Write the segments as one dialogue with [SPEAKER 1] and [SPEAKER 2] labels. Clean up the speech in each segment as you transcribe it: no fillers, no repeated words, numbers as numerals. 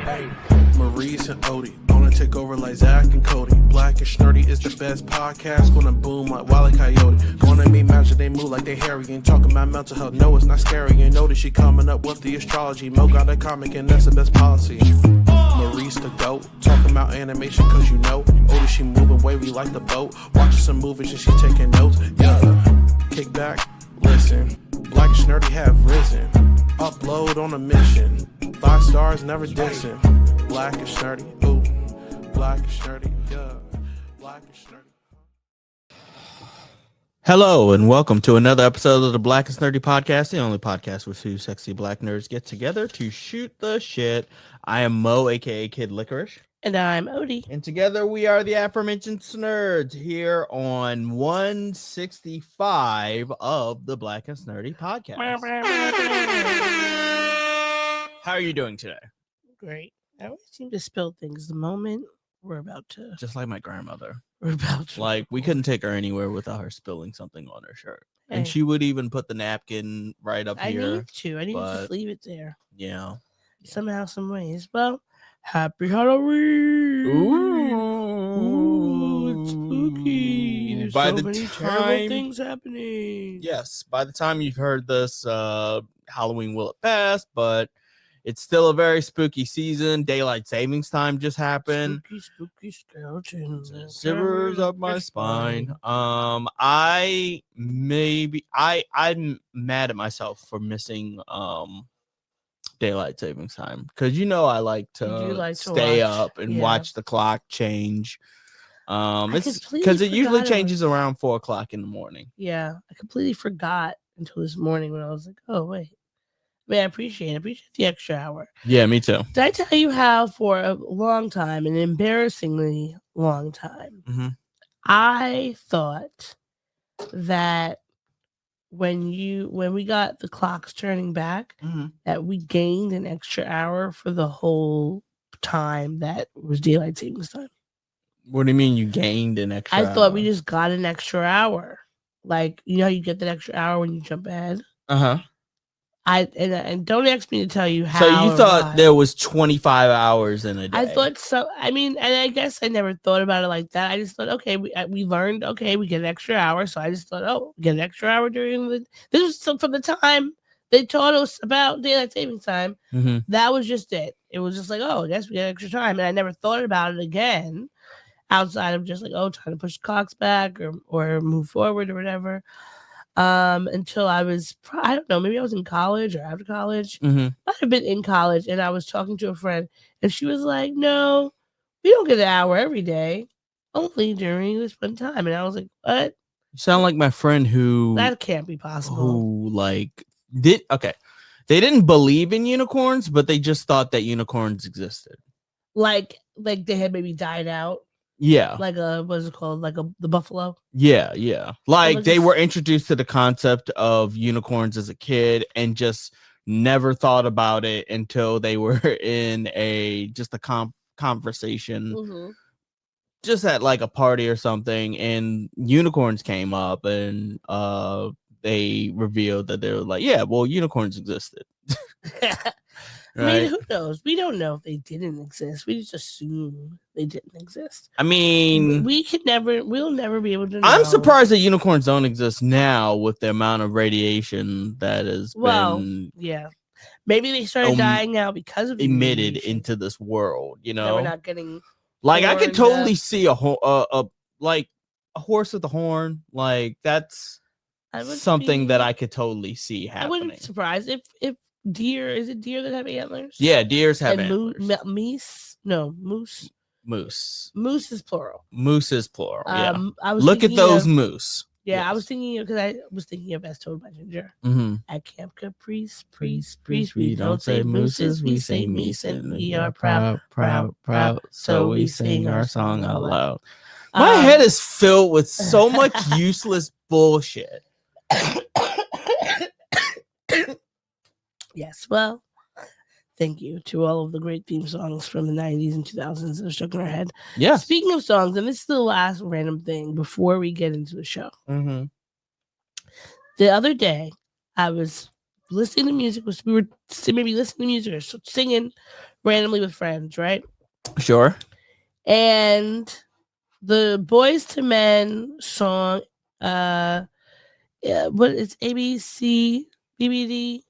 [SPEAKER 1] Hey, Maurice and Odie gonna take over like Zach and Cody. Black and Snurdy is the best podcast. Gonna boom like Wile E. Coyote. Gonna make magic, they move like they hairy. Ain't talking about mental health, no, it's not scary. You know that she coming up with the astrology. Mo got a comic and that's the best policy. Maurice the goat, talking about animation cause you know. Odie, she moving wavy like the boat. Watching some movies and she taking notes. Yeah, kick back, listen. Black and Snurdy have risen. Upload on a mission. 5 stars, never dissing. Black and Snurdy, ooh. Black and Snurdy, yeah. Black and Snurdy.
[SPEAKER 2] Hello and welcome to another episode of the Black and Snurdy podcast, the only podcast where two sexy black nerds get together to shoot the shit. I am Mo, aka Kid Licorish.
[SPEAKER 3] And I'm Odie.
[SPEAKER 2] And together we are the aforementioned Snurds here on 165 of the Black and Snurdy podcast. How are you doing today?
[SPEAKER 3] Great. I always seem to spill things the moment we're about to.
[SPEAKER 2] Just like my grandmother.
[SPEAKER 3] We're about to.
[SPEAKER 2] Like, we couldn't take her anywhere without her spilling something on her shirt.
[SPEAKER 3] Hey.
[SPEAKER 2] And she would even put the napkin right up here.
[SPEAKER 3] I need to just leave it there.
[SPEAKER 2] Yeah.
[SPEAKER 3] Somehow, some ways. Well, happy Halloween. Ooh, it's spooky. There's
[SPEAKER 2] By
[SPEAKER 3] so
[SPEAKER 2] the
[SPEAKER 3] many
[SPEAKER 2] time,
[SPEAKER 3] terrible things happening.
[SPEAKER 2] Yes, by the time you've heard this, Halloween will have passed, but it's still a very spooky season. Daylight savings time just happened.
[SPEAKER 3] Spooky skeletons.
[SPEAKER 2] Shivers up my spine. I'm mad at myself for missing daylight savings time because I like to stay up and watch the clock change. It's because it usually changes around 4 o'clock in the morning.
[SPEAKER 3] Yeah, I completely forgot until this morning when I was like, oh wait. Man, I appreciate the extra hour.
[SPEAKER 2] Yeah, me too.
[SPEAKER 3] Did I tell you how for a long time, an embarrassingly long time, I thought that when we got the clocks turning back, that we gained an extra hour for the whole time that was daylight savings time.
[SPEAKER 2] What do you mean you gained an extra hour?
[SPEAKER 3] I thought we just got an extra hour. Like, you know how you get that extra hour when you jump ahead?
[SPEAKER 2] Uh-huh.
[SPEAKER 3] And don't ask me to tell you how.
[SPEAKER 2] So you thought there was 25 hours in a day?
[SPEAKER 3] I thought so. I mean, and I guess I never thought about it like that. I just thought, okay, we learned, okay, we get an extra hour. So I just thought, oh, we get an extra hour during this was from the time they taught us about daylight savings time. That was just it. It was just like, oh, I guess we get extra time. And I never thought about it again outside of just like, oh, trying to push the clocks back or move forward or whatever. Until I was, I don't know, maybe I was in college or after college. Might have been in college, and I was talking to a friend, and she was like, "No, we don't get an hour every day, only during this one time." And I was like, "What?"
[SPEAKER 2] You sound like my friend who
[SPEAKER 3] that can't be possible.
[SPEAKER 2] Who they didn't believe in unicorns, but they just thought that unicorns existed. Like
[SPEAKER 3] they had maybe died out.
[SPEAKER 2] Yeah.
[SPEAKER 3] Like what's it called? Like the buffalo?
[SPEAKER 2] Yeah. Like they were introduced to the concept of unicorns as a kid and just never thought about it until they were in a conversation just at like a party or something, and unicorns came up and they revealed that they were like, yeah, well, unicorns existed.
[SPEAKER 3] Right? I mean, who knows? We don't know if they didn't exist. We just assume they didn't exist.
[SPEAKER 2] I mean,
[SPEAKER 3] we'll never be able to know.
[SPEAKER 2] I'm surprised that unicorns don't exist now with the amount of radiation that has been.
[SPEAKER 3] Yeah. Maybe they started dying out because of
[SPEAKER 2] emitted into this world,
[SPEAKER 3] That we're not getting.
[SPEAKER 2] Like, I could totally see a horse with a horn. Like, that's something that I could totally see happening.
[SPEAKER 3] I wouldn't be surprised if deer, is it deer that have antlers?
[SPEAKER 2] Yeah, deers have
[SPEAKER 3] antlers. Moose. Moose is plural.
[SPEAKER 2] Yeah. Look at those moose.
[SPEAKER 3] Yeah, yes. I was thinking of as told by Ginger at Camp Caprice. We don't say mooses, we say meese, and we are proud. So we sing our song out loud.
[SPEAKER 2] My head is filled with so much useless bullshit.
[SPEAKER 3] Yes, well, thank you to all of the great theme songs from the 90s and 2000s that are stuck in our head.
[SPEAKER 2] Yeah.
[SPEAKER 3] Speaking of songs, and this is the last random thing before we get into the show. The other day, I was listening to music. We were maybe listening to music or singing randomly with friends, right?
[SPEAKER 2] Sure.
[SPEAKER 3] And the Boys to Men song, what it's ABC BBD.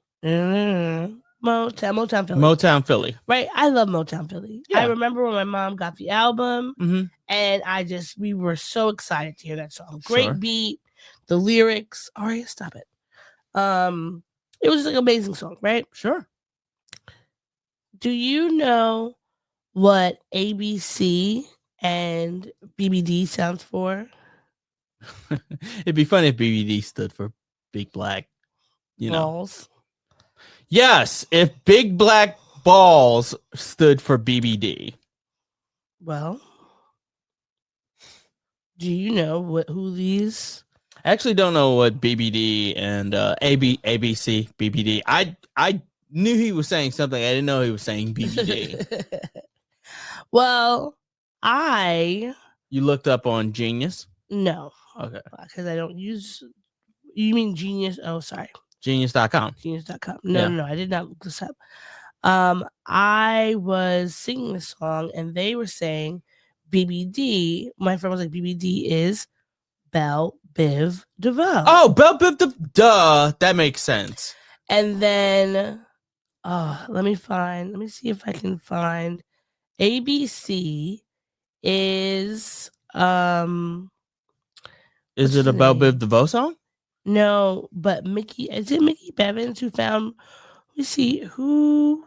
[SPEAKER 3] Motown Philly.
[SPEAKER 2] Motown Philly.
[SPEAKER 3] Right. I love Motown Philly.
[SPEAKER 2] Yeah.
[SPEAKER 3] I remember when my mom got the album
[SPEAKER 2] Mm-hmm.
[SPEAKER 3] and we were so excited to hear that song. Great
[SPEAKER 2] Sure.
[SPEAKER 3] beat, the lyrics. Aria, stop it. It was like an amazing song, right?
[SPEAKER 2] Sure.
[SPEAKER 3] Do you know what ABC and BBD stands for?
[SPEAKER 2] It'd be funny if BBD stood for Big Black,
[SPEAKER 3] Balls.
[SPEAKER 2] Yes, if Big Black Balls stood for BBD.
[SPEAKER 3] Well, do you know who these?
[SPEAKER 2] I actually don't know what BBD and ABC BBD. I knew he was saying something. I didn't know he was saying BBD.
[SPEAKER 3] Well,
[SPEAKER 2] You looked up on Genius?
[SPEAKER 3] No.
[SPEAKER 2] Okay.
[SPEAKER 3] Because I don't use. You mean Genius? Oh, sorry.
[SPEAKER 2] Genius.com.
[SPEAKER 3] Genius.com. No, I did not look this up. I was singing this song and they were saying BBD. My friend was like, BBD is Belle Biv DeVoe.
[SPEAKER 2] Oh, Belle Biv DeVoe. Duh. That makes sense.
[SPEAKER 3] And then, let me see if I can find ABC is
[SPEAKER 2] Is it a Belle Biv DeVoe song?
[SPEAKER 3] No, but is it Mickey Bevins who found? Let me see who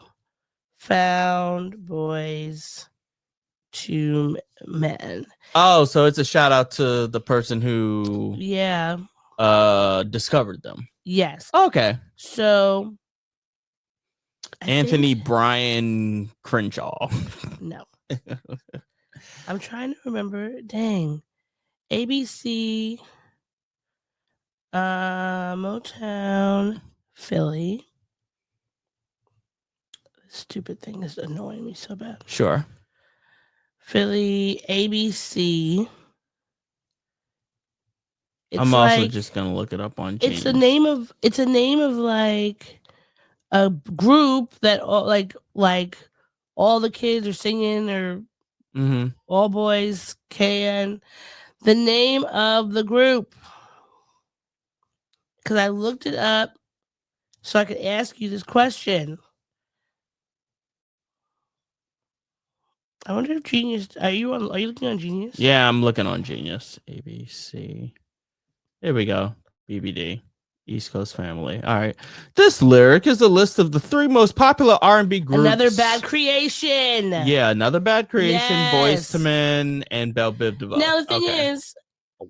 [SPEAKER 3] found Boys to Men.
[SPEAKER 2] Oh, so it's a shout out to the person who discovered them.
[SPEAKER 3] Yes.
[SPEAKER 2] Okay.
[SPEAKER 3] So
[SPEAKER 2] Anthony Brian Crenshaw.
[SPEAKER 3] No. I'm trying to remember. Dang. ABC Motown Philly. This stupid thing is annoying me so bad.
[SPEAKER 2] Sure.
[SPEAKER 3] Philly ABC.
[SPEAKER 2] I'm also just gonna look it up on Genius.
[SPEAKER 3] It's a name of like a group that like all the kids are singing or all boys can. The name of the group, because I looked it up so I could ask you this question. I wonder if Genius. Are you looking on Genius?
[SPEAKER 2] Yeah, I'm looking on Genius. ABC. There we go. BBD. East Coast Family. All right. This lyric is a list of the 3 most popular R&B groups.
[SPEAKER 3] Another Bad Creation.
[SPEAKER 2] Yeah, Another Bad Creation,
[SPEAKER 3] Yes.
[SPEAKER 2] Boys to Men, and Belle Biv DeVoe.
[SPEAKER 3] Now the thing is,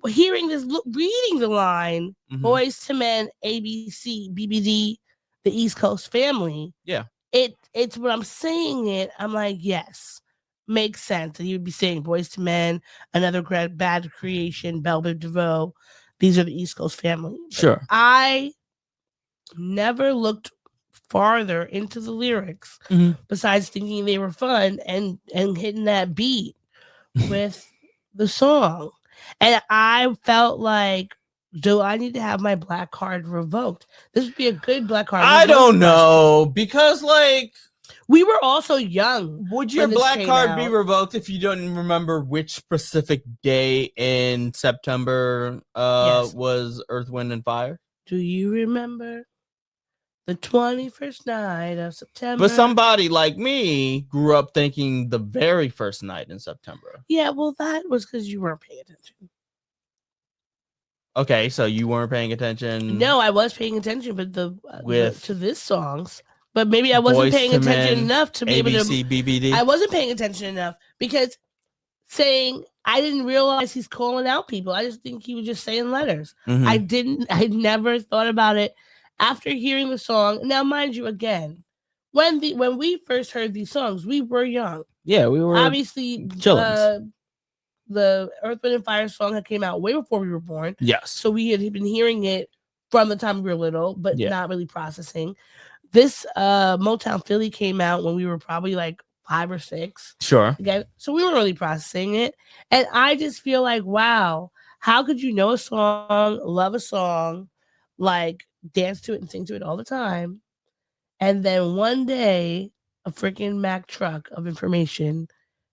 [SPEAKER 3] hearing this, reading the line, Boys to Men, ABC, BBD, the East Coast Family.
[SPEAKER 2] Yeah.
[SPEAKER 3] It's when I'm saying it, I'm like, yes, makes sense. And you would be saying Boys to Men, Another Bad Creation, Belle Biv DeVoe. These are the East Coast Family.
[SPEAKER 2] Sure.
[SPEAKER 3] But I never looked farther into the lyrics besides thinking they were fun and hitting that beat with the song. And I felt like, do I need to have my black card revoked? This would be a good black card.
[SPEAKER 2] I don't know, because like
[SPEAKER 3] we were also young.
[SPEAKER 2] Would your black card be revoked if you don't remember which specific day in September was Earth, Wind, and Fire?
[SPEAKER 3] Do you remember the 21st night of September?
[SPEAKER 2] But somebody like me grew up thinking the very first night in September.
[SPEAKER 3] Yeah, well, that was because you weren't paying attention.
[SPEAKER 2] Okay, so you weren't paying attention?
[SPEAKER 3] No, I was paying attention, but to this songs. But maybe I wasn't paying attention enough to be able to.
[SPEAKER 2] BBD.
[SPEAKER 3] I wasn't paying attention enough because saying I didn't realize he's calling out people. I just think he was just saying letters. I never thought about it after hearing the song. Now, mind you, again, when we first heard these songs, we were young.
[SPEAKER 2] Yeah, we were
[SPEAKER 3] obviously the Earth, Wind, and Fire song had came out way before we were born.
[SPEAKER 2] Yes,
[SPEAKER 3] so we had been hearing it from the time we were little, but not really processing. This Motown Philly came out when we were probably like 5 or 6.
[SPEAKER 2] Sure.
[SPEAKER 3] Okay. So we weren't really processing it. And I just feel like, wow, how could you know a song, love a song, like dance to it and sing to it all the time. And then one day, a freaking Mack truck of information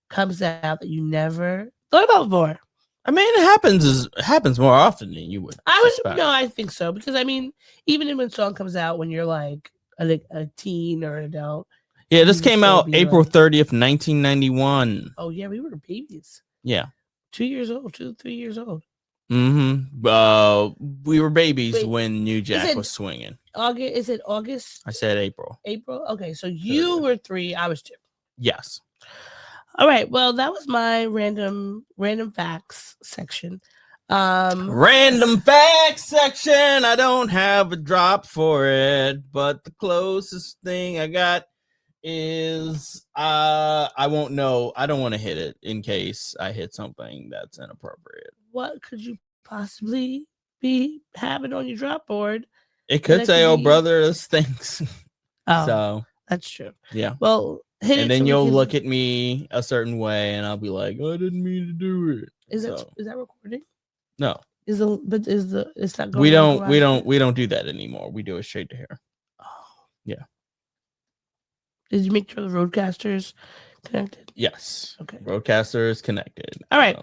[SPEAKER 3] comes out that you never thought about before.
[SPEAKER 2] I mean, it happens more often than you would.
[SPEAKER 3] I think so, because I mean, even when a song comes out when you're like a teen or an adult.
[SPEAKER 2] Yeah, this came out April 30th, 1991.
[SPEAKER 3] Oh yeah, we were babies.
[SPEAKER 2] Yeah,
[SPEAKER 3] 2 years old, 3 years old.
[SPEAKER 2] Mm-hmm. We were babies when New Jack was swinging.
[SPEAKER 3] August? Is it August?
[SPEAKER 2] I said April.
[SPEAKER 3] April. Okay, so you were 3, I was 2.
[SPEAKER 2] Yes.
[SPEAKER 3] All right. Well, that was my random facts section.
[SPEAKER 2] Random facts section. I don't have a drop for it, but the closest thing I got is I won't know. I don't want to hit it in case I hit something that's inappropriate.
[SPEAKER 3] What could you possibly be having on your drop board?
[SPEAKER 2] It could say, "Oh, brother, this stinks."
[SPEAKER 3] Oh,
[SPEAKER 2] so
[SPEAKER 3] that's true.
[SPEAKER 2] Yeah.
[SPEAKER 3] Well,
[SPEAKER 2] and then you'll look at me a certain way, and I'll be like, "I didn't mean to do it."
[SPEAKER 3] Is that recording?
[SPEAKER 2] No.
[SPEAKER 3] It's not going.
[SPEAKER 2] We don't do that anymore. We do it straight to here.
[SPEAKER 3] Oh.
[SPEAKER 2] Yeah.
[SPEAKER 3] Did you make sure the roadcaster's connected?
[SPEAKER 2] Yes.
[SPEAKER 3] Okay.
[SPEAKER 2] Roadcaster is connected.
[SPEAKER 3] All right.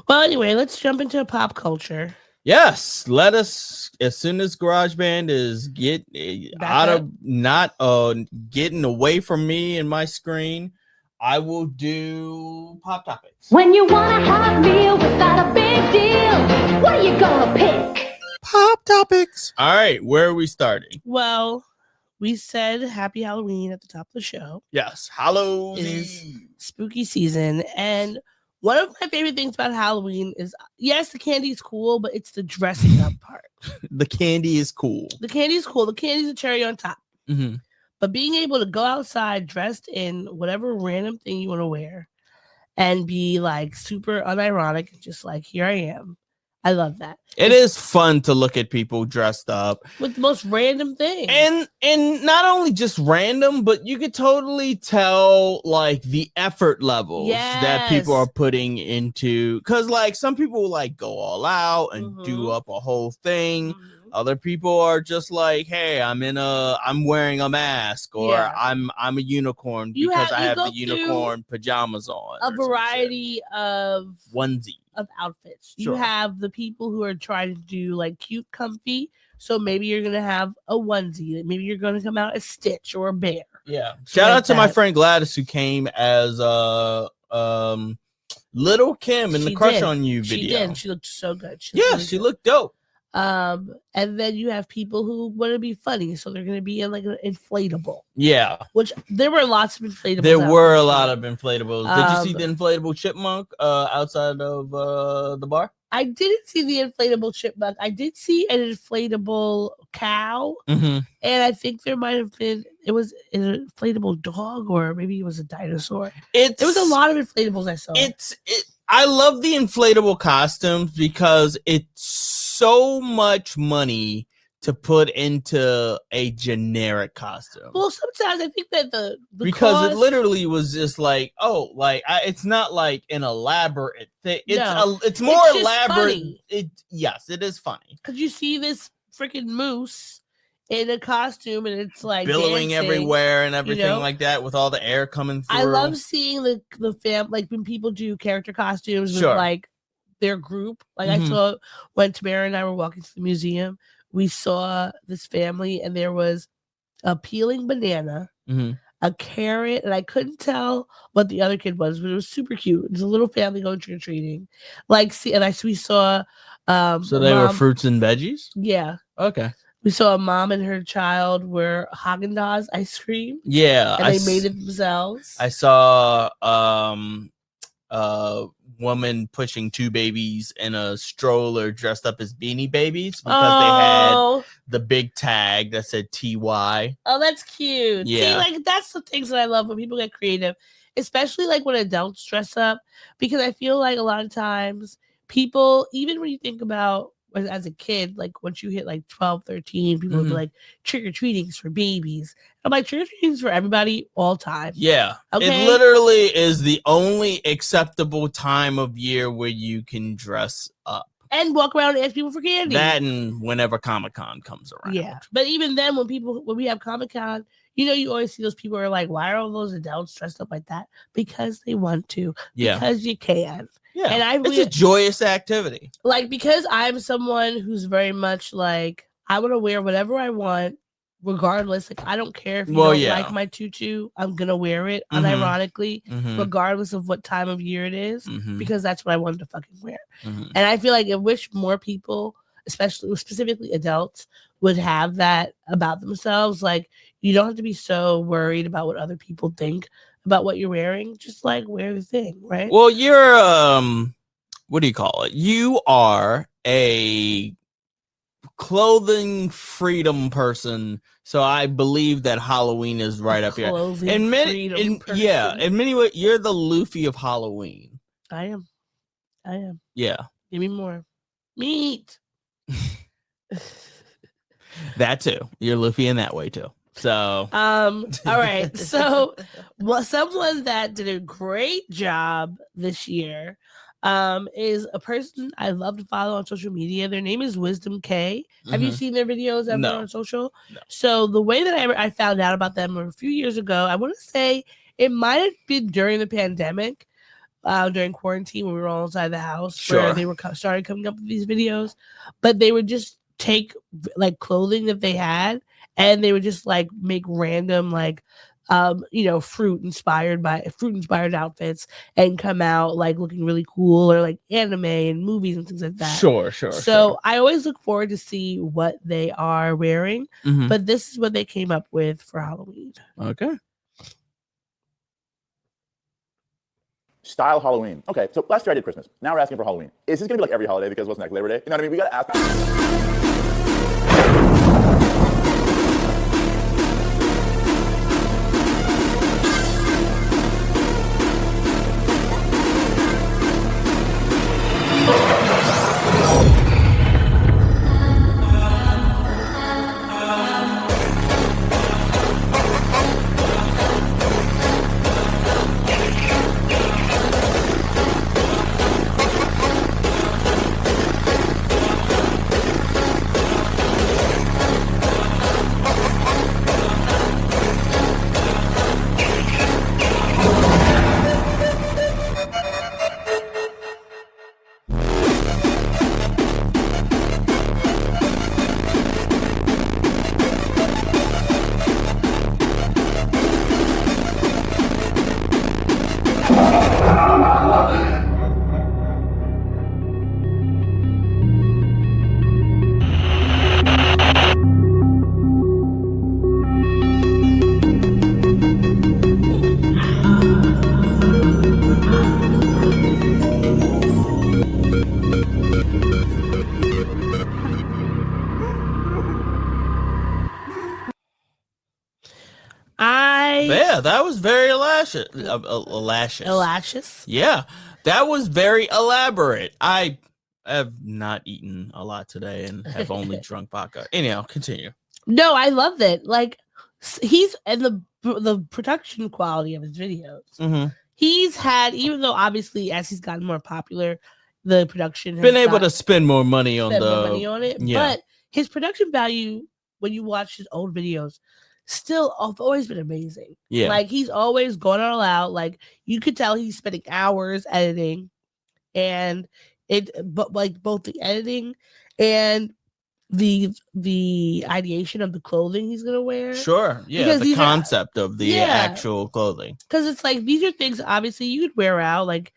[SPEAKER 3] Well, anyway, let's jump into pop culture.
[SPEAKER 2] Yes. Let us, as soon as GarageBand is getting away from me and my screen, I will do pop topics.
[SPEAKER 4] When you want a hot meal without a big deal, what are you gonna pick?
[SPEAKER 2] Pop topics. All right. Where are we starting?
[SPEAKER 3] Well, we said Happy Halloween at the top of the show.
[SPEAKER 2] Yes, Halloween.
[SPEAKER 3] It is spooky season. And one of my favorite things about Halloween is, yes, the candy is cool, but it's the dressing up part.
[SPEAKER 2] The candy is cool.
[SPEAKER 3] The candy is cool. The candy's a cherry on top.
[SPEAKER 2] Mm-hmm.
[SPEAKER 3] But being able to go outside dressed in whatever random thing you want to wear and be like super unironic, just like, here I am. I love that.
[SPEAKER 2] It is fun to look at people dressed up
[SPEAKER 3] with the most random things.
[SPEAKER 2] And not only just random, but you could totally tell like the effort levels that people are putting into, because like some people like go all out and do up a whole thing. Other people are just like, hey, I'm wearing a mask, or I'm a unicorn because I have the unicorn pajamas on.
[SPEAKER 3] A variety of
[SPEAKER 2] onesie
[SPEAKER 3] of outfits. You have the people who are trying to do like cute, comfy. So maybe you're gonna have a onesie. Maybe you're gonna come out as Stitch or a bear.
[SPEAKER 2] Yeah. Shout out to my friend Gladys, who came as Little Kim in the Crush on You video.
[SPEAKER 3] She did. She looked so good.
[SPEAKER 2] She looked dope.
[SPEAKER 3] And then you have people who want to be funny, so they're going to be in like an inflatable.
[SPEAKER 2] Yeah,
[SPEAKER 3] which there were lots of inflatables.
[SPEAKER 2] There were a lot of inflatables. Did you see the inflatable chipmunk outside of the bar?
[SPEAKER 3] I didn't see the inflatable chipmunk. I did see an inflatable cow, and I think there might have been an inflatable dog, or maybe it was a dinosaur. There was a lot of inflatables I saw.
[SPEAKER 2] I love the inflatable costumes because it's so much money to put into a generic costume.
[SPEAKER 3] Well, sometimes I think that the
[SPEAKER 2] because
[SPEAKER 3] cost,
[SPEAKER 2] it literally was just like, it's not like an elaborate thing. It's more elaborate. Yes, it is funny
[SPEAKER 3] because you see this freaking moose in a costume and it's like
[SPEAKER 2] billowing
[SPEAKER 3] dancing,
[SPEAKER 2] everywhere and everything like that with all the air coming through.
[SPEAKER 3] I love seeing the fam, like when people do character costumes with like their group. Like I saw when Tamara and I were walking to the museum, we saw this family and there was a peeling banana, a carrot, and I couldn't tell what the other kid was, but it was super cute. It was a little family going trick-or-treating. We saw
[SPEAKER 2] so they were fruits and veggies?
[SPEAKER 3] Yeah.
[SPEAKER 2] Okay.
[SPEAKER 3] We saw a mom and her child were Haagen-Dazs ice cream.
[SPEAKER 2] Yeah.
[SPEAKER 3] And they made it themselves.
[SPEAKER 2] I saw a woman pushing 2 babies in a stroller dressed up as Beanie Babies because they had the big tag that said TY.
[SPEAKER 3] Oh, that's cute.
[SPEAKER 2] Yeah.
[SPEAKER 3] See, like that's the things that I love when people get creative, especially like when adults dress up, because I feel like a lot of times people, even when you think about as a kid, like once you hit like 12, 13, people would be like, trick-or-treating's for babies. I'm like, trick-or-treating's for everybody all time.
[SPEAKER 2] Yeah.
[SPEAKER 3] Okay?
[SPEAKER 2] It literally is the only acceptable time of year where you can dress up.
[SPEAKER 3] and walk around and ask people for candy.
[SPEAKER 2] That and whenever Comic-Con comes around.
[SPEAKER 3] Yeah, but even then, when we have Comic-Con, you always see those people who are like, why are all those adults dressed up like that? Because they want to.
[SPEAKER 2] Yeah.
[SPEAKER 3] Because you can.
[SPEAKER 2] Yeah.
[SPEAKER 3] And
[SPEAKER 2] it's a joyous activity.
[SPEAKER 3] Like, because I'm someone who's very much like, I want to wear whatever I want, regardless. Like, I don't care if you don't like my tutu. I'm going to wear it, unironically, regardless of what time of year it is, because that's what I wanted to fucking wear. And I feel like I wish more people, specifically adults, would have that about themselves. Like, you don't have to be so worried about what other people think about what you're wearing. Just like wear the thing, right?
[SPEAKER 2] Well, you're what do you call it? You are a clothing freedom person, so I believe that Halloween is right up here. In many ways, you're the Luffy of Halloween.
[SPEAKER 3] I am.
[SPEAKER 2] Yeah.
[SPEAKER 3] Give me more meat.
[SPEAKER 2] That too. You're Luffy in that way too. So
[SPEAKER 3] all right. So someone that did a great job this year is a person I love to follow on social media. Their name is Wisdom K. Have you seen their videos ever on social? No. So the way that I found out about them a few years ago, I want to say it might have been during the pandemic, during quarantine when we were all inside the house, where they were started coming up with these videos. But they would just take like clothing that they had, and they would just like make random like fruit inspired outfits and come out like looking really cool, or like anime and movies and things like that. So I always look forward to see what they are wearing, but this is what they came up with for Halloween.
[SPEAKER 2] Okay.
[SPEAKER 5] Style Halloween. Okay, so last year I did Christmas. Now we're asking for Halloween. Is this gonna be like every holiday because what's next, Labor Day? You know what I mean? We gotta ask.
[SPEAKER 2] Yeah, that was very elacious. Yeah, that was very elaborate. I have not eaten a lot today and have only drunk vodka. Anyhow, continue.
[SPEAKER 3] No, I loved it. Like, he's and the production quality of his videos. He's had, even though obviously as he's gotten more popular, the production has
[SPEAKER 2] been able to spend more money on
[SPEAKER 3] it. Yeah. But his production value, when you watch his old videos, still have always been amazing.
[SPEAKER 2] Yeah,
[SPEAKER 3] like he's always going all out. Like, you could tell he's spending hours editing, and but like both the editing and the ideation of the clothing he's gonna wear.
[SPEAKER 2] Sure, yeah, because the concept of the actual clothing.
[SPEAKER 3] Because it's like, these are things obviously you could wear out. Like,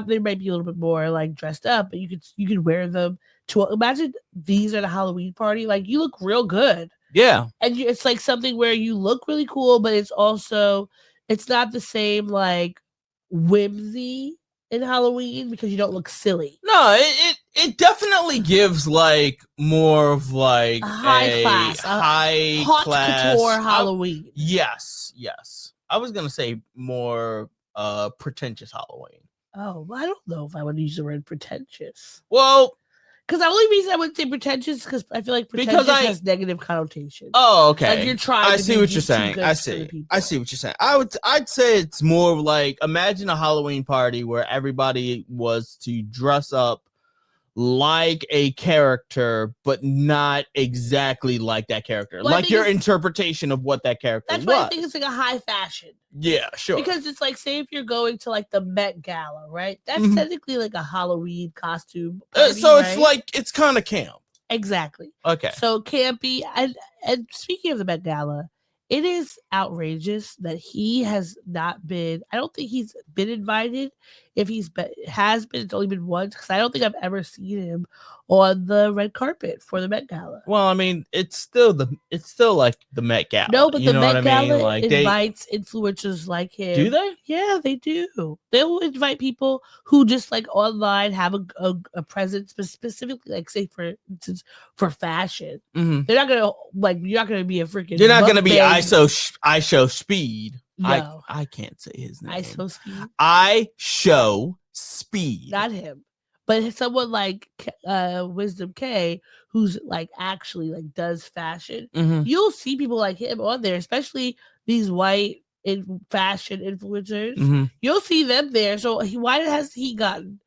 [SPEAKER 3] they might be a little bit more like dressed up, but you could wear them to imagine these at a Halloween party. Like, you look real good.
[SPEAKER 2] Yeah.
[SPEAKER 3] And it's like something where you look really cool, but it's not the same like whimsy in Halloween, because you don't look silly.
[SPEAKER 2] No, it definitely gives like more of like
[SPEAKER 3] a high class couture Halloween.
[SPEAKER 2] Yes. I was gonna say more pretentious Halloween.
[SPEAKER 3] Oh, well, I don't know if I would use the word pretentious.
[SPEAKER 2] Well,
[SPEAKER 3] because the only reason I would say pretentious is because I feel like pretentious has negative connotations.
[SPEAKER 2] Oh, okay.
[SPEAKER 3] Like, you're trying.
[SPEAKER 2] I see what you're saying. I see what you're saying. I'd say it's more of like, imagine a Halloween party where everybody was to dress up like a character, but not exactly like that character.
[SPEAKER 3] Well,
[SPEAKER 2] like your interpretation of what that character was.
[SPEAKER 3] That's why I think it's like a high fashion.
[SPEAKER 2] Yeah, sure.
[SPEAKER 3] Because it's like, say if you're going to like the Met Gala, right? That's technically like a Halloween costume party,
[SPEAKER 2] so
[SPEAKER 3] right?
[SPEAKER 2] it's like, it's kind of camp.
[SPEAKER 3] Exactly.
[SPEAKER 2] Okay.
[SPEAKER 3] So campy. And speaking of the Met Gala, it is outrageous that he has not been. I don't think he's been invited. If has been, it's only been once, because I don't think I've ever seen him on the red carpet for the Met Gala.
[SPEAKER 2] Well, I mean, it's still like the Met Gala.
[SPEAKER 3] No, but
[SPEAKER 2] you
[SPEAKER 3] the
[SPEAKER 2] know
[SPEAKER 3] Met
[SPEAKER 2] what I mean?
[SPEAKER 3] Gala
[SPEAKER 2] Like
[SPEAKER 3] invites influencers like him.
[SPEAKER 2] Do they?
[SPEAKER 3] Yeah, they do. They'll invite people who just like online have a presence, specifically like, say for instance, for fashion.
[SPEAKER 2] Mm-hmm.
[SPEAKER 3] They're not gonna like, you're not gonna be a freaking.
[SPEAKER 2] You're not gonna be ISO Speed.
[SPEAKER 3] No.
[SPEAKER 2] I can't say his name.
[SPEAKER 3] ISO Speed.
[SPEAKER 2] ISO Speed.
[SPEAKER 3] Not him. But someone like Wisdom K, who's like actually like does fashion, you'll see people like him on there, especially these white fashion influencers. You'll see them there. So why has he gotten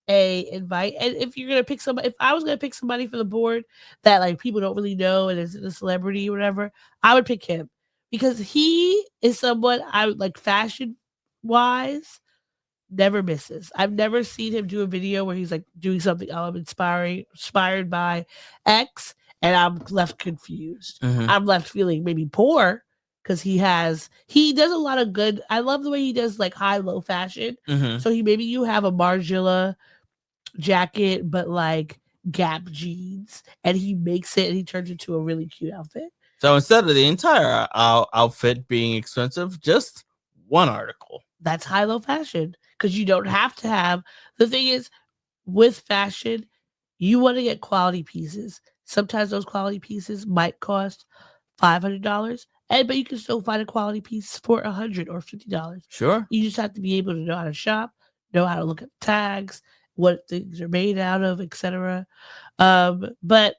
[SPEAKER 3] a invite? And if you're gonna pick somebody, if I was gonna pick somebody for the board that like people don't really know and is a celebrity or whatever, I would pick him, because he is someone I would like, fashion wise, never misses. I've never seen him do a video where he's like doing something, I'm inspired by X, and I'm left confused. I'm left feeling maybe poor, because he does a lot of good. I love the way he does like high-low fashion. So maybe you have a Margiela jacket, but like Gap jeans, and he makes it and he turns it into a really cute outfit.
[SPEAKER 2] So instead of the entire outfit being expensive, just one article.
[SPEAKER 3] That's high-low fashion, because you don't have to have. The thing is, with fashion, you want to get quality pieces. Sometimes those quality pieces might cost $500, but you can still find a quality piece for $100 or $50.
[SPEAKER 2] Sure.
[SPEAKER 3] You just have to be able to know how to shop, know how to look at tags, what things are made out of, etc. But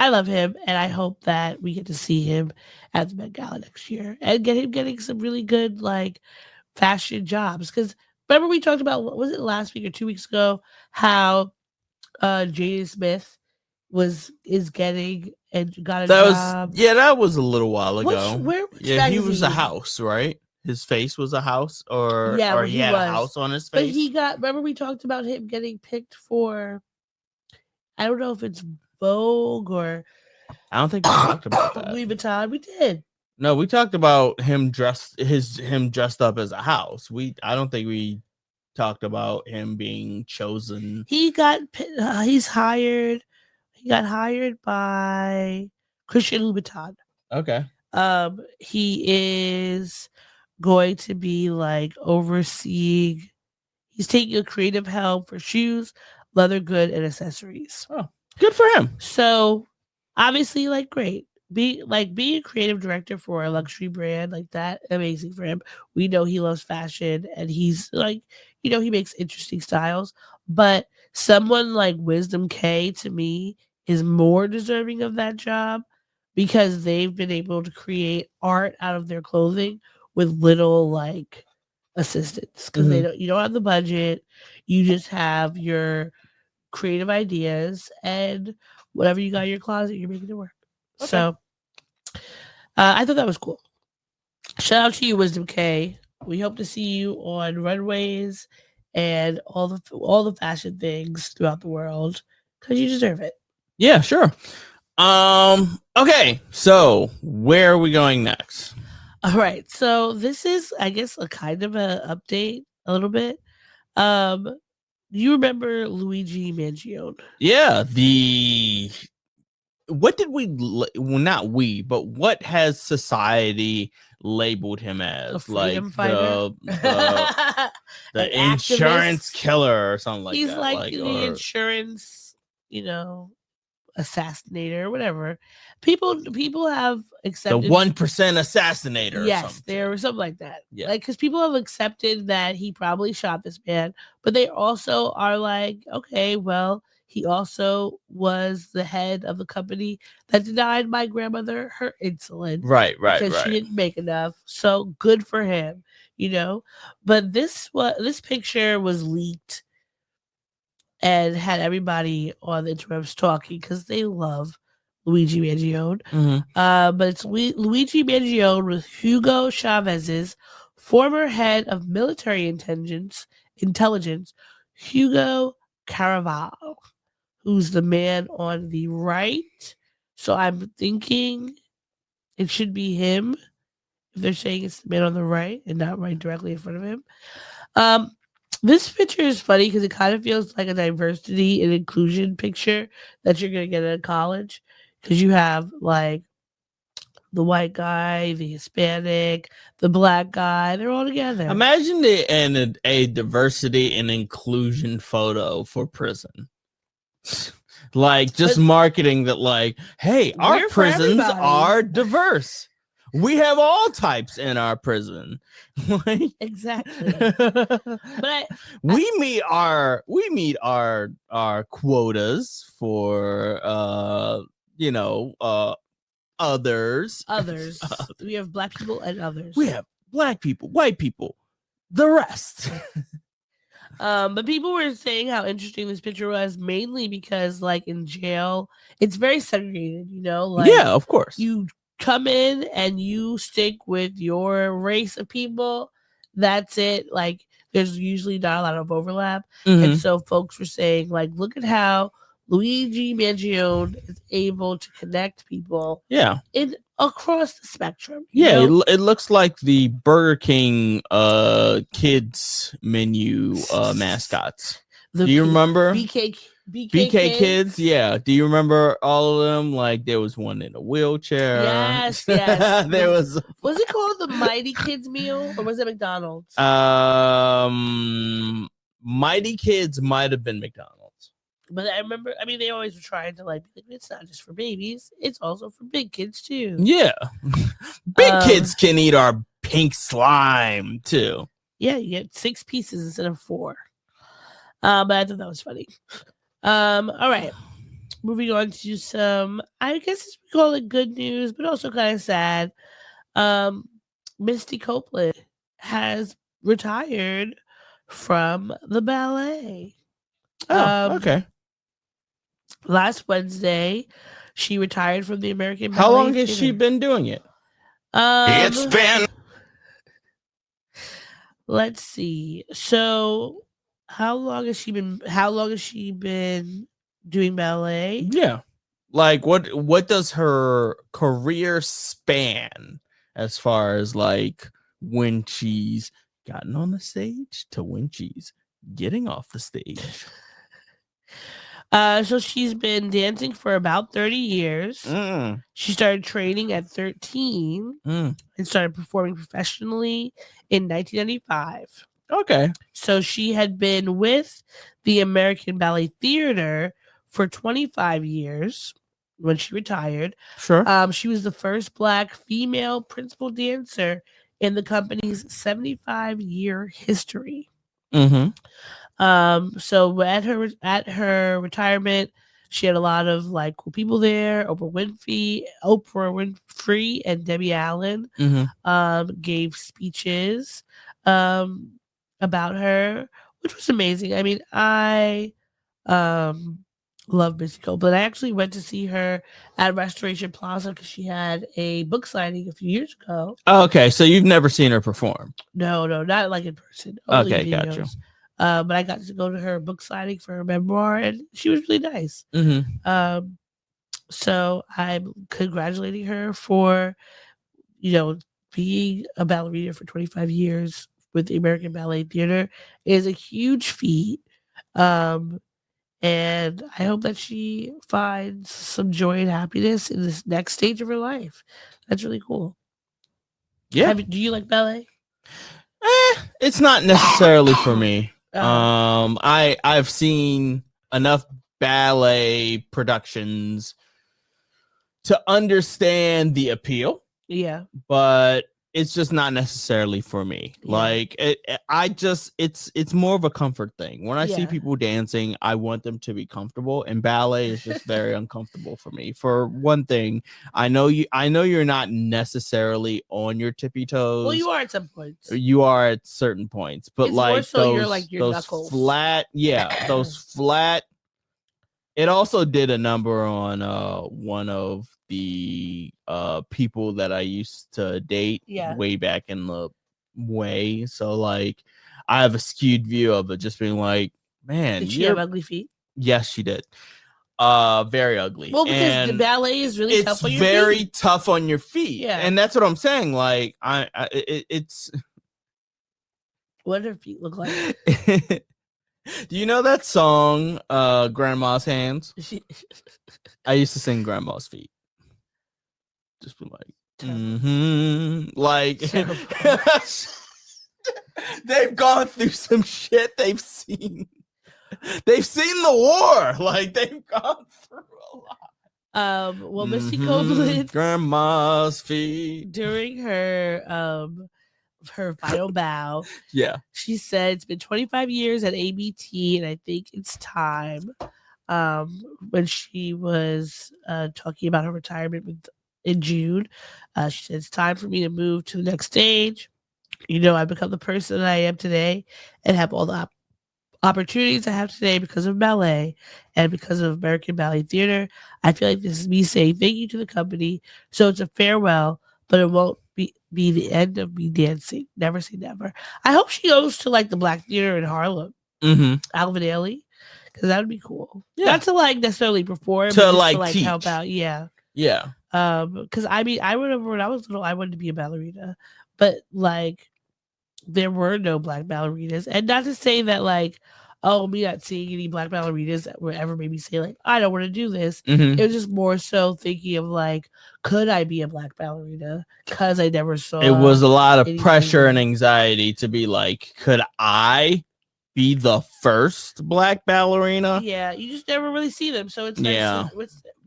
[SPEAKER 3] I love him, and I hope that we get to see him at the Met Gala next year and get him getting some really good like fashion jobs. Because remember we talked about, what was it, last week or 2 weeks ago, how Jaden Smith is getting and got a job.
[SPEAKER 2] That was a little while ago.
[SPEAKER 3] Which
[SPEAKER 2] he was a house, right? His face was a house, or he had a house on his face.
[SPEAKER 3] But he got, remember we talked about him getting picked for, I don't know if it's Vogue or,
[SPEAKER 2] I don't think we talked about that.
[SPEAKER 3] Louis Vuitton. We did.
[SPEAKER 2] No, we talked about him dressed up as a house. I don't think we talked about him being chosen.
[SPEAKER 3] He got hired by Christian Louboutin.
[SPEAKER 2] Okay.
[SPEAKER 3] He is going to be like overseeing. He's taking a creative help for shoes, leather good, and accessories.
[SPEAKER 2] Oh, good for him.
[SPEAKER 3] So obviously, like, great. Being a creative director for a luxury brand like that, amazing for him. We know he loves fashion, and he's like, he makes interesting styles. But someone like Wisdom K, to me, is more deserving of that job, because they've been able to create art out of their clothing with little like assistance, because you don't have the budget. You just have your creative ideas, and whatever you got in your closet, you're making it work. Okay. So I thought that was cool. Shout out to you, Wisdom K. We hope to see you on runways and all the fashion things throughout the world, because you deserve it.
[SPEAKER 2] Yeah, sure. Okay, so where are we going next?
[SPEAKER 3] All right, so this is, I guess, a kind of a update a little bit. You remember Luigi Mangione?
[SPEAKER 2] Yeah, what did what has society labeled him as?
[SPEAKER 3] A freedom
[SPEAKER 2] like
[SPEAKER 3] fighter?
[SPEAKER 2] the insurance killer or something like that.
[SPEAKER 3] He's like the insurance, assassinator or whatever. People have accepted
[SPEAKER 2] the 1% assassinator.
[SPEAKER 3] Yes, there was something like that. Yeah, like, because people have accepted that he probably shot this man, but they also are like, okay, well, he also was the head of the company that denied my grandmother her insulin.
[SPEAKER 2] Right.
[SPEAKER 3] Because she didn't make enough. So good for him, But this picture was leaked and had everybody on the interwebs talking because they love Luigi Mangione. But it's Luigi Mangione with Hugo Chavez's former head of military intelligence, Hugo Caraval, who's the man on the right. So I'm thinking it should be him if they're saying it's the man on the right and not right directly in front of him. This picture is funny because it kind of feels like a diversity and inclusion picture that you're going to get at college, because you have like the white guy, the Hispanic, the black guy. They're all together.
[SPEAKER 2] Imagine a diversity and inclusion photo for prison. Like just marketing that, like, hey, our prisons are diverse. We have all types in our prison. Like,
[SPEAKER 3] exactly. But
[SPEAKER 2] we meet our quotas for others.
[SPEAKER 3] We have black people and others.
[SPEAKER 2] We have black people, white people, the rest.
[SPEAKER 3] But people were saying how interesting this picture was, mainly because, like, in jail, it's very segregated, like,
[SPEAKER 2] yeah, of course.
[SPEAKER 3] You come in and you stick with your race of people. That's it. Like, there's usually not a lot of overlap. And so folks were saying, like, look at how Luigi Mangione is able to connect people.
[SPEAKER 2] Yeah.
[SPEAKER 3] Across the spectrum.
[SPEAKER 2] Yeah, it looks like the Burger King kids menu mascots. Do you remember
[SPEAKER 3] BK
[SPEAKER 2] kids? Yeah. Do you remember all of them? Like, there was one in a wheelchair.
[SPEAKER 3] Yes.
[SPEAKER 2] There was
[SPEAKER 3] it called the Mighty Kids meal, or was it McDonald's?
[SPEAKER 2] Mighty Kids might have been McDonald's.
[SPEAKER 3] But I remember, they always were trying to, like, it's not just for babies, it's also for big kids too.
[SPEAKER 2] Yeah. Big kids can eat our pink slime too.
[SPEAKER 3] Yeah, you get 6 pieces instead of 4. But I thought that was funny. All right. Moving on to some, I guess we call it good news, but also kind of sad. Misty Copeland has retired from the ballet.
[SPEAKER 2] Oh, okay.
[SPEAKER 3] Last Wednesday, she retired from the American Ballet.
[SPEAKER 2] How long has she been doing it?
[SPEAKER 3] It's been. Let's see. So, how long has she been doing ballet?
[SPEAKER 2] Yeah. Like, what does her career span as far as, like, when she's gotten on the stage to when she's getting off the stage?
[SPEAKER 3] So she's been dancing for about 30 years. She started training at 13 and started performing professionally in 1995.
[SPEAKER 2] Okay.
[SPEAKER 3] So she had been with the American Ballet Theater for 25 years when she retired.
[SPEAKER 2] Sure.
[SPEAKER 3] She was the first Black female principal dancer in the company's 75-year history. So at her retirement, she had a lot of, like, cool people there. Oprah Winfrey and Debbie Allen gave speeches about her, which was amazing. I love Misty Copeland. I actually went to see her at Restoration Plaza because she had a book signing a few years ago.
[SPEAKER 2] Okay, so you've never seen her perform?
[SPEAKER 3] No, not like in person.
[SPEAKER 2] Okay, gotcha.
[SPEAKER 3] But I got to go to her book signing for her memoir, and she was really nice. So I'm congratulating her for, being a ballerina for 25 years with the American Ballet Theater. It is a huge feat. And I hope that she finds some joy and happiness in this next stage of her life. That's really cool.
[SPEAKER 2] Yeah.
[SPEAKER 3] Do you like ballet?
[SPEAKER 2] It's not necessarily for me. I've seen enough ballet productions to understand the appeal.
[SPEAKER 3] Yeah.
[SPEAKER 2] But it's just not necessarily for me.
[SPEAKER 3] Yeah.
[SPEAKER 2] Like it's more of a comfort thing. When I see people dancing, I want them to be comfortable, and ballet is just very uncomfortable for me. For one thing, I know you're not necessarily on your tippy toes.
[SPEAKER 3] Well, you are at some points.
[SPEAKER 2] You are at certain points, but
[SPEAKER 3] it's
[SPEAKER 2] like
[SPEAKER 3] more so
[SPEAKER 2] those
[SPEAKER 3] your knuckles.
[SPEAKER 2] flat, those flat. It also did a number on one of the people that I used to date way back in the way. So like I have a skewed view of it, just being like, man,
[SPEAKER 3] did she have ugly feet?
[SPEAKER 2] Yes, she did. Very ugly.
[SPEAKER 3] Well, because the ballet is really tough on your feet.
[SPEAKER 2] It's very tough on your feet.
[SPEAKER 3] Yeah.
[SPEAKER 2] And that's what I'm saying. Like it's
[SPEAKER 3] what do her feet look like?
[SPEAKER 2] Do you know that song, Grandma's Hands? I used to sing Grandma's Feet. Just be like, like they've gone through some shit. They've seen the war. Like they've gone through a lot.
[SPEAKER 3] Well, Misty Copeland,
[SPEAKER 2] Grandma's Feet,
[SPEAKER 3] during her final bow, she said it's been 25 years at ABT, and I think it's time. When she was talking about her retirement in June, she said it's time for me to move to the next stage. You know, I've become the person that I am today, and have all the opportunities I have today because of ballet and because of American Ballet Theater. I feel like this is me saying thank you to the company. So it's a farewell, but it won't be the end of me dancing. Never say never. I hope she goes to like the Black Theater in Harlem, Alvin Ailey, because that would be cool. Not to like necessarily perform,
[SPEAKER 2] to
[SPEAKER 3] but
[SPEAKER 2] like
[SPEAKER 3] to like
[SPEAKER 2] teach.
[SPEAKER 3] help out. Yeah. Because I mean, I remember when I was little, I wanted to be a ballerina, but like there were no black ballerinas, and not to say that like, oh, me not seeing any black ballerinas that would ever made me say like, I don't want to do this. It was just more so thinking of like, could I be a black ballerina? Because I never saw.
[SPEAKER 2] It was a lot of pressure and anxiety to be like, could I be the first black ballerina?
[SPEAKER 3] Yeah, you just never really see them. So it's nice.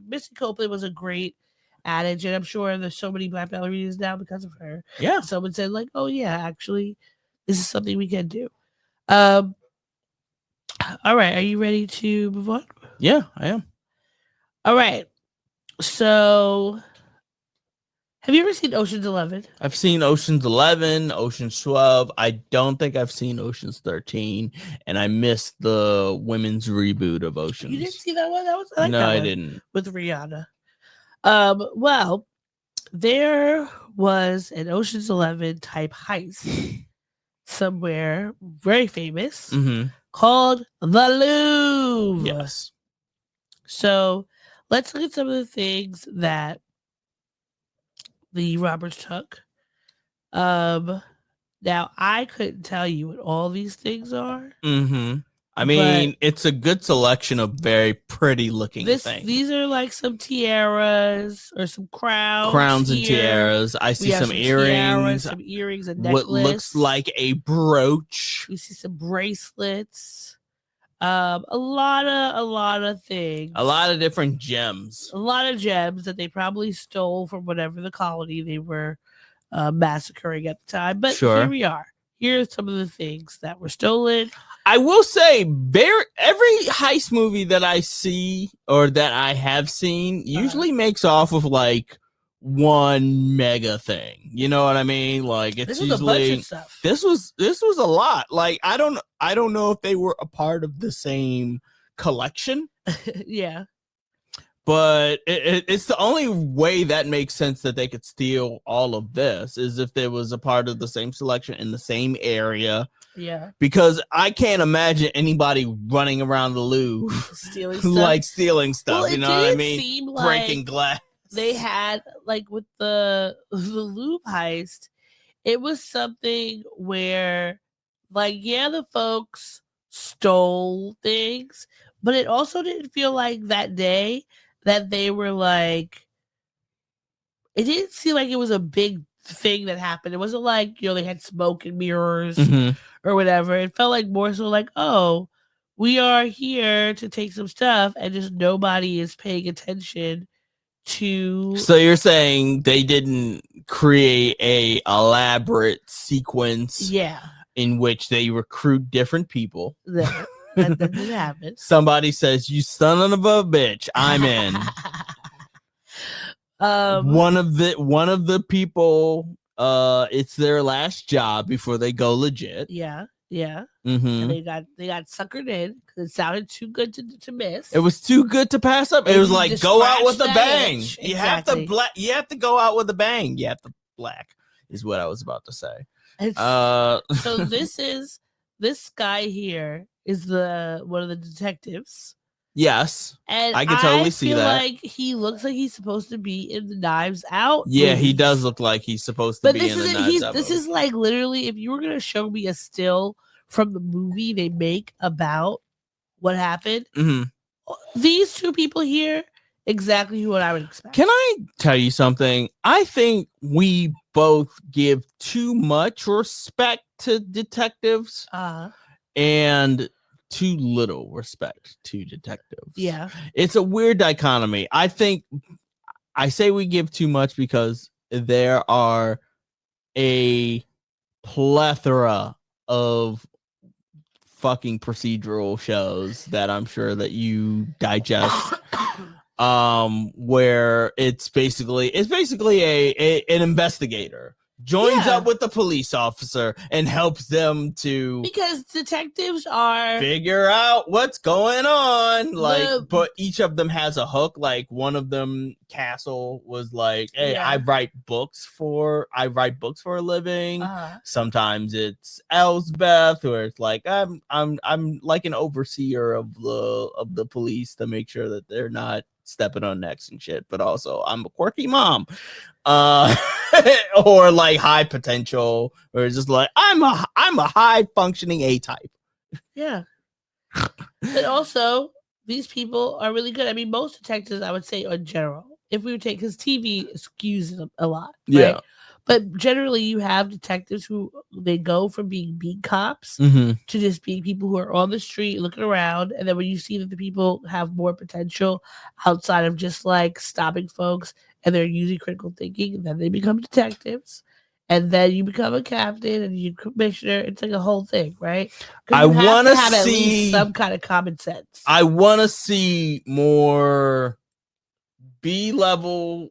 [SPEAKER 3] Misty Copeland was a great adage, and I'm sure there's so many black ballerinas now because of her.
[SPEAKER 2] Yeah.
[SPEAKER 3] Someone said like, oh yeah, actually, this is something we can do. All right, are you ready to move on?
[SPEAKER 2] Yeah, I am.
[SPEAKER 3] All right. So, have you ever seen Ocean's 11?
[SPEAKER 2] I've seen Ocean's 11, Ocean's 12. I don't think I've seen Ocean's 13, and I missed the women's reboot of Ocean's.
[SPEAKER 3] You didn't see that one? I
[SPEAKER 2] didn't.
[SPEAKER 3] With Rihanna. Well, there was an Ocean's 11 type heist somewhere very famous called the Louve.
[SPEAKER 2] Yes.
[SPEAKER 3] So let's look at some of the things that the robbers took. Now I couldn't tell you what all these things are.
[SPEAKER 2] I mean, it's a good selection of very pretty looking things.
[SPEAKER 3] These are like some tiaras or some crowns
[SPEAKER 2] and tiaras. I see some earrings.
[SPEAKER 3] Some earrings, a necklace.
[SPEAKER 2] What looks like a brooch.
[SPEAKER 3] We see some bracelets. A lot of things.
[SPEAKER 2] A lot of different gems.
[SPEAKER 3] A lot of gems that they probably stole from whatever the colony they were massacring at the time. But here we are. Here are some of the things that were stolen.
[SPEAKER 2] I will say, every heist movie that I see or that I have seen usually makes off of like one mega thing. You know what I mean? Like it's
[SPEAKER 3] usually
[SPEAKER 2] a bunch
[SPEAKER 3] of stuff.
[SPEAKER 2] This was a lot. Like I don't know if they were a part of the same collection.
[SPEAKER 3] Yeah.
[SPEAKER 2] But it's the only way that makes sense that they could steal all of this is if there was a part of the same selection in the same area.
[SPEAKER 3] Yeah.
[SPEAKER 2] Because I can't imagine anybody running around the Louvre
[SPEAKER 3] stealing stuff.
[SPEAKER 2] like stealing stuff.
[SPEAKER 3] Well,
[SPEAKER 2] you know what I mean?
[SPEAKER 3] Like
[SPEAKER 2] breaking glass.
[SPEAKER 3] They had like with the Louvre heist, it was something where like, yeah, the folks stole things, but it also didn't feel like that day that they were like, it didn't seem like it was a big thing that happened. It wasn't like, you know, they had smoke and mirrors or whatever. It felt like more so like, oh, we are here to take some stuff and just nobody is paying attention to.
[SPEAKER 2] So you're saying they didn't create a elaborate sequence.
[SPEAKER 3] Yeah.
[SPEAKER 2] In which they recruit different people.
[SPEAKER 3] That did happen.
[SPEAKER 2] Somebody says, "You son of a bitch, I'm in." One of the people, it's their last job before they go legit.
[SPEAKER 3] Yeah.
[SPEAKER 2] Mm-hmm.
[SPEAKER 3] And they got suckered in because it sounded too good to miss.
[SPEAKER 2] It was too good to pass up. It was like, go out with a bang. You have to You have to go out with a bang. You have to black is what I was about to say.
[SPEAKER 3] So this guy here is one of the detectives.
[SPEAKER 2] Yes,
[SPEAKER 3] and
[SPEAKER 2] I can totally see that.
[SPEAKER 3] Like he looks like he's supposed to be in the Knives Out.
[SPEAKER 2] Yeah,
[SPEAKER 3] movies.
[SPEAKER 2] He does look like he's supposed to be in the Knives Out.
[SPEAKER 3] This is like literally, if you were gonna show me a still from the movie they make about what happened, these two people here, exactly what I would expect.
[SPEAKER 2] Can I tell you something? I think we both give too much respect to detectives and too little respect to detectives.
[SPEAKER 3] Yeah.
[SPEAKER 2] It's a weird dichotomy. I think I say we give too much because there are a plethora of fucking procedural shows that I'm sure that you digest where it's basically an investigator joins up with the police officer and helps them to, because
[SPEAKER 3] detectives are
[SPEAKER 2] figure out what's going on. But each of them has a hook. Like one of them, Castle, was like, "Hey, I write books for a living." Sometimes it's Elsbeth, where it's like, I'm like an overseer of the police to make sure that they're not stepping on necks and shit, but also I'm a quirky mom, or like high potential, or just like I'm a high functioning A type. Yeah.
[SPEAKER 3] But also these people are really good. I mean, most detectives, I would say, in general, if we would take, because TV skews it a lot, right?
[SPEAKER 2] Yeah.
[SPEAKER 3] But generally, you have detectives who they go from being beat cops
[SPEAKER 2] to
[SPEAKER 3] just being people who are on the street looking around. And then when you see that the people have more potential outside of just like stopping folks and they're using critical thinking, then they become detectives. And then you become a captain and you commissioner. It's like a whole thing, right?
[SPEAKER 2] I want to
[SPEAKER 3] have
[SPEAKER 2] see
[SPEAKER 3] at least some kind of common sense.
[SPEAKER 2] I want to see more B-level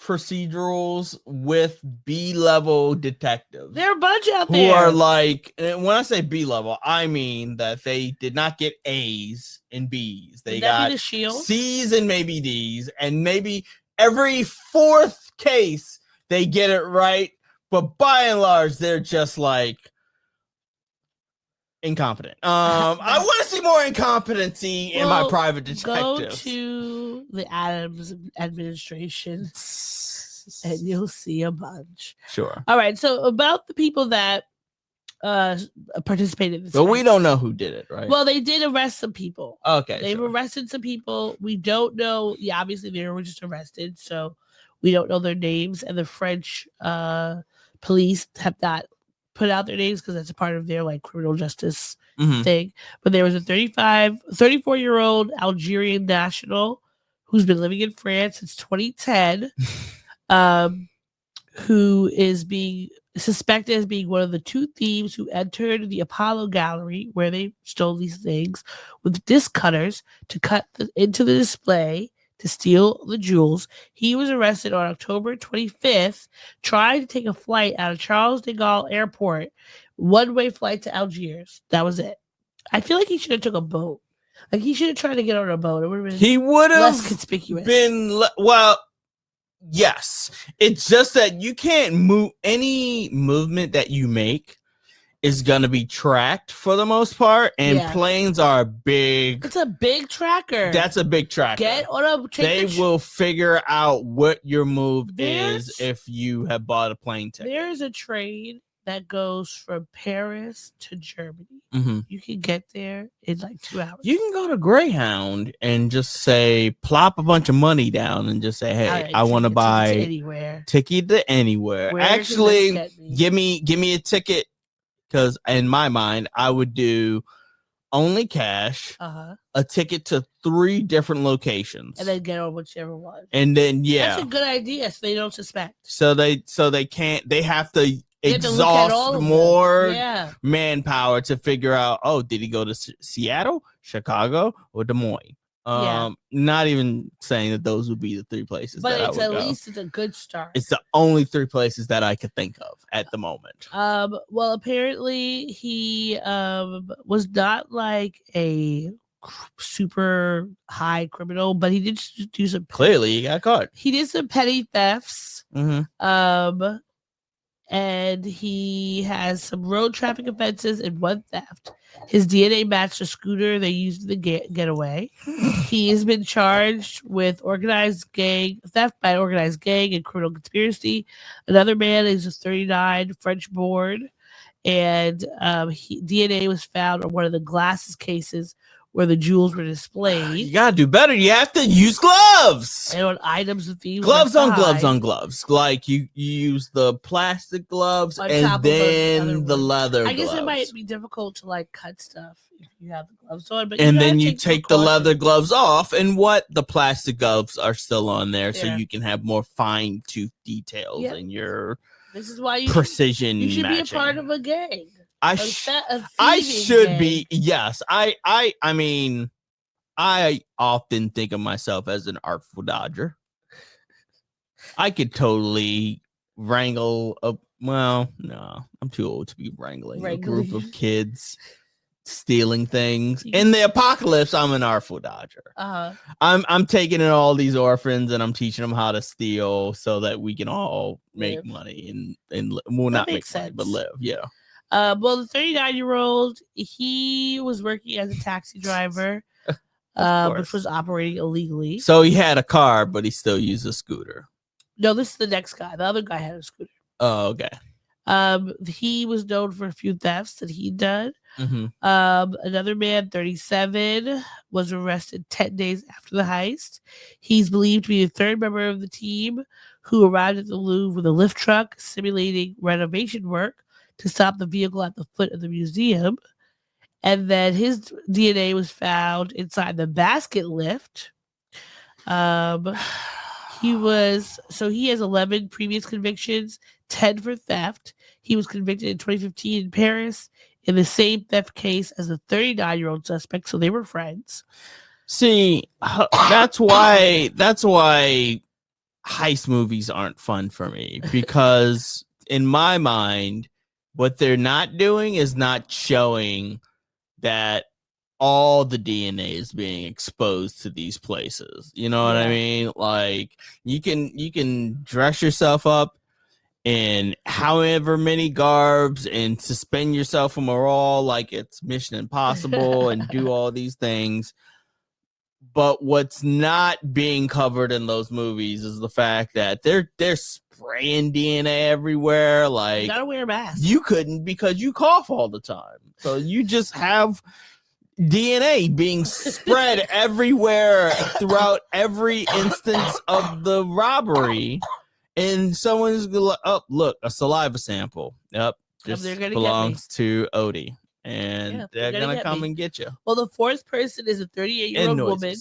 [SPEAKER 2] procedurals with B-level detectives.
[SPEAKER 3] There are a bunch out there
[SPEAKER 2] who are like, and when I say B-level, I mean that they did not get A's and B's. They got
[SPEAKER 3] the Shield?
[SPEAKER 2] C's and maybe D's, and maybe every fourth case they get it right, but by and large they're just like incompetent. I want to see more incompetency in my private detectives.
[SPEAKER 3] Go to the Adams administration and you'll see a bunch.
[SPEAKER 2] Sure.
[SPEAKER 3] All right. So about the people that participated in this,
[SPEAKER 2] but we don't know who did it, right?
[SPEAKER 3] Well, they did arrest some people.
[SPEAKER 2] Okay.
[SPEAKER 3] They've arrested some people. We don't know. Yeah, obviously they were just arrested, so we don't know their names. And the French police have not put out their names because that's a part of their like criminal justice thing. But there was a 34-year-old Algerian national who's been living in France since 2010, who is being suspected as being one of the two thieves who entered the Apollo Gallery where they stole these things with disc cutters to cut into the display to steal the jewels. He was arrested on October 25th, trying to take a flight out of Charles de Gaulle Airport, one-way flight to Algiers. That was it. I feel like he should have took a boat. Like he should have tried to get on a boat. It would have been
[SPEAKER 2] he would have
[SPEAKER 3] less conspicuous.
[SPEAKER 2] Yes. It's just that you can't move. Any movement that you make is gonna be tracked for the most part, and planes are big.
[SPEAKER 3] It's a big tracker.
[SPEAKER 2] That's a big tracker.
[SPEAKER 3] Get on a.
[SPEAKER 2] They will figure out what your move is if you have bought a plane ticket.
[SPEAKER 3] There's a train that goes from Paris to Germany. You can get there in like 2 hours.
[SPEAKER 2] You can go to Greyhound and just say, plop a bunch of money down and just say, hey, I want to buy ticket to anywhere. Actually, give me a ticket. Because in my mind, I would do only cash, a ticket to 3 different locations,
[SPEAKER 3] and then get on whichever one.
[SPEAKER 2] And then
[SPEAKER 3] that's a good idea, so they don't suspect.
[SPEAKER 2] So they can't. They have to exhaust more manpower to figure out. Oh, did he go to Seattle, Chicago, or Des Moines? Not even saying that those would be the 3 places,
[SPEAKER 3] but
[SPEAKER 2] that
[SPEAKER 3] it's at least it's a good start.
[SPEAKER 2] It's the only 3 places that I could think of at the moment.
[SPEAKER 3] Well, apparently he was not like a super high criminal, but he did do some.
[SPEAKER 2] Clearly, he got caught.
[SPEAKER 3] He did some petty thefts. And he has some road traffic offenses and 1 theft. His DNA matched a scooter they used in the getaway. He has been charged with theft by organized gang and criminal conspiracy. Another man is a 39 French-born, and DNA was found on one of the glasses cases where the jewels were displayed.
[SPEAKER 2] You gotta do better. You have to use gloves.
[SPEAKER 3] And on items with these
[SPEAKER 2] gloves on gloves. Like you use the plastic gloves and then the leather.
[SPEAKER 3] I guess
[SPEAKER 2] gloves.
[SPEAKER 3] it might be difficult to like cut stuff if you have the gloves on, but
[SPEAKER 2] and then you take the leather gloves off, and the plastic gloves are still on there, so you can have more fine tooth details in your.
[SPEAKER 3] This is why
[SPEAKER 2] precision.
[SPEAKER 3] You should
[SPEAKER 2] matching.
[SPEAKER 3] Be a part of a gang.
[SPEAKER 2] I should be. Yes, I mean, I often think of myself as an artful dodger. I could totally wrangle a. Well, no, I'm too old to be wrangling a group of kids stealing things. In the apocalypse, I'm an artful dodger. I'm taking in all these orphans and I'm teaching them how to steal so that we can all make money and well, not make money, but live. Yeah.
[SPEAKER 3] Well, the 39-year-old, he was working as a taxi driver, which was operating illegally.
[SPEAKER 2] So he had a car, but he still used a scooter.
[SPEAKER 3] No, this is the next guy. The other guy had a scooter.
[SPEAKER 2] Oh, okay.
[SPEAKER 3] He was known for a few thefts that he'd done. Another man, 37, was arrested 10 days after the heist. He's believed to be the 3rd member of the team who arrived at the Louve with a lift truck simulating renovation work to stop the vehicle at the foot of the museum. And then his DNA was found inside the basket lift. He has 11 previous convictions, 10 for theft. He was convicted in 2015 in Paris in the same theft case as a 39-year-old suspect, so they were friends.
[SPEAKER 2] See, that's why heist movies aren't fun for me, because in my mind, what they're not doing is not showing that all the DNA is being exposed to these places. You know what I mean? Like you can dress yourself up in however many garbs and suspend yourself from a wall like it's Mission Impossible and do all these things. But what's not being covered in those movies is the fact that they're spraying DNA everywhere. Like,
[SPEAKER 3] you gotta wear a mask.
[SPEAKER 2] You couldn't, because you cough all the time. So you just have DNA being spread everywhere throughout every instance of the robbery. And someone's like, oh, look, a saliva sample. Yep. Just belongs to Odie. And they're going to come and get you.
[SPEAKER 3] Well, the 4th person is a 38-year-old woman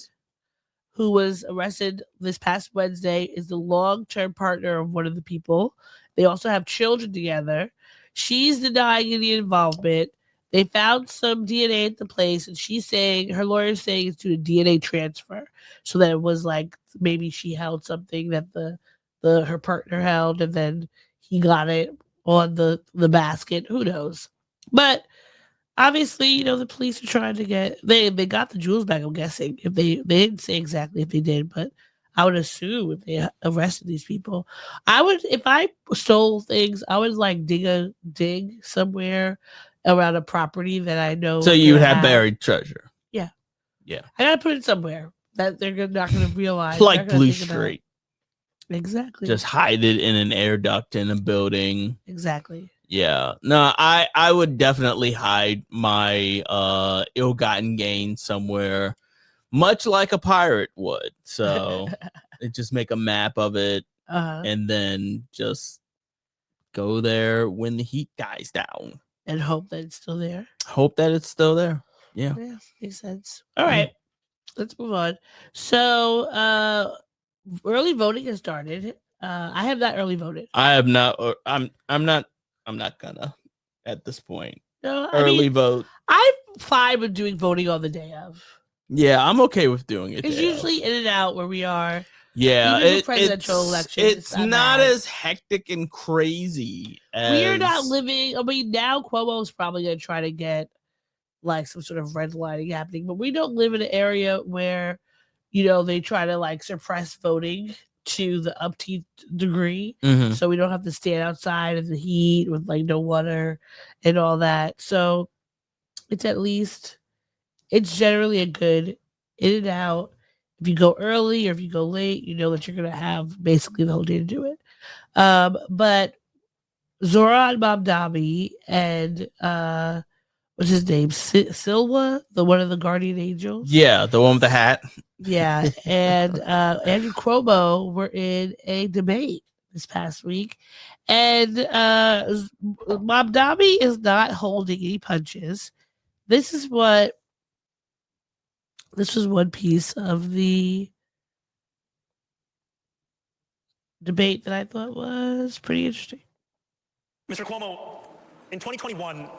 [SPEAKER 3] who was arrested this past Wednesday, is the long-term partner of one of the people. They also have children together. She's denying any involvement. They found some DNA at the place, and she's saying, her lawyer's saying it's due to DNA transfer. So that it was like maybe she held something that her partner held, and then he got it on the basket. Who knows? But obviously, the police are trying to get they got the jewels back. I'm guessing if they didn't say exactly if they did, but I would assume if they arrested these people, if I stole things, I would like dig somewhere around a property that I know.
[SPEAKER 2] So you would have buried treasure.
[SPEAKER 3] Yeah.
[SPEAKER 2] Yeah.
[SPEAKER 3] I gotta put it somewhere that they're not gonna realize.
[SPEAKER 2] Like Blue Street.
[SPEAKER 3] Exactly.
[SPEAKER 2] Just hide it in an air duct in a building.
[SPEAKER 3] Exactly.
[SPEAKER 2] Yeah. No, I would definitely hide my ill-gotten gain somewhere, much like a pirate would. So just make a map of it and then just go there when the heat dies down.
[SPEAKER 3] And hope that it's still there.
[SPEAKER 2] Hope that it's still there. Yeah.
[SPEAKER 3] Makes sense. All right. Let's move on. So early voting has started. I have not early voted.
[SPEAKER 2] I have not. I'm not gonna at this point.
[SPEAKER 3] No,
[SPEAKER 2] Early vote.
[SPEAKER 3] I'm fine with doing voting on the day of.
[SPEAKER 2] Yeah, I'm okay with doing it.
[SPEAKER 3] It's usually in and out where we are.
[SPEAKER 2] Yeah,
[SPEAKER 3] even the presidential election.
[SPEAKER 2] It's not as hectic and crazy.
[SPEAKER 3] We are not living. I mean, now Cuomo is probably going to try to get like some sort of redlining happening, but we don't live in an area where, they try to like suppress voting to the upteenth degree.
[SPEAKER 2] Mm-hmm.
[SPEAKER 3] So we don't have to stand outside in the heat with like no water and all that. So it's generally a good in and out. If you go early or if you go late, you know that you're going to have basically the whole day to do it. But Zohran Mamdani and what's his name? Silva, the one of the guardian angels.
[SPEAKER 2] Yeah, the one with the hat.
[SPEAKER 3] Yeah, and Andrew Cuomo were in a debate this past week, and Mamdani is not holding any punches. This was one piece of the debate that I thought was pretty interesting.
[SPEAKER 6] Mr. Cuomo, in 2021,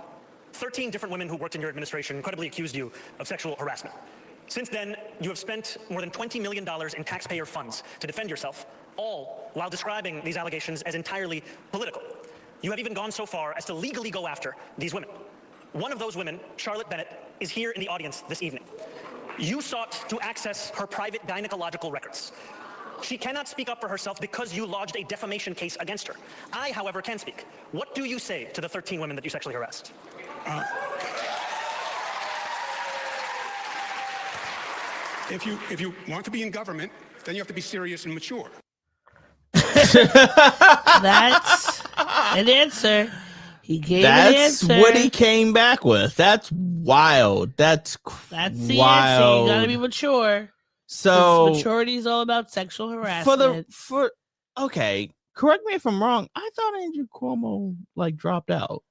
[SPEAKER 6] 13 different women who worked in your administration credibly accused you of sexual harassment. Since then, you have spent more than $20 million in taxpayer funds to defend yourself, all while describing these allegations as entirely political. You have even gone so far as to legally go after these women. One of those women, Charlotte Bennett, is here in the audience this evening. You sought to access her private gynecological records. She cannot speak up for herself because you lodged a defamation case against her. I, however, can speak. What do you say to the 13 women that you sexually harassed?
[SPEAKER 7] If you want to be in government, then you have to be serious and mature.
[SPEAKER 3] That's an answer. He gave an answer.
[SPEAKER 2] That's what he came back with. That's wild. That's
[SPEAKER 3] the
[SPEAKER 2] wild.
[SPEAKER 3] answer. You gotta be mature.
[SPEAKER 2] So
[SPEAKER 3] maturity is all about sexual harassment.
[SPEAKER 2] Okay, correct me if I'm wrong. I thought Andrew Cuomo dropped out.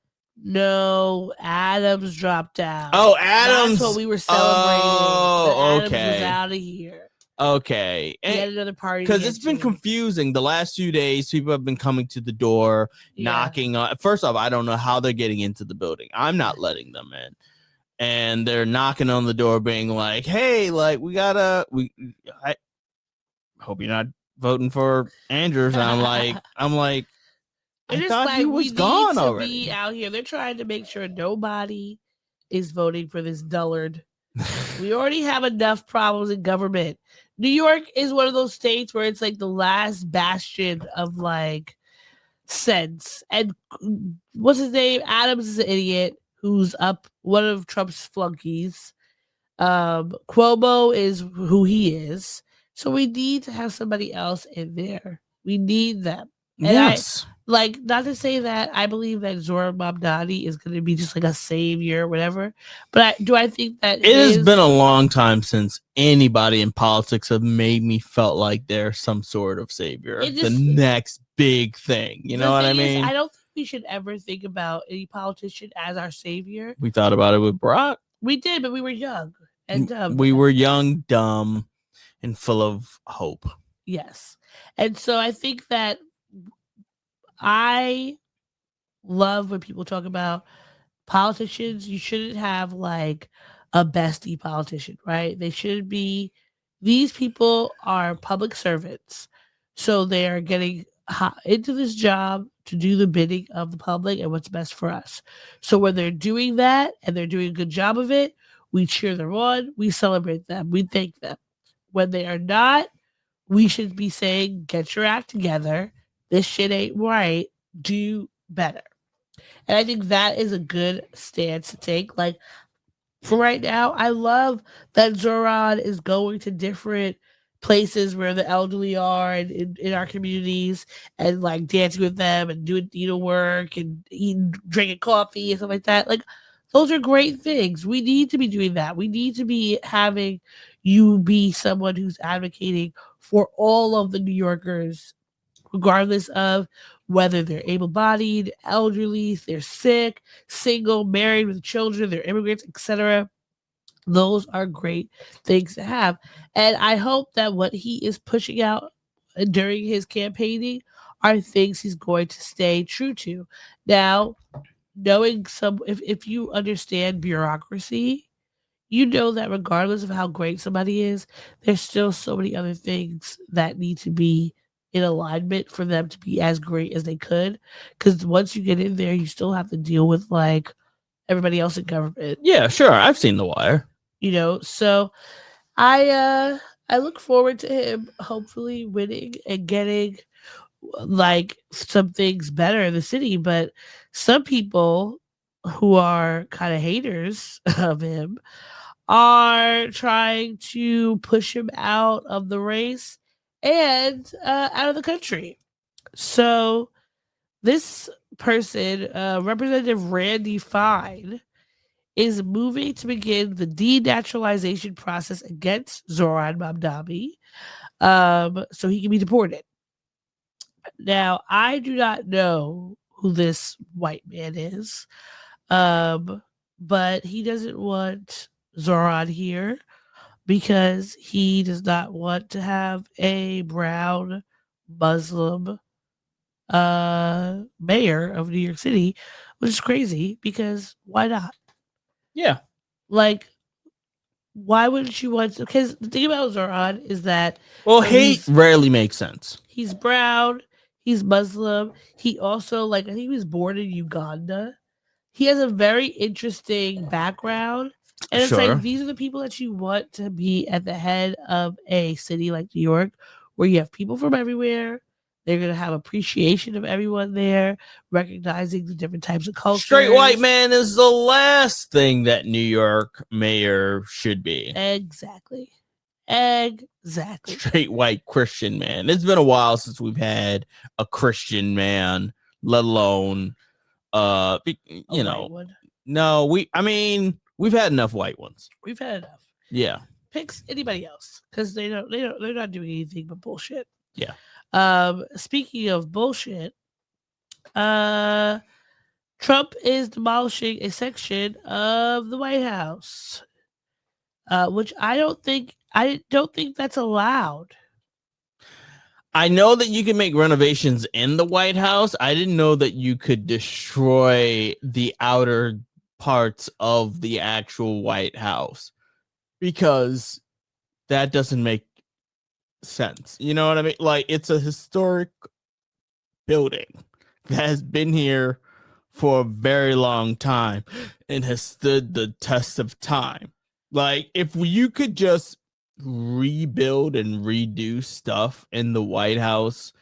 [SPEAKER 3] No, Adams dropped out.
[SPEAKER 2] Oh, Adams!
[SPEAKER 3] That's what we were celebrating.
[SPEAKER 2] Oh, okay.
[SPEAKER 3] Adams was out of here.
[SPEAKER 2] Okay,
[SPEAKER 3] He had another party
[SPEAKER 2] because it's been confusing. The last few days, people have been coming to the door, knocking on. First off, I don't know how they're getting into the building. I'm not letting them in. And they're knocking on the door, being like, "Hey, I hope you're not voting for Andrews." And I'm like, I thought he was gone already.
[SPEAKER 3] Be out here. They're trying to make sure nobody is voting for this dullard. We already have enough problems in government. New York is one of those states where it's like the last bastion of sense. And what's his name? Adams is an idiot who's up, one of Trump's flunkies. Cuomo is who he is. So we need to have somebody else in there. We need them. And
[SPEAKER 2] yes.
[SPEAKER 3] Not to say that I believe that Zohran Mamdani is going to be just a savior or whatever, but do I think that
[SPEAKER 2] it has been a long time since anybody in politics have made me felt like they're some sort of savior, the next big thing. You know what I mean?
[SPEAKER 3] I don't think we should ever think about any politician as our savior.
[SPEAKER 2] We thought about it with Brock.
[SPEAKER 3] We did, but we were young and dumb.
[SPEAKER 2] We were young, dumb, and full of hope.
[SPEAKER 3] Yes. And so I think that I love when people talk about politicians. You shouldn't have a bestie politician, right? They should be, these people are public servants. So they are getting into this job to do the bidding of the public and what's best for us. So when they're doing that and they're doing a good job of it, we cheer them on, we celebrate them, we thank them. When they are not, we should be saying, get your act together. This shit ain't right. Do better. And I think that is a good stance to take. For right now, I love that Zohran is going to different places where the elderly are and in our communities and dancing with them and doing work and drinking coffee and stuff like that. Those are great things. We need to be doing that. We need to be having you be someone who's advocating for all of the New Yorkers, regardless of whether they're able-bodied, elderly, they're sick, single, married with children, they're immigrants, etc. Those are great things to have. And I hope that what he is pushing out during his campaigning are things he's going to stay true to. Now, knowing if you understand bureaucracy, you know that regardless of how great somebody is, there's still so many other things that need to be in alignment for them to be as great as they could. Because once you get in there, you still have to deal with like everybody else in government.
[SPEAKER 2] Yeah, sure. I've seen The Wire.
[SPEAKER 3] So I look forward to him hopefully winning and getting like some things better in the city. But some people who are kind of haters of him are trying to push him out of the race and out of the country. So this person, Representative Randy Fine, is moving to begin the denaturalization process against Zohran Mamdani, so he can be deported. Now, I do not know who this white man is, but he doesn't want Zohran here because he does not want to have a brown Muslim mayor of New York City, which is crazy because why not?
[SPEAKER 2] Yeah.
[SPEAKER 3] Like, why wouldn't you want to? Because the thing about Zohran is that
[SPEAKER 2] hate rarely makes sense.
[SPEAKER 3] He's brown, he's Muslim. He also, like, I think he was born in Uganda. He has a very interesting background. And it's like these are the people that you want to be at the head of a city like New York, where you have people from everywhere. They're going to have appreciation of everyone there, recognizing the different types of cultures.
[SPEAKER 2] Straight white man is the last thing that New York mayor should be.
[SPEAKER 3] Exactly.
[SPEAKER 2] Straight white Christian man. It's been a while since we've had a Christian man, let alone, you know. No, we've had enough white ones.
[SPEAKER 3] We've had enough.
[SPEAKER 2] Yeah.
[SPEAKER 3] Picks anybody else because they're not doing anything but bullshit.
[SPEAKER 2] Yeah.
[SPEAKER 3] Speaking of bullshit, Trump is demolishing a section of the White House, which I don't think that's allowed.
[SPEAKER 2] I know that you can make renovations in the White House. I didn't know that you could destroy the outer parts of the actual White House, because that doesn't make sense. You know what I mean? Like, it's a historic building that has been here for a very long time and has stood the test of time. Like, if you could just rebuild and redo stuff in the White House,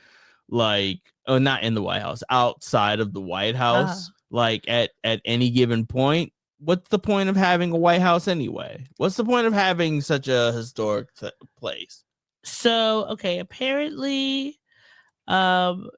[SPEAKER 2] like, not in the White House, outside of the White House, like at any given point, what's the point of having a White House anyway? What's the point of having such a historic place?
[SPEAKER 3] So, okay, apparently, under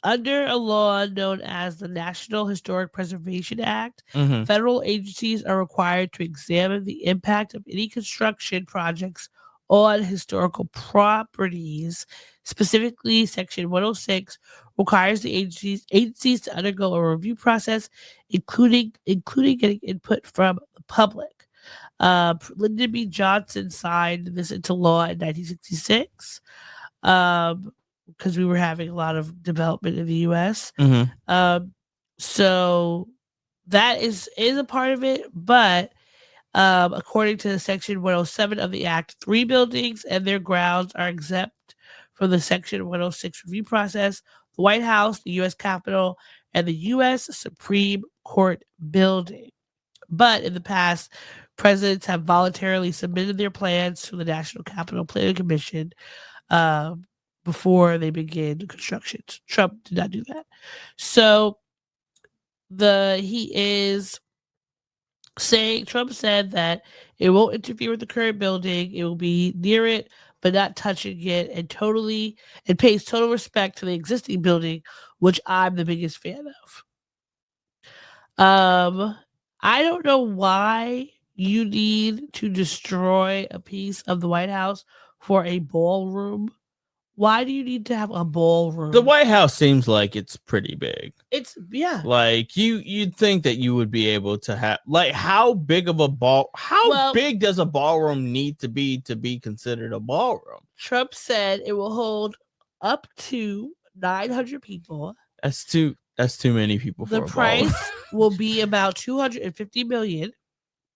[SPEAKER 3] a law known as the National Historic Preservation Act, federal agencies are required to examine the impact of any construction projects on historical properties. Specifically, Section 106 requires the agencies to undergo a review process, including getting input from the public. Lyndon B. Johnson signed this into law in 1966. Because we were having a lot of development in the U.S. So that is a part of it. But according to Section 107 of the Act, 3 buildings and their grounds are exempt from the Section 106 review process: the White House, the U.S. Capitol, and the U.S. Supreme Court building. But in the past, presidents have voluntarily submitted their plans to the National Capital Planning Commission before they begin construction. Trump did not do that. So Trump said that it won't interfere with the current building. It will be near it, but not touching it, and pays total respect to the existing building, which I'm the biggest fan of. I don't know why you need to destroy a piece of the White House for a ballroom Why do you need to have a ballroom?
[SPEAKER 2] The White House seems like it's pretty big.
[SPEAKER 3] It's
[SPEAKER 2] Like you'd think that you would be able to have how big of a big does a ballroom need to be considered a ballroom?
[SPEAKER 3] Trump said it will hold up to 900 people.
[SPEAKER 2] That's too many people for
[SPEAKER 3] the
[SPEAKER 2] a
[SPEAKER 3] price will be about $250 million.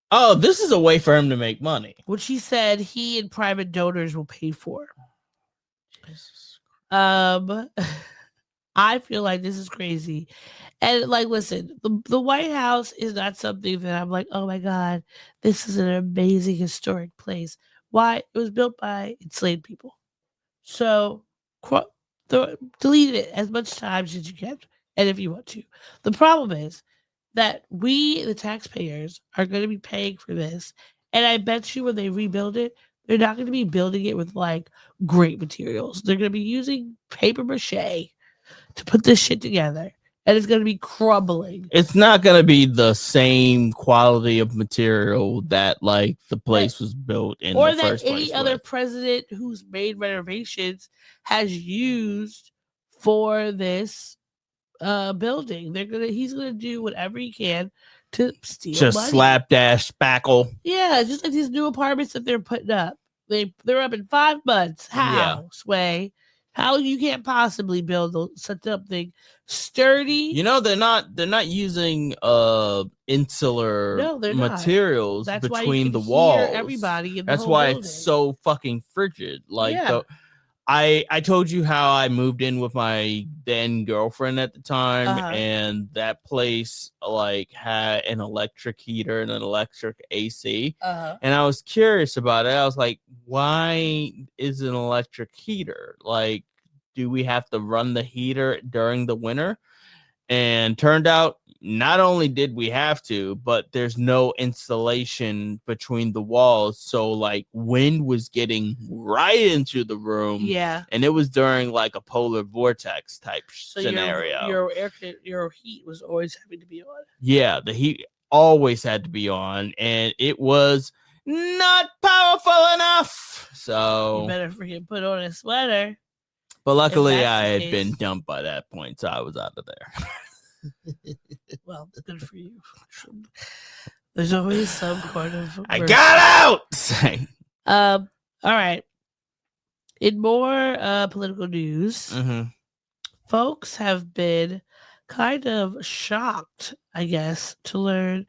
[SPEAKER 2] Oh, this is a way for him to make money,
[SPEAKER 3] which he said he and private donors will pay for.
[SPEAKER 2] Jesus.
[SPEAKER 3] I feel like this is crazy. And like, listen, the White House is not something that I'm like, oh my God, this is an amazing historic place. Why? It was built by enslaved people. So delete it as much times as you can, and if you want to. The problem is that we, the taxpayers, are going to be paying for this. And I bet you when they rebuild it, they're not going to be building it with like great materials. They're going to be using paper mache to put this shit together. And it's going to be crumbling.
[SPEAKER 2] It's not going to be the same quality of material that like the place was built in
[SPEAKER 3] or
[SPEAKER 2] the first
[SPEAKER 3] that
[SPEAKER 2] place.
[SPEAKER 3] Any other president who's made renovations has used for this building. He's gonna do whatever he can to steal
[SPEAKER 2] just
[SPEAKER 3] money.
[SPEAKER 2] slapdash spackle.
[SPEAKER 3] Yeah, just like these new apartments that they're putting up. They're up in 5 months. How, Sway? How you can't possibly build such something sturdy?
[SPEAKER 2] You know, they're not using insular materials between the walls.
[SPEAKER 3] Everybody
[SPEAKER 2] That's why it's so fucking frigid. Like I told you how I moved in with my then girlfriend at the time, and that place like had an electric heater and an electric AC. And I was curious about it. I was like, why is an electric heater? Like, do we have to run the heater during the winter? And turned out not only did we have to, but there's no insulation between the walls. So like wind was getting right into the room.
[SPEAKER 3] Yeah.
[SPEAKER 2] And it was during like a polar vortex type scenario.
[SPEAKER 3] Your heat was always having to be on.
[SPEAKER 2] Yeah, the heat always had to be on, and it was not powerful enough. So
[SPEAKER 3] you better freaking put on a sweater.
[SPEAKER 2] But luckily, I had been dumped by that point, so I was out of there.
[SPEAKER 3] Well, good for you. There's always some kind of.
[SPEAKER 2] I got out.
[SPEAKER 3] All right. In more political news, folks have been kind of shocked, I guess, to learn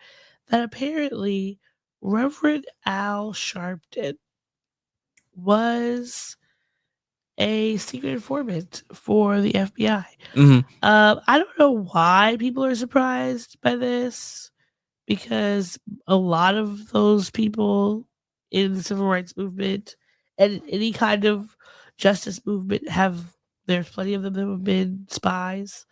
[SPEAKER 3] that apparently Rev Al Sharpton was a secret informant for the FBI. I don't know why people are surprised by this, because a lot of those people in the civil rights movement and any kind of justice movement there's plenty of them that have been spies.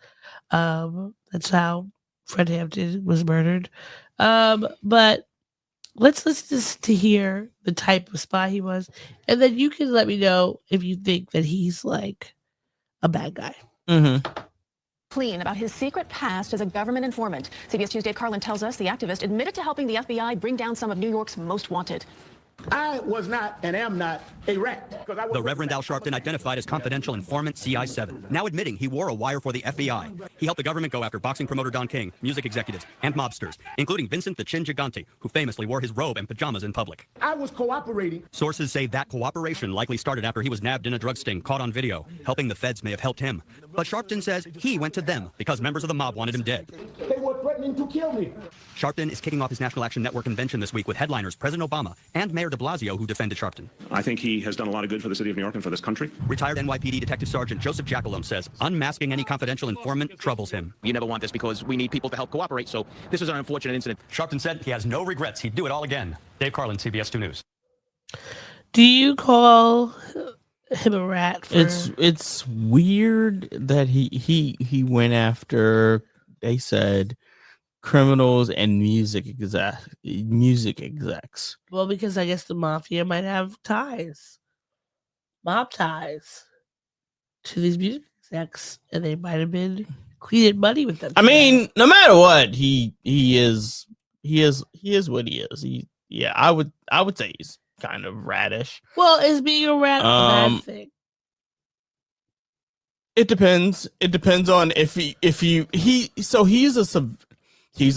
[SPEAKER 3] That's how Fred Hampton was murdered. But let's listen to hear the type of spy he was, and then you can let me know if you think that he's like a bad guy.
[SPEAKER 8] Clean about his secret past as a government informant. CBS Tuesday Carlin tells us the activist admitted to helping the FBI bring down some of New York's most wanted.
[SPEAKER 9] I was not and am not a rat.
[SPEAKER 10] The Reverend Al Sharpton identified as confidential informant CI7, now admitting he wore a wire for the FBI. He helped the government go after boxing promoter Don King, music executives, and mobsters, including Vincent the Chin Gigante, who famously wore his robe and pajamas in public.
[SPEAKER 9] I was cooperating.
[SPEAKER 10] Sources say that cooperation likely started after he was nabbed in a drug sting caught on video. Helping the feds may have helped him. But Sharpton says he went to them because members of the mob wanted him dead.
[SPEAKER 9] They were threatening to kill me.
[SPEAKER 10] Sharpton is kicking off his National Action Network convention this week with headliners President Obama and Mayor de Blasio, who defended Sharpton.
[SPEAKER 7] I think he has done a lot of good for the city of New York and for this country.
[SPEAKER 10] Retired NYPD Detective Sergeant Joseph Jackalone says unmasking any confidential informant troubles him.
[SPEAKER 11] You never want this because we need people to help cooperate, so this is an unfortunate incident.
[SPEAKER 10] Sharpton said he has no regrets. He'd do it all again. Dave Carlin, CBS 2 News.
[SPEAKER 3] Do you call him a rat?
[SPEAKER 2] It's weird that he went after, they said, criminals and music execs.
[SPEAKER 3] Well, because I guess the mafia might have mob ties to these music execs, and they might have been cleaning money with them.
[SPEAKER 2] I mean, no matter what, he is what he is. I would say he's kind of radish.
[SPEAKER 3] Well, is being a rat a bad thing?
[SPEAKER 2] It depends. It depends on if he's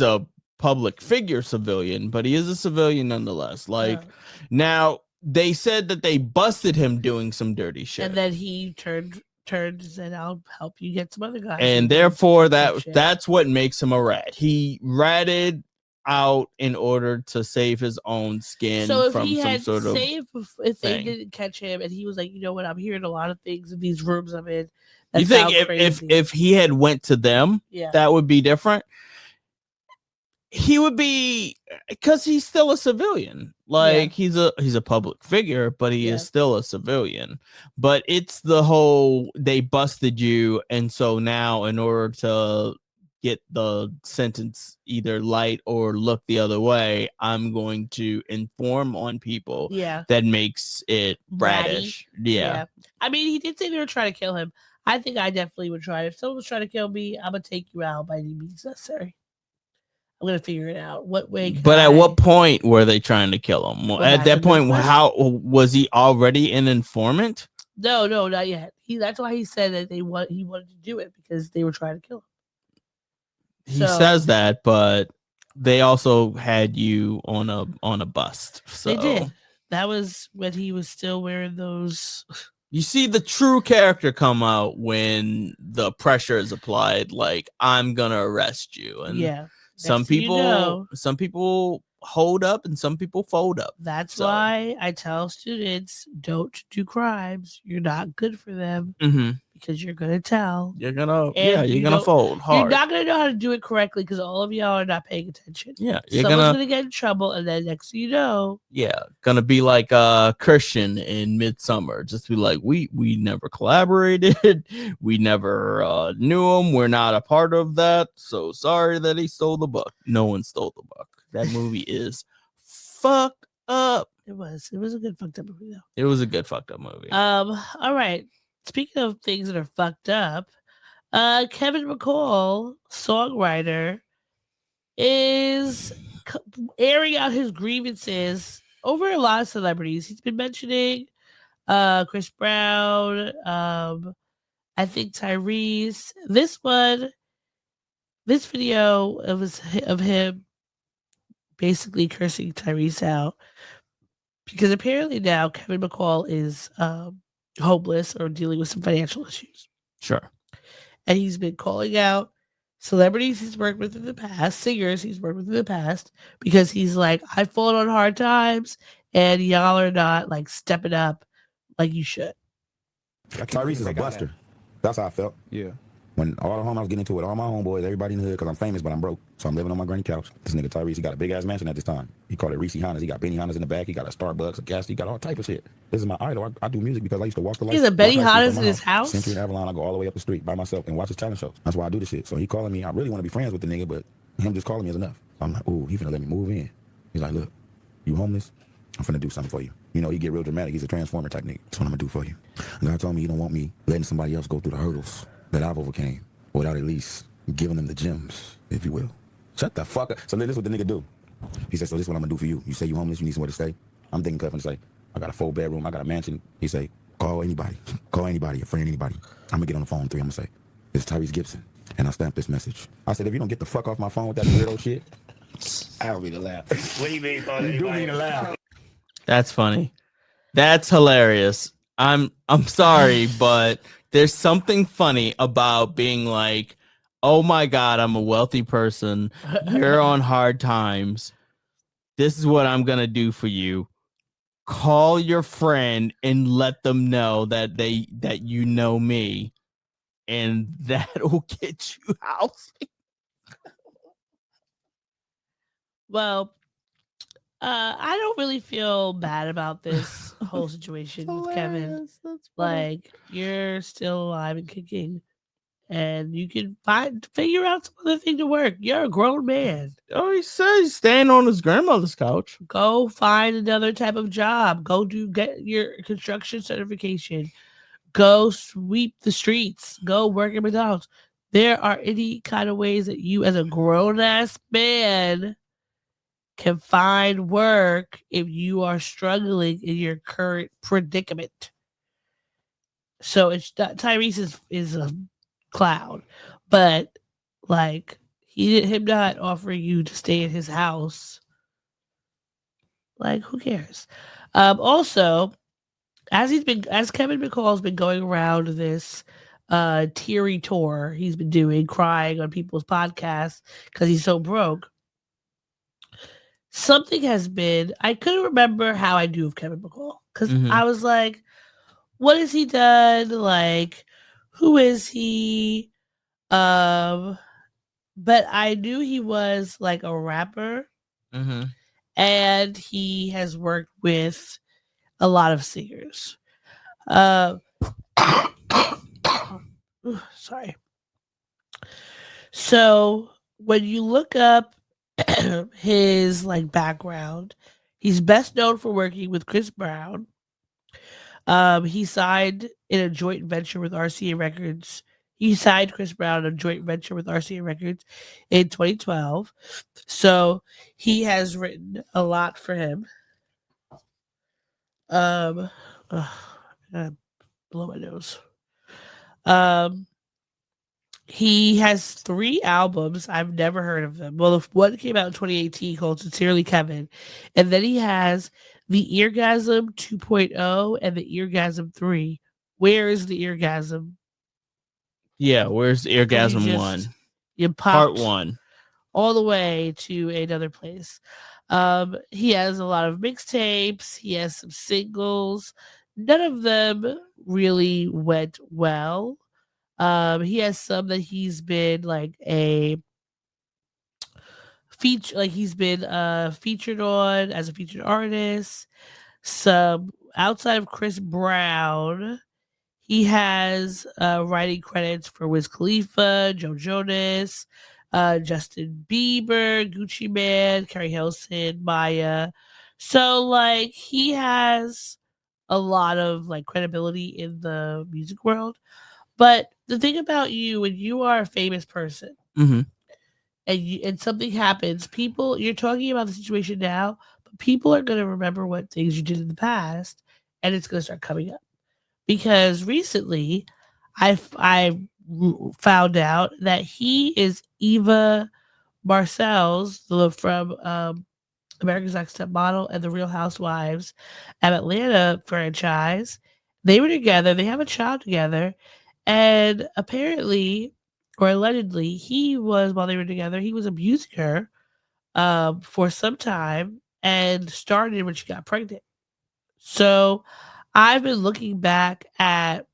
[SPEAKER 2] a public figure civilian, but he is a civilian nonetheless. Like now they said that they busted him doing some dirty shit.
[SPEAKER 3] And then he turned and said, I'll help you get some other guys.
[SPEAKER 2] And therefore that's what makes him a rat. He ratted out in order to save his own skin from some sort of
[SPEAKER 3] if they didn't catch him and he was like, you know what, I'm hearing a lot of things in these rooms I'm in.
[SPEAKER 2] You think if he had went to them, that would be different? He would be, because he's still a civilian. Like he's a public figure, but he is still a civilian. But it's the whole they busted you, and so now in order to get the sentence either light or look the other way, I'm going to inform on people. That makes it radish. Yeah.
[SPEAKER 3] I mean, he did say they were trying to kill him. I think I definitely would try. If someone was trying to kill me, I'm gonna take you out by any means necessary. I'm gonna figure it out. What way?
[SPEAKER 2] But at what point were they trying to kill him? Well, at that point, how was he already an informant?
[SPEAKER 3] No, not yet. That's why he said that he wanted to do it because they were trying to kill him.
[SPEAKER 2] He says that, but they also had you on a bust. So
[SPEAKER 3] they did. That was when he was still wearing those.
[SPEAKER 2] You see the true character come out when the pressure is applied. Like, I'm gonna arrest you, and some people hold up and some people fold up.
[SPEAKER 3] That's why I tell students, don't do crimes. You're not good for them because you're gonna tell.
[SPEAKER 2] You're gonna fold hard.
[SPEAKER 3] You're not gonna know how to do it correctly because all of y'all are not paying attention.
[SPEAKER 2] Yeah,
[SPEAKER 3] someone's gonna get in trouble, and then next thing you know,
[SPEAKER 2] gonna be like Christian in Midsummer. Just be like, we never collaborated, we never knew him. We're not a part of that. So sorry that he stole the book. No one stole the book. That movie is fucked up.
[SPEAKER 3] It was a good fucked up movie though.
[SPEAKER 2] It was a good fucked up movie.
[SPEAKER 3] All right. Speaking of things that are fucked up, Kevin McCall, songwriter, is airing out his grievances over a lot of celebrities. He's been mentioning Chris Brown, I think Tyrese. This video of him basically cursing Tyrese out because apparently now Kevin McCall is homeless or dealing with some financial issues.
[SPEAKER 2] Sure.
[SPEAKER 3] And he's been calling out celebrities he's worked with in the past, singers he's worked with in the past, because he's like, I've fallen on hard times and y'all are not like stepping up like you should.
[SPEAKER 12] Tyrese is a buster. That's how I felt.
[SPEAKER 13] Yeah.
[SPEAKER 12] When all the home I was getting into it with all my homeboys, everybody in the hood, because I'm famous, but I'm broke. So I'm living on my granny couch. This nigga Tyrese, he got a big-ass mansion at this time. He called it Reese Hondas. He got Benny Hondas in the back. He got a Starbucks, a gas. He got all type of shit. This is my idol. I do music because I used to walk the lights.
[SPEAKER 3] He's a Benny Hondas in his house?
[SPEAKER 12] Century and Avalon, I go all the way up the street by myself and watch his talent shows. That's why I do this shit. So he calling me. I really want to be friends with the nigga, but him just calling me is enough. So I'm like, ooh, he finna let me move in. He's like, look, you homeless? I'm finna do something for you. You know, he get real dramatic. He's a transformer type nigga. That's what I'm gonna do for you. God told me you don't want me letting somebody else go through the hurdles that I've overcame without at least giving them the gems, if you will. Shut the fuck up. So then this is what the nigga do. He said, so this is what I'm gonna do for you. You say you homeless, you need somewhere to stay. I'm thinking Cuff and say, I got a 4-bedroom, I got a mansion. He say, call anybody, a friend, anybody. I'm gonna get on the phone 3, I'm gonna say, this is Tyrese Gibson. And I stamped this message. I said, if you don't get the fuck off my phone with that weirdo shit, I don't mean to laugh.
[SPEAKER 14] What do you mean?
[SPEAKER 12] You do mean to laugh.
[SPEAKER 2] That's funny. That's hilarious. I'm sorry, but there's something funny about being like, oh my God, I'm a wealthy person. You're on hard times. This is what I'm going to do for you. Call your friend and let them know that you know me, and that'll get you housing.
[SPEAKER 3] Well, I don't really figure bad about this whole situation with Kevin. Like, you're still alive and kicking, and you can figure out some other thing to work. You're a grown man.
[SPEAKER 2] Oh, he says he's staying on his grandmother's couch.
[SPEAKER 3] Go find another type of job. Get your construction certification. Go sweep the streets. Go work at McDonald's. There are any kind of ways that you, as a grown-ass man, can find work if you are struggling in your current predicament. So it's Tyrese is a clown, but like him not offering you to stay in his house, like who cares? Also, as Kevin McCall's been going around this teary tour he's been doing, crying on people's podcasts because he's so broke. Something has been, I couldn't remember how I knew of Kevin McCall because I was like, what has he done? Like, who is he? But I knew he was like a rapper, and he has worked with a lot of singers. Sorry. So when you look up his like background, he's best known for working with Chris Brown. He signed in a joint venture with RCA Records. He signed Chris Brown in a joint venture with RCA Records in 2012. So he has written a lot for him. I gotta blow my nose. He has 3 albums. I've never heard of them. Well, one came out in 2018 called Sincerely Kevin. And then he has the Eargasm 2.0 and the Eargasm 3. Where is the Eargasm?
[SPEAKER 2] Yeah, where's the Eargasm 1?
[SPEAKER 3] You
[SPEAKER 2] Part
[SPEAKER 3] popped
[SPEAKER 2] 1.
[SPEAKER 3] all the way to another place. He has a lot of mixtapes. He has some singles. None of them really went well. He has some that he's been like a feature, like he's been featured on as a featured artist. Some outside of Chris Brown, he has writing credits for Wiz Khalifa, Joe Jonas, Justin Bieber, Gucci Mane, Carrie Hilson, Maya. So like he has a lot of like credibility in the music world. But the thing about you, when you are a famous person and something happens, you're talking about the situation now, but people are going to remember what things you did in the past, and it's going to start coming up. Because recently, I found out that he is Eva Marcel's from America's Next Top Model and The Real Housewives of Atlanta franchise. They were together. They have a child together. And apparently, or allegedly, while they were together, he was abusing her for some time and started when she got pregnant. So I've been looking back at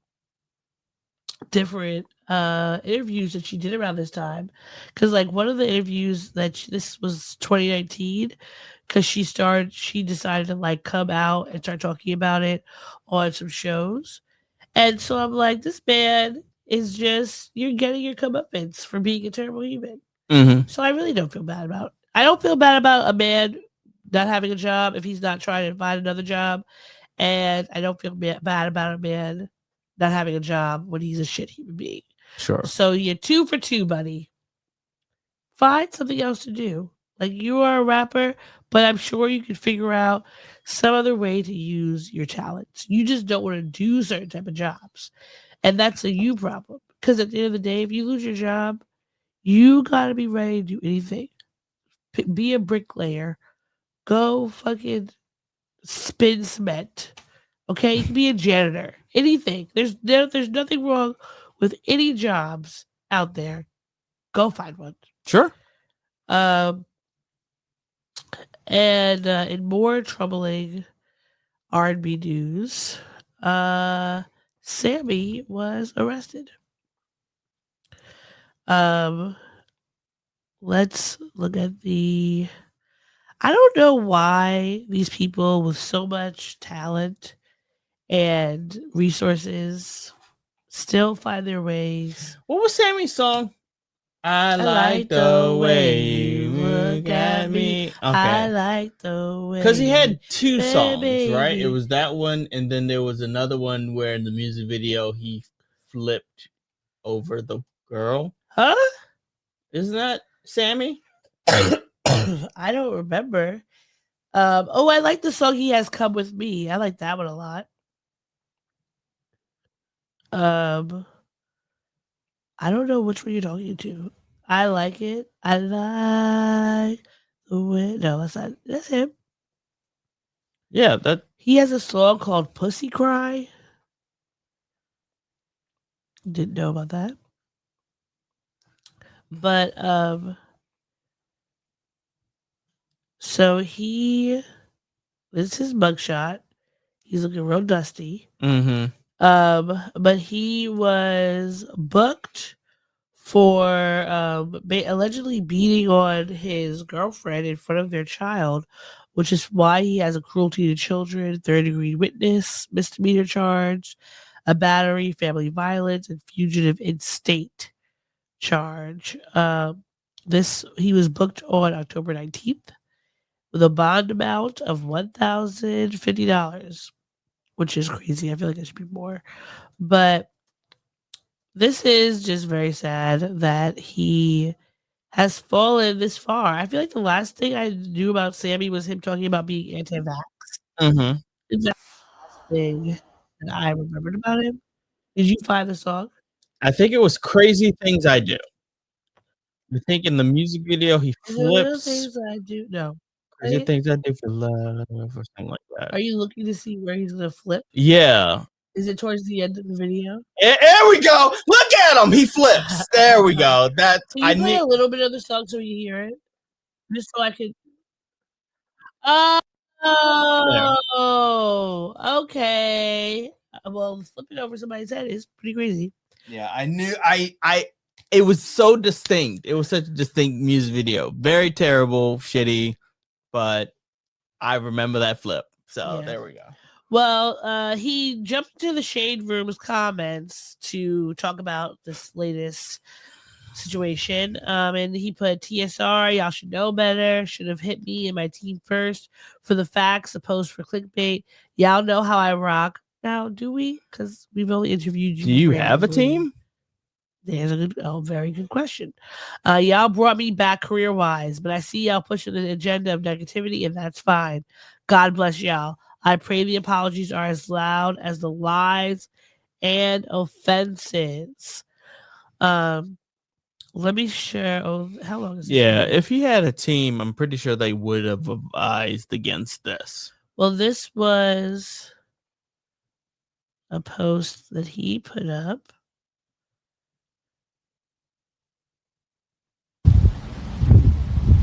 [SPEAKER 3] different interviews that she did around this time, because like one of the interviews this was 2019, because she decided to like come out and start talking about it on some shows. And so I'm like, this man is just, you're getting your comeuppance for being a terrible human. So I really don't feel bad about it. I don't feel bad about a man not having a job if he's not trying to find another job. And I don't feel bad about a man not having a job when he's a shit human being.
[SPEAKER 2] Sure.
[SPEAKER 3] So you're 2 for 2, buddy. Find something else to do. Like, you are a rapper, but I'm sure you could figure out some other way to use your talents. You just don't want to do certain type of jobs. And that's a you problem. Because at the end of the day, if you lose your job, you got to be ready to do anything. Be a bricklayer. Go fucking spin cement. Okay? You can be a janitor. Anything. There's nothing wrong with any jobs out there. Go find one.
[SPEAKER 2] Sure.
[SPEAKER 3] And in more troubling R&B news, Sammie was arrested. Let's look at I don't know why these people with so much talent and resources still find their ways.
[SPEAKER 2] What was Sammie's song? I like the way you look at me. Okay.
[SPEAKER 3] I like the way.
[SPEAKER 2] Because he had 2 songs,
[SPEAKER 3] baby.
[SPEAKER 2] right? It was that one, and then there was another one where in the music video he flipped over the girl.
[SPEAKER 3] Huh?
[SPEAKER 2] Isn't that Sammie?
[SPEAKER 3] I don't remember. I like the song he has, Come With Me. I like that one a lot. I don't know which one you're talking to. I like it. I like the way. No, that's him.
[SPEAKER 2] Yeah, that
[SPEAKER 3] he has a song called "Pussy Cry." Didn't know about that, but so this is his mugshot. He's looking real dusty.
[SPEAKER 2] Mm-hmm.
[SPEAKER 3] But he was booked for allegedly beating on his girlfriend in front of their child, which is why he has a cruelty to children, third-degree witness, misdemeanor charge, a battery, family violence, and fugitive in state charge. He was booked on October 19th with a bond amount of $1,050, which is crazy. I feel like it should be more. But this is just very sad that he has fallen this far. I feel like the last thing I knew about Sammie was him talking about being anti-vax.
[SPEAKER 2] Mm-hmm.
[SPEAKER 3] That's the last thing that I remembered about him. Did you find the song?
[SPEAKER 2] I think it was Crazy Things I Do. I think in the music video he
[SPEAKER 3] Is it little
[SPEAKER 2] flips.
[SPEAKER 3] things I do? No.
[SPEAKER 2] Crazy Things I Do for Love or something like that.
[SPEAKER 3] Are you looking to see where he's gonna flip?
[SPEAKER 2] Yeah.
[SPEAKER 3] Is it towards the end of the video?
[SPEAKER 2] There we go. Look at him. He flips. There we go. That's
[SPEAKER 3] Can you play a little bit of the song so you hear it? Just so I could. Oh, okay. Well, flipping over somebody's head is pretty crazy.
[SPEAKER 2] Yeah, I knew. It was so distinct. It was such a distinct music video. Very terrible, shitty, but I remember that flip. So there we go.
[SPEAKER 3] Well, he jumped into the Shade Room's comments to talk about this latest situation. And he put TSR, y'all should know better. Should have hit me and my team first for the facts, opposed for clickbait. Y'all know how I rock. Now, do we? Because we've only interviewed you.
[SPEAKER 2] Do you have a team?
[SPEAKER 3] There's a very good question. Y'all brought me back career-wise, but I see y'all pushing an agenda of negativity, and that's fine. God bless y'all. I pray the apologies are as loud as the lies and offenses. Let me share. Oh, how long is this?
[SPEAKER 2] Yeah, if he had a team, I'm pretty sure they would have advised against this.
[SPEAKER 3] Well, this was a post that he put up.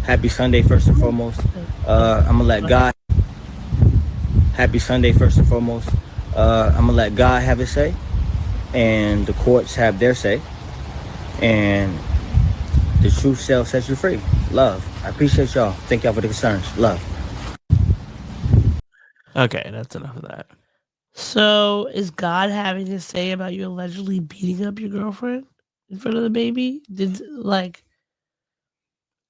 [SPEAKER 13] Happy Sunday, first and foremost. I'm gonna let God. Happy Sunday, first and foremost. I'm gonna let God have his say, and the courts have their say, and the truth shall set you free. Love. I appreciate y'all. Thank y'all for the concerns. Love.
[SPEAKER 2] Okay, that's enough of that.
[SPEAKER 3] So, is God having his say about you allegedly beating up your girlfriend in front of the baby?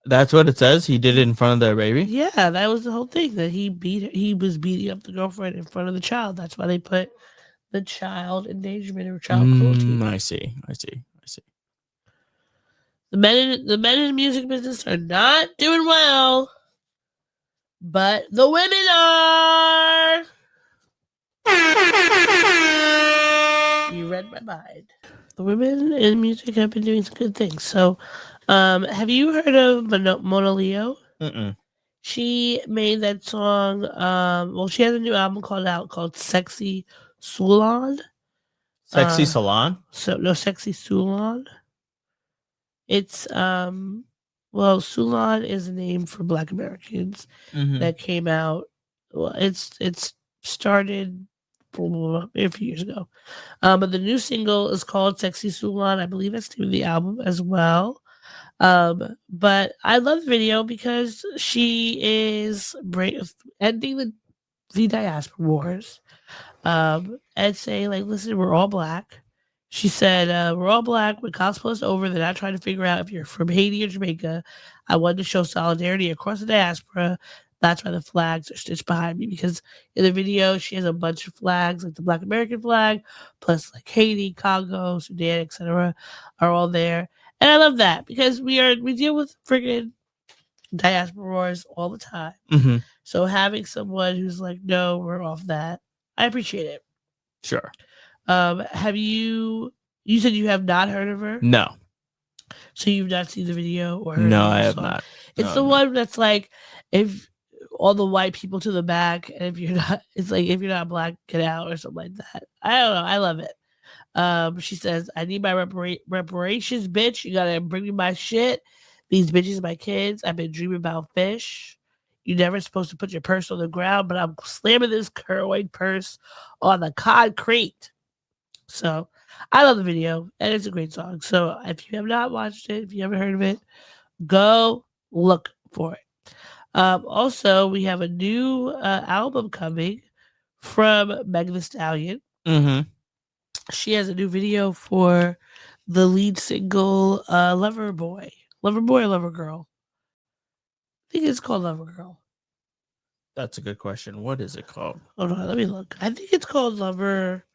[SPEAKER 2] That's what it says. He did it in front of their baby.
[SPEAKER 3] Yeah, that was the whole thing. That he was beating up the girlfriend in front of the child. That's why they put the child endangerment or child cruelty.
[SPEAKER 2] I see.
[SPEAKER 3] The men in the music business are not doing well, but the women are. You read my mind. The women in music have been doing some good things. So, have you heard of Mona Leo?
[SPEAKER 2] Mm-mm.
[SPEAKER 3] She made that song. Well, she has a new album called Sexy Salon.
[SPEAKER 2] Sexy Salon?
[SPEAKER 3] Sexy Salon. It's well, Salon is a name for Black Americans that came out. Well, it's started a few years ago. But the new single is called Sexy Salon. I believe that's the name of the album as well. But I love the video because she is ending the diaspora wars. And saying, like, listen, we're all Black. She said, we're all Black. When cosplay's over, they're not trying to figure out if you're from Haiti or Jamaica. I wanted to show solidarity across the diaspora. That's why the flags are stitched behind me, because in the video, she has a bunch of flags, like the Black American flag, plus like Haiti, Congo, Sudan, etc., are all there. And I love that because we deal with friggin' diaspora wars all the time.
[SPEAKER 2] Mm-hmm.
[SPEAKER 3] So having someone who's like, no, we're off that, I appreciate it.
[SPEAKER 2] Sure.
[SPEAKER 3] Have you said you have not heard of her?
[SPEAKER 2] No.
[SPEAKER 3] So you've not seen the video or heard
[SPEAKER 2] No,
[SPEAKER 3] of
[SPEAKER 2] I
[SPEAKER 3] the
[SPEAKER 2] have
[SPEAKER 3] song?
[SPEAKER 2] not.
[SPEAKER 3] It's
[SPEAKER 2] No,
[SPEAKER 3] the
[SPEAKER 2] no.
[SPEAKER 3] one that's like, if all the white people to the back, and if you're not, it's like, if you're not black, get out, or something like that. I don't know. I love it. She says, I need my reparations, bitch. You gotta bring me my shit. These bitches, my kids. I've been dreaming about fish. You're never supposed to put your purse on the ground, but I'm slamming this curling purse on the concrete. So I love the video, and it's a great song. So if you have not watched it, if you haven't heard of it, go look for it. Also, we have a new album coming from Meg Thee Stallion.
[SPEAKER 2] Mm-hmm.
[SPEAKER 3] She has a new video for the lead single, Lover Boy or Lover Girl. I think it's called Lover Girl.
[SPEAKER 2] That's a good question. What is it called?
[SPEAKER 3] Hold on, let me look. I think it's called Lover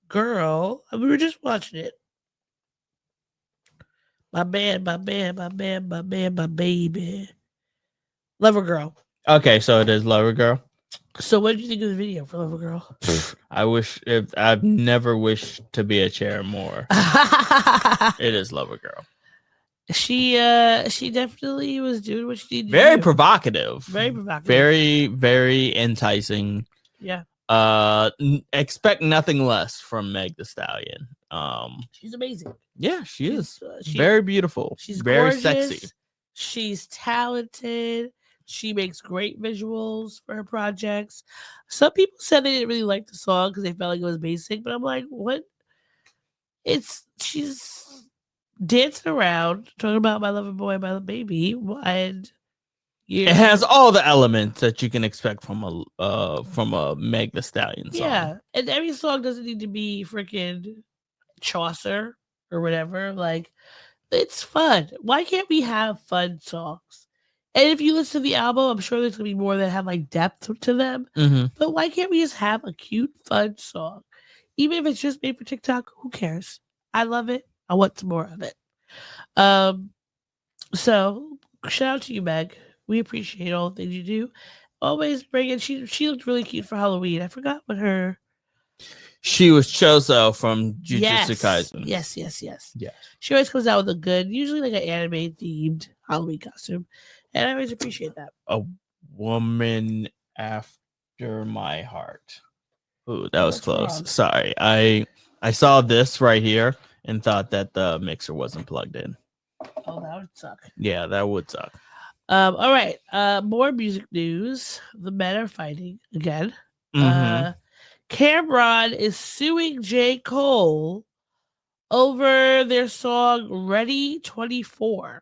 [SPEAKER 3] Girl. We were just watching it. My man, my baby. Lover Girl.
[SPEAKER 2] Okay, so it is Lover Girl.
[SPEAKER 3] So what did you think of the video for Lover Girl?
[SPEAKER 2] I've never wished to be a chair more. It is Lover Girl.
[SPEAKER 3] She definitely was doing what she needed to
[SPEAKER 2] Very
[SPEAKER 3] do.
[SPEAKER 2] provocative.
[SPEAKER 3] Very provocative.
[SPEAKER 2] Very, very enticing.
[SPEAKER 3] Yeah.
[SPEAKER 2] Expect nothing less from Meg Thee Stallion.
[SPEAKER 3] She's amazing.
[SPEAKER 2] Yeah, she is. Very beautiful.
[SPEAKER 3] She's
[SPEAKER 2] very
[SPEAKER 3] gorgeous.
[SPEAKER 2] sexy.
[SPEAKER 3] She's talented. She makes great visuals for her projects. Some people said they didn't really like the song because they felt like it was basic, but I'm like, what? She's dancing around talking about my lover boy, my baby, and
[SPEAKER 2] It has all the elements that you can expect from a Meg Thee Stallion song.
[SPEAKER 3] Yeah, and every song doesn't need to be freaking Chaucer or whatever. Like, it's fun. Why can't we have fun songs? And if you listen to the album, I'm sure there's gonna be more that have like depth to them.
[SPEAKER 2] Mm-hmm.
[SPEAKER 3] But why can't we just have a cute, fun song? Even if it's just made for TikTok, who cares? I love it. I want some more of it. So shout out to you, Meg. We appreciate all the things you do. Always bring it. She looked really cute for Halloween. I forgot what her.
[SPEAKER 2] She was Chozo from Jujutsu Kaisen.
[SPEAKER 3] Yes.
[SPEAKER 2] Yeah.
[SPEAKER 3] She always comes out with a good, usually like an anime themed Halloween costume, and I always appreciate that.
[SPEAKER 2] A woman after my heart. Ooh, that was close.
[SPEAKER 3] Wrong?
[SPEAKER 2] Sorry, I saw this right here and thought that the mixer wasn't plugged in.
[SPEAKER 3] Oh, that would suck.
[SPEAKER 2] Yeah, that would suck.
[SPEAKER 3] All right. More music news. The men are fighting again.
[SPEAKER 2] Mhm.
[SPEAKER 3] Cameron is suing J. Cole over their song Ready 24.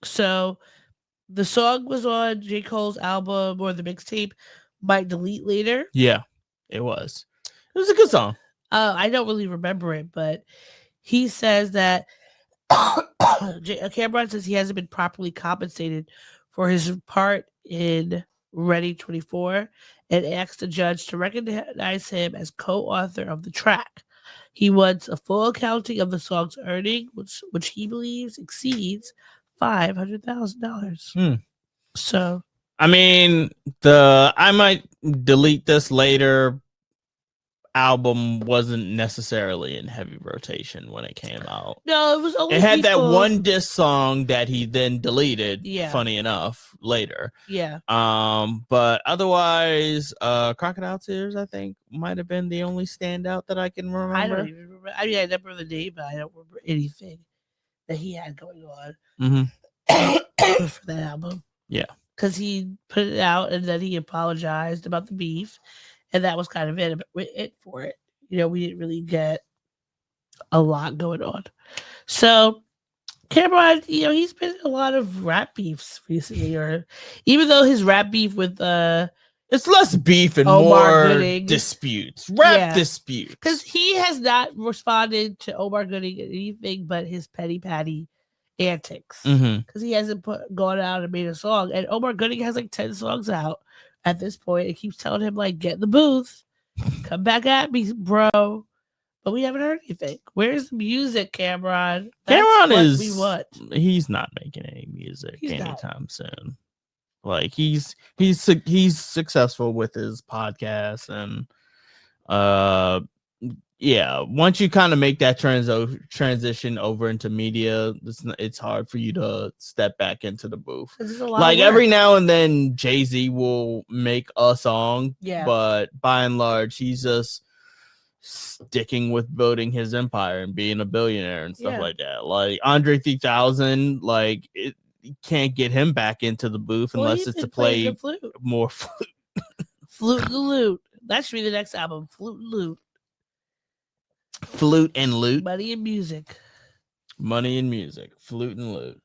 [SPEAKER 3] So the song was on J. Cole's album or the mixtape Might Delete Later.
[SPEAKER 2] Yeah, it was. It was a good song.
[SPEAKER 3] I don't really remember it, but he says that Cameron says he hasn't been properly compensated for his part in Ready 24 and asked the judge to recognize him as co-author of the track. He wants a full accounting of the song's earning, which he believes exceeds $500,000. So,
[SPEAKER 2] I mean, the I Might Delete This Later album wasn't necessarily in heavy rotation when it came out.
[SPEAKER 3] No, it was only
[SPEAKER 2] it had that one diss song that he then deleted,
[SPEAKER 3] Yeah.
[SPEAKER 2] funny enough, later.
[SPEAKER 3] Yeah.
[SPEAKER 2] But otherwise, Crocodile Tears, I think, might have been the only standout that I can remember.
[SPEAKER 3] I don't even remember. I mean, I remember the name, but I don't remember anything that he had going on for that album.
[SPEAKER 2] Yeah.
[SPEAKER 3] Because he put it out and then he apologized about the beef. And that was kind of it for it. You know, we didn't really get a lot going on. So Cameron, you know, he's been in a lot of rap beefs recently, or even though his rap beef with
[SPEAKER 2] it's less beef and
[SPEAKER 3] Omar
[SPEAKER 2] more
[SPEAKER 3] Gooding.
[SPEAKER 2] disputes. Rap disputes.
[SPEAKER 3] Because he has not responded to Omar Gooding in anything but his petty patty antics. Because he hasn't gone out and made a song. And Omar Gooding has like 10 songs out at this point. It keeps telling him, like, get in the booth. Come back at me, bro. But we haven't heard anything. Where's the music, Cameron? That's we want.
[SPEAKER 2] He's not making any music anytime
[SPEAKER 3] not.
[SPEAKER 2] soon. Like he's successful with his podcast and once you kind of make that transition over into media, it's hard for you to step back into the booth. Like every now and then Jay-Z will make a song, but by and large he's just sticking with building his empire and being a billionaire and stuff like that. Like Andre 3000, like it can't get him back into the booth unless it's to play more flute.
[SPEAKER 3] Flute and Loot. That should be the next album. Flute and Loot.
[SPEAKER 2] Flute and Loot.
[SPEAKER 3] Money and Music.
[SPEAKER 2] Money and Music. Flute and Loot.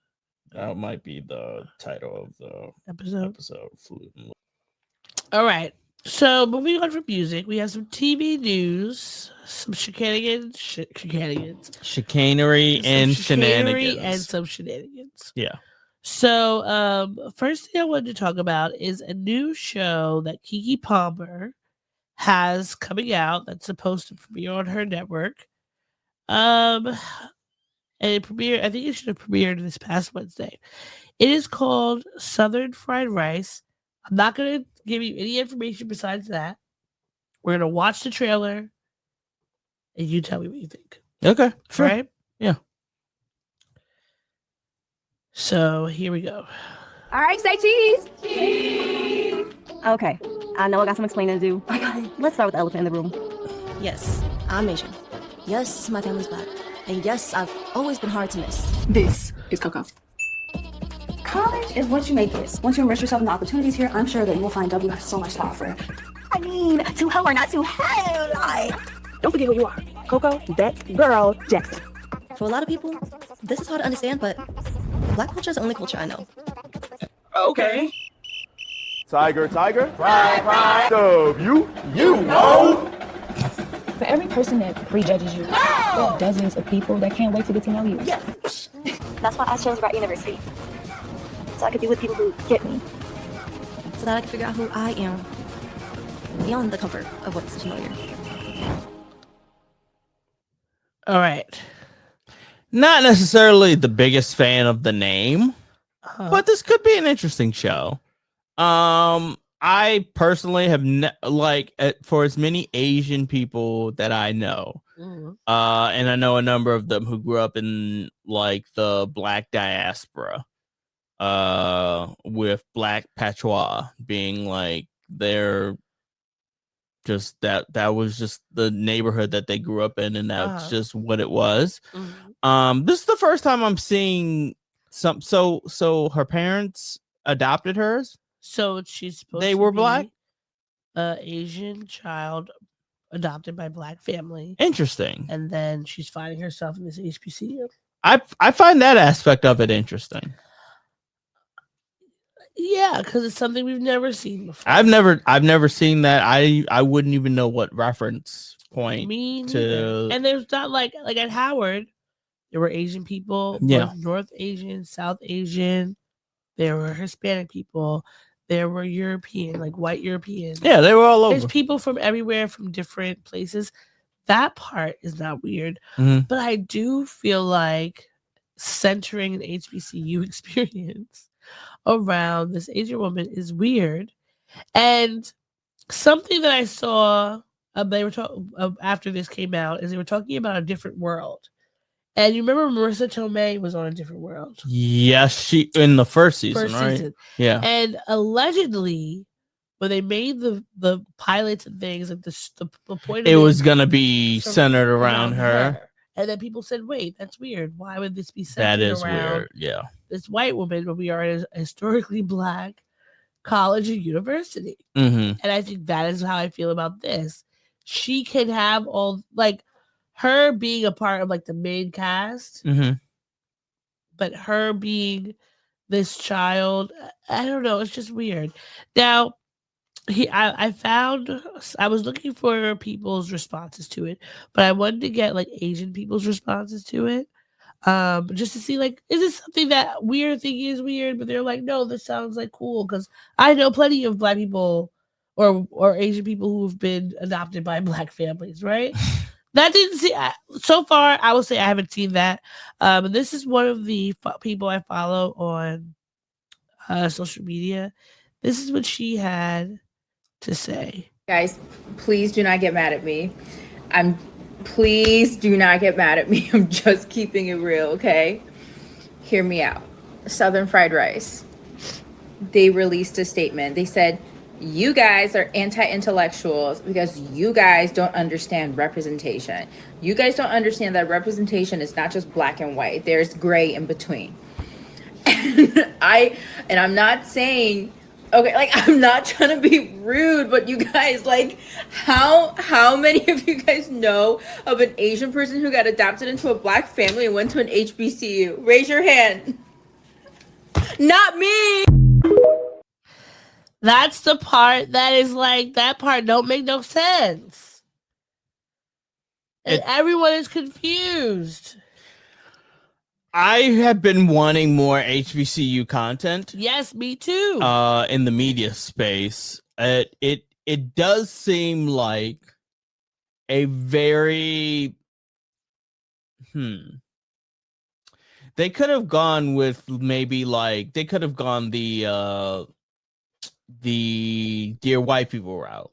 [SPEAKER 2] That might be the title of the episode. Flute and Loot.
[SPEAKER 3] All right. So moving on from music, we have some TV news, some chicanery
[SPEAKER 2] and shenanigans.
[SPEAKER 3] And some shenanigans.
[SPEAKER 2] Yeah.
[SPEAKER 3] So first thing I wanted to talk about is a new show that Keke Palmer has coming out that's supposed to premiere on her network. And it premiered, I think it should have premiered this past Wednesday. It is called Southern Fried Rice. I'm not going to give you any information besides that. We're going to watch the trailer and you tell me what you think.
[SPEAKER 2] Okay. Sure.
[SPEAKER 3] Right?
[SPEAKER 2] Yeah.
[SPEAKER 3] So here we go.
[SPEAKER 14] All right, say cheese. Cheese. Okay. I know I got some explaining to do. Let's start with the elephant in the room.
[SPEAKER 15] Yes, I'm Asian. Yes, my family's black. And yes, I've always been hard to miss.
[SPEAKER 14] This is Coco. College is what you make it. Once you immerse yourself in the opportunities here, I'm sure that you will find W has so much to offer. I mean, to hell or not to hell. Don't forget who you are. Coco, that girl, Jackson.
[SPEAKER 15] For a lot of people, this is hard to understand, but black culture is the only culture I know.
[SPEAKER 14] Okay.
[SPEAKER 5] Tiger, pride, W, you know.
[SPEAKER 14] For every person that prejudges you, there are dozens of people that can't wait to get to know you.
[SPEAKER 15] Yeah. That's why I chose Wright University. So I could be with people who get me. So that I can figure out who I am beyond the comfort of what's familiar.
[SPEAKER 3] All right.
[SPEAKER 2] Not necessarily the biggest fan of the name, but this could be an interesting show. I personally have for as many Asian people that I know, and I know a number of them who grew up in like the black diaspora, with black patois being like their just that was just the neighborhood that they grew up in, and that's just what it was. This is the first time I'm seeing some. So her parents adopted hers.
[SPEAKER 3] So she's supposed
[SPEAKER 2] they
[SPEAKER 3] to
[SPEAKER 2] were
[SPEAKER 3] be
[SPEAKER 2] black,
[SPEAKER 3] Asian child adopted by black family.
[SPEAKER 2] Interesting.
[SPEAKER 3] And then she's finding herself in this HBCU.
[SPEAKER 2] I find that aspect of it interesting.
[SPEAKER 3] Yeah, because it's something we've never seen before.
[SPEAKER 2] I've never seen that. I wouldn't even know what reference point to.
[SPEAKER 3] And there's not like at Howard, there were Asian people, North Asian, South Asian. There were Hispanic people. There were European, like white Europeans.
[SPEAKER 2] Yeah, they were all over.
[SPEAKER 3] There's people from everywhere, from different places. That part is not weird. But I do feel like centering an HBCU experience around this Asian woman is weird. And something that I saw they were talking after this came out is they were talking about a different world. And you remember Marissa Tomei was on A Different World?
[SPEAKER 2] Yes, she in the first season, right? Yeah.
[SPEAKER 3] And allegedly, when they made the pilots and things, like the point of
[SPEAKER 2] it was gonna be centered around her.
[SPEAKER 3] And then people said, "Wait, that's weird. Why would this be centered around
[SPEAKER 2] weird? Yeah,
[SPEAKER 3] this white woman when we are a historically black college and university?"
[SPEAKER 2] And
[SPEAKER 3] I think that is how I feel about this. She can have all like. Her being a part of like the main cast, but her being this child, I don't know. It's just weird. Now, I was looking for people's responses to it, but I wanted to get like Asian people's responses to it, just to see like, is it something that weird thing is weird? But they're like, no, this sounds like cool because I know plenty of black people or Asian people who have been adopted by black families, right? That didn't see so far. I would say I haven't seen that. This is one of the people I follow on social media. This is what she had to say.
[SPEAKER 16] Guys, please do not get mad at me. I'm Please do not get mad at me. I'm just keeping it real, okay? Hear me out. Southern Fried Rice. They released a statement. They said, you guys are anti-intellectuals because you guys don't understand representation. You guys don't understand that representation is not just black and white. There's gray in between. And I'm not saying, okay, like, I'm not trying to be rude, but you guys, like, how many of you guys know of an Asian person who got adopted into a black family and went to an HBCU? Raise your hand. Not me.
[SPEAKER 3] That's the part that is like, that part don't make no sense. And everyone is confused.
[SPEAKER 2] I have been wanting more HBCU content.
[SPEAKER 3] Yes, me too.
[SPEAKER 2] In the media space, it does seem like a very They could have gone with maybe like they could have gone the Dear White People route,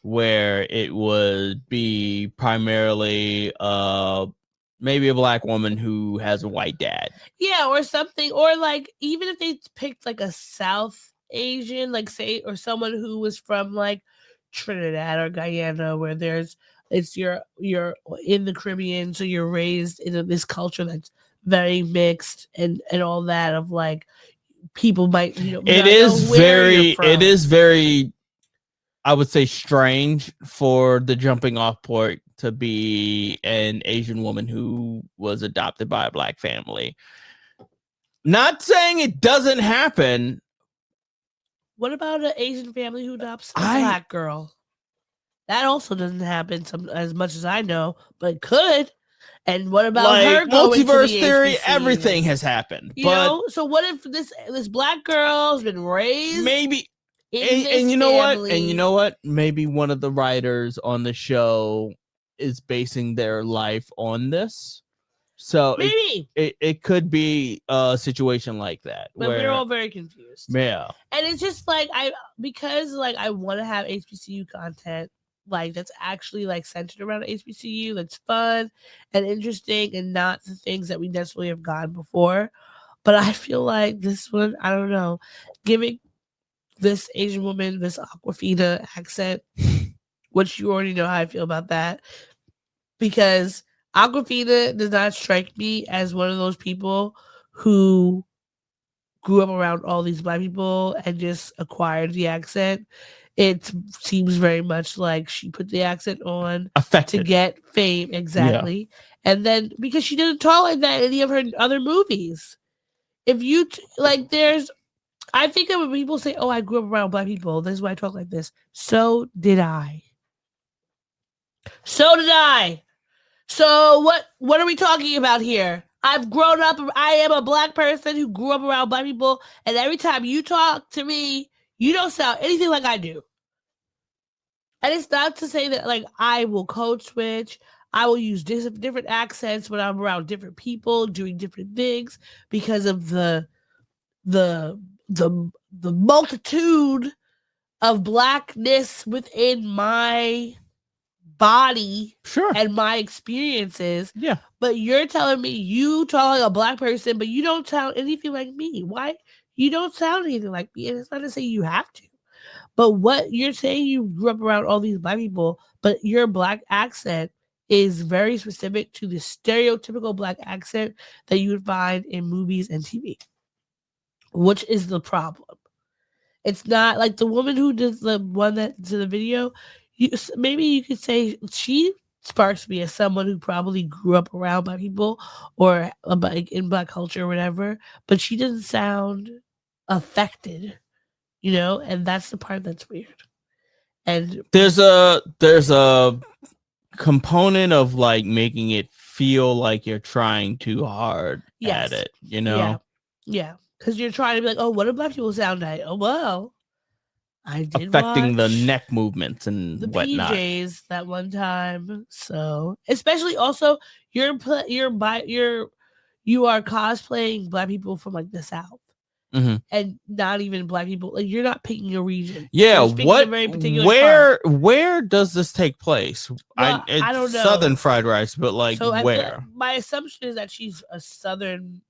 [SPEAKER 2] where it would be primarily maybe a black woman who has a white dad.
[SPEAKER 3] Yeah, or something, or like even if they picked like a South Asian, like say, or someone who was from like Trinidad or Guyana, where you're in the Caribbean, so you're raised in this culture that's very mixed and all that of like people might
[SPEAKER 2] it is very I would say strange for the jumping off point to be an Asian woman who was adopted by a black family. Not saying it doesn't happen.
[SPEAKER 3] What about an Asian family who adopts a black girl? That also doesn't happen as much as I know, but it could. And what about
[SPEAKER 2] like
[SPEAKER 3] her going
[SPEAKER 2] multiverse
[SPEAKER 3] to the
[SPEAKER 2] theory?
[SPEAKER 3] HBCU?
[SPEAKER 2] Everything has happened.
[SPEAKER 3] You know? So what if this black girl has been raised
[SPEAKER 2] maybe
[SPEAKER 3] and
[SPEAKER 2] you know what? And you know what? Maybe one of the writers on the show is basing their life on this. So
[SPEAKER 3] maybe
[SPEAKER 2] it could be a situation like that.
[SPEAKER 3] But we're all very confused.
[SPEAKER 2] Yeah.
[SPEAKER 3] And it's just like because I want to have HBCU content like that's actually like centered around HBCU, that's fun and interesting and not the things that we necessarily have gotten before. But I feel like this one, I don't know, giving this Asian woman this Aquafina accent, which you already know how I feel about that, because Aquafina does not strike me as one of those people who grew up around all these black people and just acquired the accent. It seems very much like she put the accent on to get fame. Exactly. Yeah. And then because she didn't talk like that in any of her other movies. If you I think of when people say, oh, I grew up around black people, this is why I talk like this. So did I. So what are we talking about here? I've grown up, I am a black person who grew up around black people, and every time you talk to me, you don't sound anything like I do. And it's not to say that like I will code switch, I will use different accents when I'm around different people doing different things because of the multitude of blackness within my body and my experiences.
[SPEAKER 2] Yeah.
[SPEAKER 3] But you're telling me you talk like a black person, but you don't sound anything like me. Why? You don't sound anything like me. And it's not to say you have to. But what you're saying, you grew up around all these black people, but your black accent is very specific to the stereotypical black accent that you would find in movies and TV, which is the It's not like the woman who does the one that to the video. Maybe you could say she sparks me as someone who probably grew up around black people or in black culture or whatever, but she doesn't sound affected, and that's the part that's weird. And
[SPEAKER 2] there's a component of like making it feel like you're trying too hard at it,
[SPEAKER 3] Yeah. Because you're trying to be like, oh, what do black people sound like? Oh, well, I did
[SPEAKER 2] affecting the
[SPEAKER 3] watch
[SPEAKER 2] neck movements and
[SPEAKER 3] the
[SPEAKER 2] whatnot.
[SPEAKER 3] PJs that one time. So, especially also, you are cosplaying black people from like the South, and not even black people. Like you're not picking a region.
[SPEAKER 2] Yeah,
[SPEAKER 3] You're picking a very particular
[SPEAKER 2] where does this take place?
[SPEAKER 3] Well,
[SPEAKER 2] It's
[SPEAKER 3] I don't know.
[SPEAKER 2] Southern fried rice, but like
[SPEAKER 3] So
[SPEAKER 2] where?
[SPEAKER 3] My assumption is that she's a Southern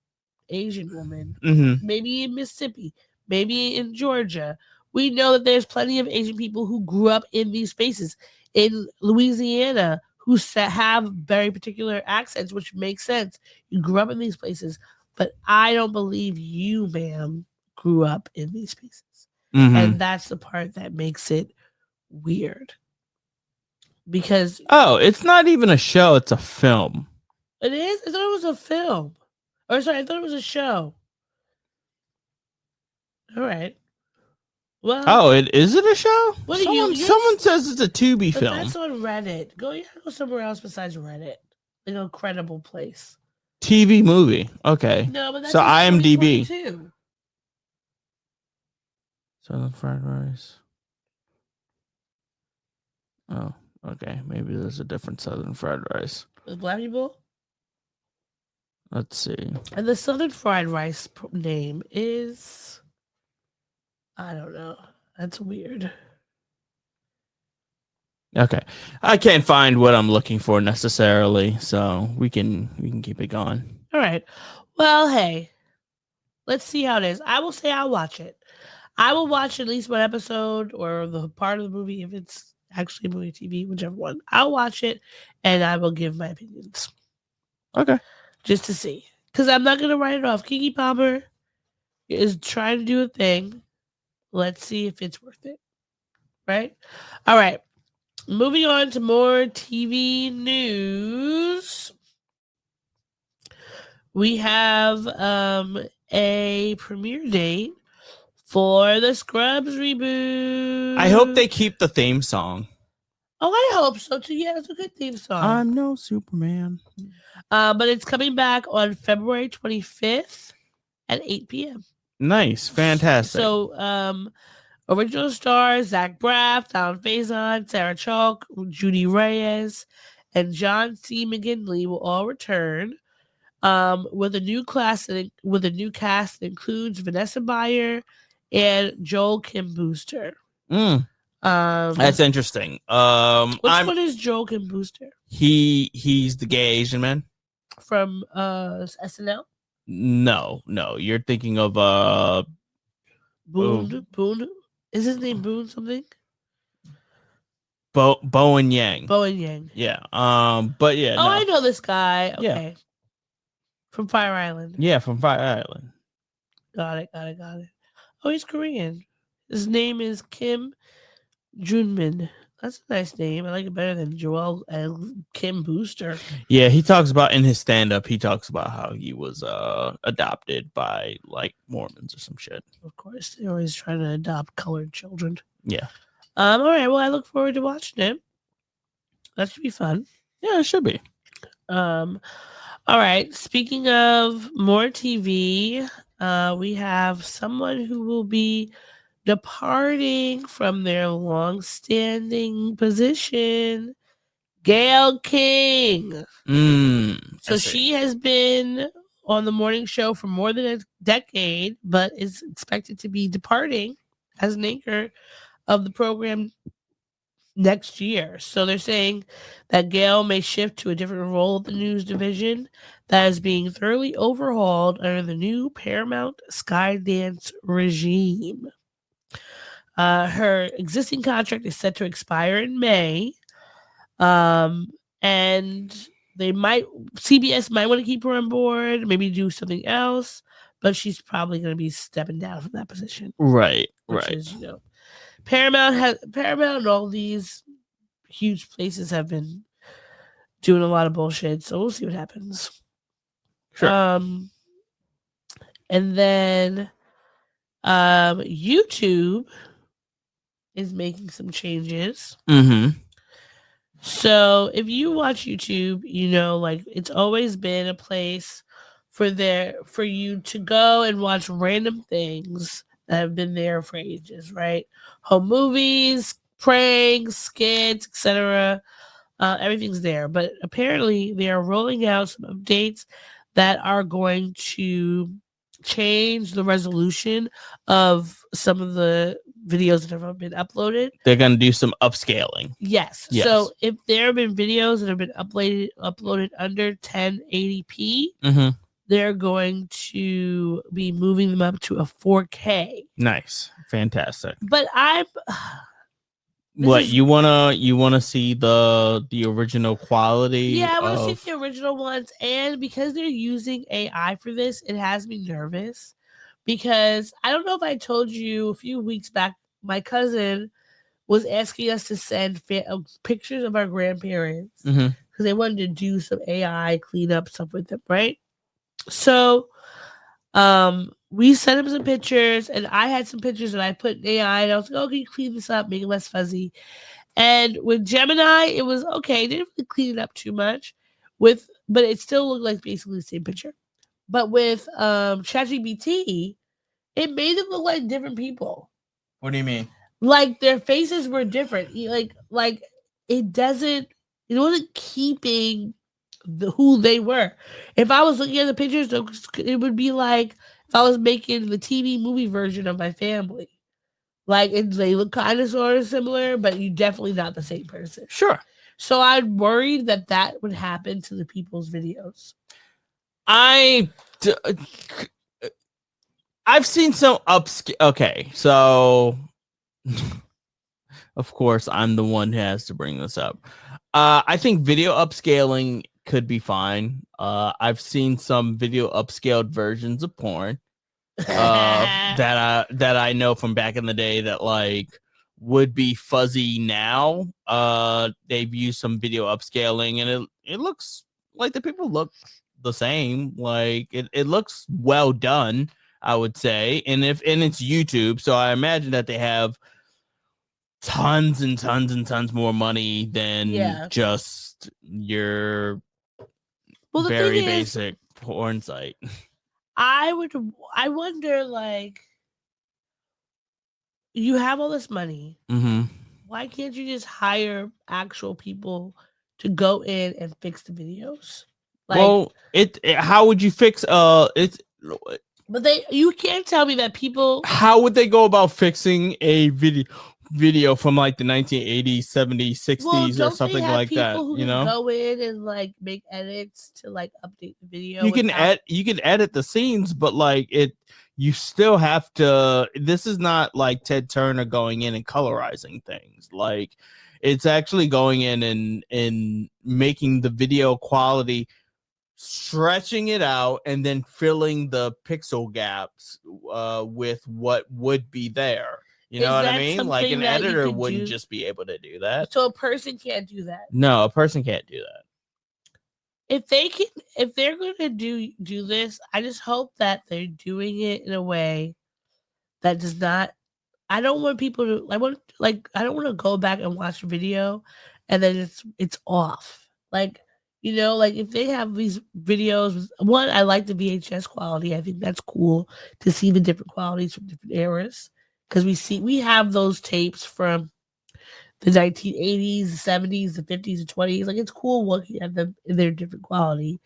[SPEAKER 3] Asian woman, maybe in Mississippi, maybe in Georgia. We know that there's plenty of Asian people who grew up in these spaces. In Louisiana, who have very particular accents, which makes sense. You grew up in these places, but I don't believe you, ma'am, grew up in these spaces. And that's the part that makes it weird. Because
[SPEAKER 2] it's not even a show, it's a film.
[SPEAKER 3] It is? I thought it was a film. Or sorry, I thought it was a show. All right. Well,
[SPEAKER 2] is it a show? Someone says it's a Tubi film.
[SPEAKER 3] That's on Reddit. You gotta go somewhere else besides Reddit. Like a credible place.
[SPEAKER 2] TV movie. Okay.
[SPEAKER 3] No, but that's
[SPEAKER 2] so IMDb. Southern fried rice. Oh, okay. Maybe there's a different Southern fried rice.
[SPEAKER 3] With black people?
[SPEAKER 2] Let's see.
[SPEAKER 3] And the Southern fried rice name is, I don't know. That's weird.
[SPEAKER 2] Okay. I can't find what I'm looking for necessarily, so we can keep it going.
[SPEAKER 3] All right. Well, hey. Let's see how it is. I will say I'll watch it. I will watch at least one episode or the part of the movie if it's actually a movie TV, whichever one. I'll watch it and I will give my opinions.
[SPEAKER 2] Okay.
[SPEAKER 3] Just to see. Because I'm not going to write it off. Keke Palmer is trying to do a thing. Let's see if it's worth it. Right? All right. Moving on to more TV news. We have a premiere date for the Scrubs reboot.
[SPEAKER 2] I hope they keep the theme song.
[SPEAKER 3] Oh, I hope so too. Yeah, it's a good theme song.
[SPEAKER 2] I'm no Superman.
[SPEAKER 3] But it's coming back on February 25th at 8 p.m.
[SPEAKER 2] Nice. Fantastic.
[SPEAKER 3] So, original stars Zach Braff, Donald Faison, Sarah Chalk, Judy Reyes, and John C. McGinley will all return. With a new cast that includes Vanessa Bayer and Joel Kim Booster.
[SPEAKER 2] That's interesting.
[SPEAKER 3] Which one is Joel Kim Booster?
[SPEAKER 2] He's the gay Asian man
[SPEAKER 3] from SNL.
[SPEAKER 2] No, you're thinking of
[SPEAKER 3] Boone. Is his name Boone something?
[SPEAKER 2] Bowen Yang.
[SPEAKER 3] Bowen Yang.
[SPEAKER 2] Yeah. But yeah.
[SPEAKER 3] Oh, no. I know this guy. Okay.
[SPEAKER 2] Yeah.
[SPEAKER 3] From Fire Island.
[SPEAKER 2] Yeah, from Fire Island.
[SPEAKER 3] Got it. Oh, he's Korean. His name is Kim Junmin. That's a nice name. I like it better than Joel and Kim Booster.
[SPEAKER 2] Yeah, he talks about in his stand-up, he talks about how he was adopted by like Mormons or some shit.
[SPEAKER 3] Of course, they're always trying to adopt colored children.
[SPEAKER 2] Yeah.
[SPEAKER 3] All right. Well, I look forward to watching it. That should be fun.
[SPEAKER 2] Yeah, it should be.
[SPEAKER 3] All right. Speaking of more TV, we have someone who will be departing from their long-standing position, Gayle King. So she has been on the morning show for more than a decade, but is expected to be departing as an anchor of the program next year. So they're saying that Gayle may shift to a different role at the news division that is being thoroughly overhauled under the new Paramount Skydance regime. Her existing contract is set to expire in May. And CBS might want to keep her on board, maybe do something else, but she's probably going to be stepping down from that position.
[SPEAKER 2] Right.
[SPEAKER 3] Is, Paramount and all these huge places have been doing a lot of bullshit, so we'll see what happens.
[SPEAKER 2] Sure.
[SPEAKER 3] And then YouTube is making some changes. So if you watch YouTube, like it's always been a place for you to go and watch random things that have been there for ages, right? Home movies, pranks, skits, etc. Everything's there. But apparently they are rolling out some updates that are going to change the resolution of some of the videos that have been uploaded.
[SPEAKER 2] They're gonna do some upscaling.
[SPEAKER 3] Yes. So if there have been videos that have been uploaded under 1080p, they're going to be moving them up to a 4K.
[SPEAKER 2] Nice, fantastic.
[SPEAKER 3] But
[SPEAKER 2] you wanna see the original quality?
[SPEAKER 3] Yeah, I want to see the original ones, and because they're using AI for this, it has me nervous. Because I don't know if I told you a few weeks back, my cousin was asking us to send pictures of our grandparents because they wanted to do some AI cleanup stuff with them, right? So, we sent him some pictures, and I had some pictures that I put in AI, and I was like, "Oh, can you clean this up, make it less fuzzy?" And with Gemini, it was okay. They didn't really clean it up too much, but it still looked like basically the same picture. But with ChatGPT, it made them look like different people.
[SPEAKER 2] What do you mean?
[SPEAKER 3] Like their faces were different. Like it wasn't keeping who they were. If I was looking at the pictures, it would be like if I was making the TV movie version of my family. Like they look kind of sort of similar, but you're definitely not the same person.
[SPEAKER 2] Sure.
[SPEAKER 3] So I'm worried that would happen to the people's videos.
[SPEAKER 2] I've seen some upscale. Okay, so of course I'm the one who has to bring this up. I think video upscaling could be fine. I've seen some video upscaled versions of porn that I know from back in the day that like would be fuzzy now. They've used some video upscaling, and it looks like the people look the same. Like it looks well done, I would say. And it's YouTube, so I imagine that they have tons and tons and tons more money than just your very basic porn site.
[SPEAKER 3] I wonder, like, you have all this money. Why can't you just hire actual people to go in and fix the videos? Like,
[SPEAKER 2] well, how would you fix it?
[SPEAKER 3] But you can't tell me that people.
[SPEAKER 2] How would they go about fixing a video from like the 1980s, 70s, 60s, or something like that?
[SPEAKER 3] Who
[SPEAKER 2] you
[SPEAKER 3] can
[SPEAKER 2] know,
[SPEAKER 3] go in and like make edits to like update the video.
[SPEAKER 2] You can edit the scenes, but like you still have to. This is not like Ted Turner going in and colorizing things. Like it's actually going in and making the video quality, stretching it out, and then filling the pixel gaps with what would be there. You know what I mean? Like an editor wouldn't just be able to do that.
[SPEAKER 3] So a person can't do that.
[SPEAKER 2] No, a person can't do that.
[SPEAKER 3] If they're going to do this, I just hope that they're doing it in a way that does not. I don't want people to. I don't want to go back and watch a video, and then it's off. Like, you know, like if they have these videos. One, I like the VHS quality. I think that's cool to see the different qualities from different eras. Because we have those tapes from the 1980s, the 70s, the 50s, the 20s. Like, it's cool looking at them in their different quality.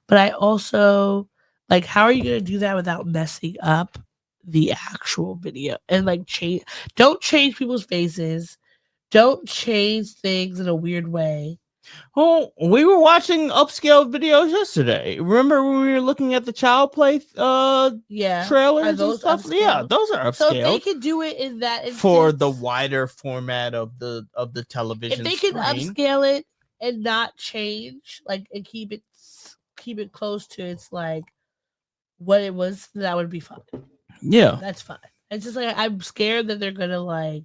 [SPEAKER 3] But I also, like, how are you going to do that without messing up the actual video? And, like, don't change people's faces. Don't change things in a weird way.
[SPEAKER 2] Oh, we were watching upscale videos yesterday. Remember when we were looking at the Child Play trailers and stuff?
[SPEAKER 3] Upscaled?
[SPEAKER 2] Yeah, those are upscaled.
[SPEAKER 3] So if they could do it in that instance,
[SPEAKER 2] for the wider format of the television,
[SPEAKER 3] if they can upscale it and not change, like, and keep it close to its like what it was, that would be fine.
[SPEAKER 2] Yeah,
[SPEAKER 3] that's fine. It's just like I'm scared that they're gonna like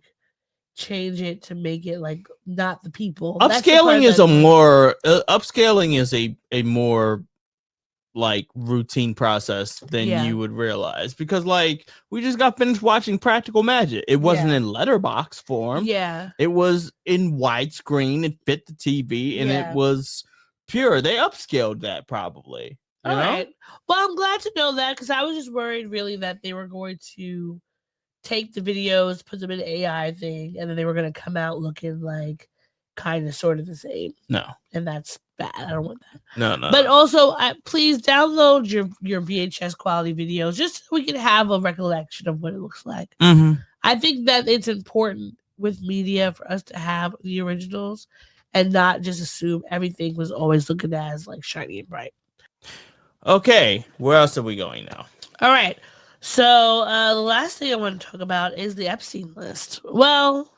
[SPEAKER 3] change it to make it like not the people.
[SPEAKER 2] Upscaling is a more like routine process than you would realize, because like we just got finished watching Practical Magic. It wasn't in letterbox form. It was in widescreen. It fit the TV, and it was pure. They upscaled that probably.
[SPEAKER 3] All right. Well, I'm glad to know that, because I was just worried really that they were going to take the videos, put them in an AI thing, and then they were going to come out looking like kind of sort of the same.
[SPEAKER 2] No.
[SPEAKER 3] And that's bad. I don't want that.
[SPEAKER 2] No.
[SPEAKER 3] But also, please download your VHS quality videos just so we can have a recollection of what it looks like.
[SPEAKER 2] Mm-hmm.
[SPEAKER 3] I think that it's important with media for us to have the originals and not just assume everything was always looking as like shiny and bright.
[SPEAKER 2] Okay, where else are we going now?
[SPEAKER 3] All right. So the last thing I want to talk about is the Epstein list. Well,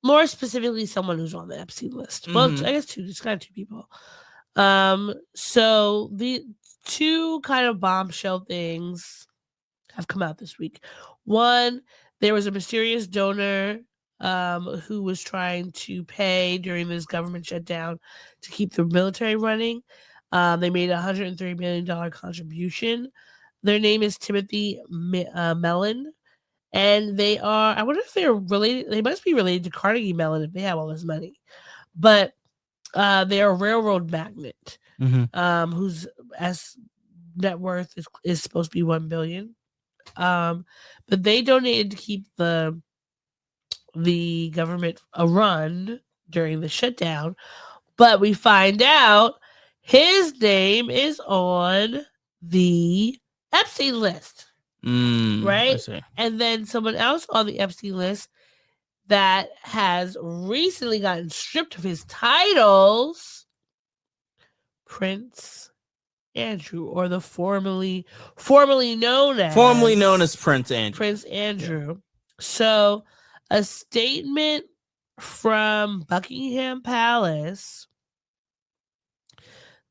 [SPEAKER 3] more specifically, someone who's on the Epstein list. Well, I guess it's kind of two people. So the two kind of bombshell things have come out this week. One, there was a mysterious donor who was trying to pay during this government shutdown to keep the military running. They made a $103 million contribution. Their name is Timothy Mellon. And they are, I wonder if they're related. They must be related to Carnegie Mellon if they have all this money. But they're a railroad magnate whose net worth is supposed to be $1 billion. But they donated to keep the government run during the shutdown. But we find out his name is on the Epstein list. Right? And then someone else on the Epstein list that has recently gotten stripped of his titles, Prince Andrew, or the formerly known as
[SPEAKER 2] Prince Andrew.
[SPEAKER 3] Prince Andrew. Yeah. So a statement from Buckingham Palace,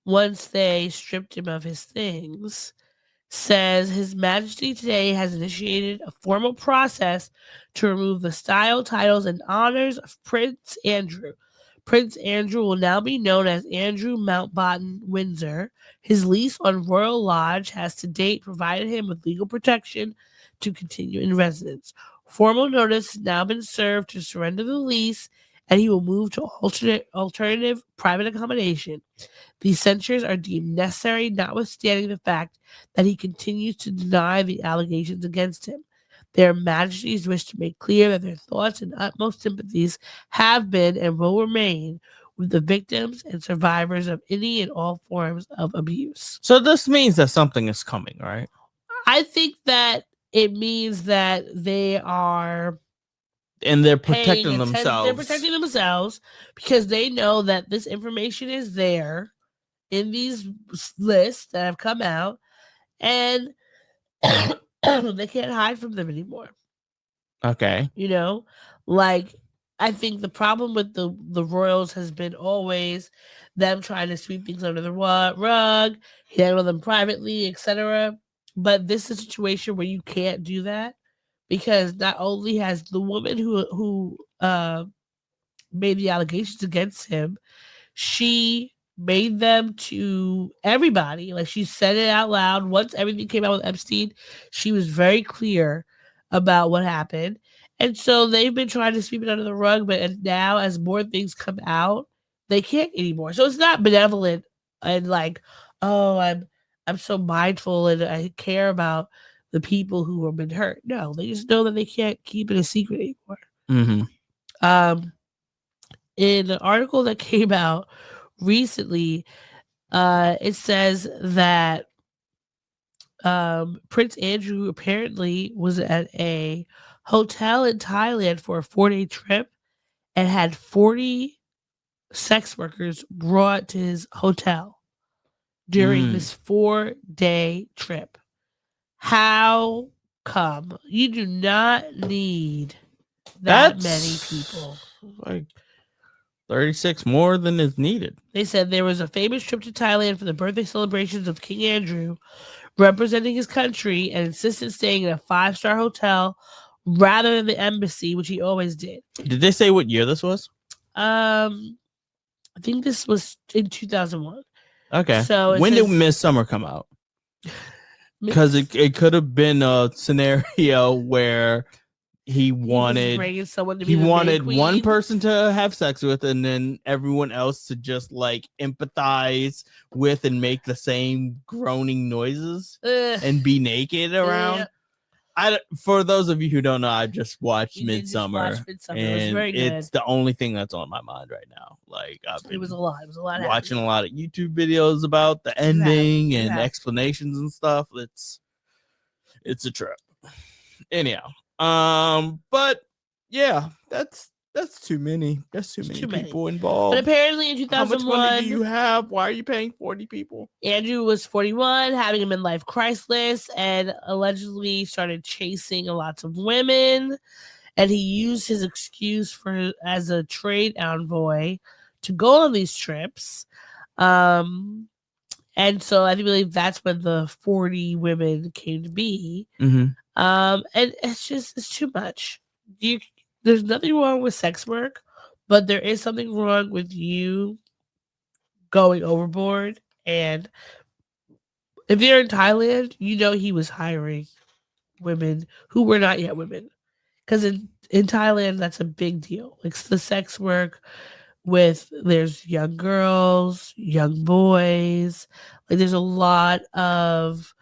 [SPEAKER 3] once they stripped him of his things, says His Majesty today has initiated a formal process to remove the style, titles, and honors of Prince Andrew. Prince Andrew will now be known as Andrew Mountbatten Windsor. His lease on Royal Lodge has to date provided him with legal protection to continue in residence. Formal notice has now been served to surrender the lease, and he will move to alternative private accommodation. These censures are deemed necessary, notwithstanding the fact that he continues to deny the allegations against him. Their Majesties wish to make clear that their thoughts and utmost sympathies have been and will remain with the victims and survivors of any and all forms of abuse.
[SPEAKER 2] So this means that something is coming, right?
[SPEAKER 3] I think that it means that they are...
[SPEAKER 2] And they're protecting themselves.
[SPEAKER 3] They're protecting themselves because they know that this information is there in these lists that have come out, and they can't hide from them anymore.
[SPEAKER 2] Okay.
[SPEAKER 3] You know, like, I think the problem with the royals has been always them trying to sweep things under the rug, handle them privately, etc. But this is a situation where you can't do that, because not only has the woman who made the allegations against him, she made them to everybody. Like, she said it out loud. Once everything came out with Epstein, she was very clear about what happened. And so they've been trying to sweep it under the rug, but now as more things come out, they can't anymore. So it's not benevolent and like, oh, I'm so mindful and I care about the people who have been hurt. No, they just know that they can't keep it a secret anymore. In an article that came out recently, it says that Prince Andrew apparently was at a hotel in Thailand for a 4-day trip and had 40 sex workers brought to his hotel during this 4-day trip. How come? You do not need that many people.
[SPEAKER 2] Like 36 more than is needed.
[SPEAKER 3] They said there was a famous trip to Thailand for the birthday celebrations of King Andrew, representing his country, and insisted staying in a 5-star hotel rather than the embassy, which he always did.
[SPEAKER 2] Did they say what year this was?
[SPEAKER 3] I think this was in 2001.
[SPEAKER 2] Okay.
[SPEAKER 3] So
[SPEAKER 2] when did Midsummer come out? Because it could have been a scenario where he wanted one person to have sex with, and then everyone else to just like empathize with and make the same groaning noises and be naked around. For those of you who don't know, I just watched
[SPEAKER 3] Midsummer.
[SPEAKER 2] Midsummer.
[SPEAKER 3] And it was very good.
[SPEAKER 2] It's the only thing that's on my mind right now. Like
[SPEAKER 3] It was a lot. It was a lot.
[SPEAKER 2] Watching a lot of YouTube videos about the ending and explanations and stuff. It's a trip. Anyhow, but yeah, that's too many. That's too many people involved.
[SPEAKER 3] But apparently in 2001,
[SPEAKER 2] how much money do you have? Why are you paying 40 people?
[SPEAKER 3] Andrew was 41, having a midlife crisis, and allegedly started chasing lots of women. And he used his excuse as a trade envoy to go on these trips. And so I believe that's when the 40 women came to be.
[SPEAKER 2] Mm-hmm.
[SPEAKER 3] And it's too much. There's nothing wrong with sex work, but there is something wrong with you going overboard. And if you're in Thailand, you know he was hiring women who were not yet women. Because in Thailand, that's a big deal. It's the sex work there's young girls, young boys. Like there's a lot of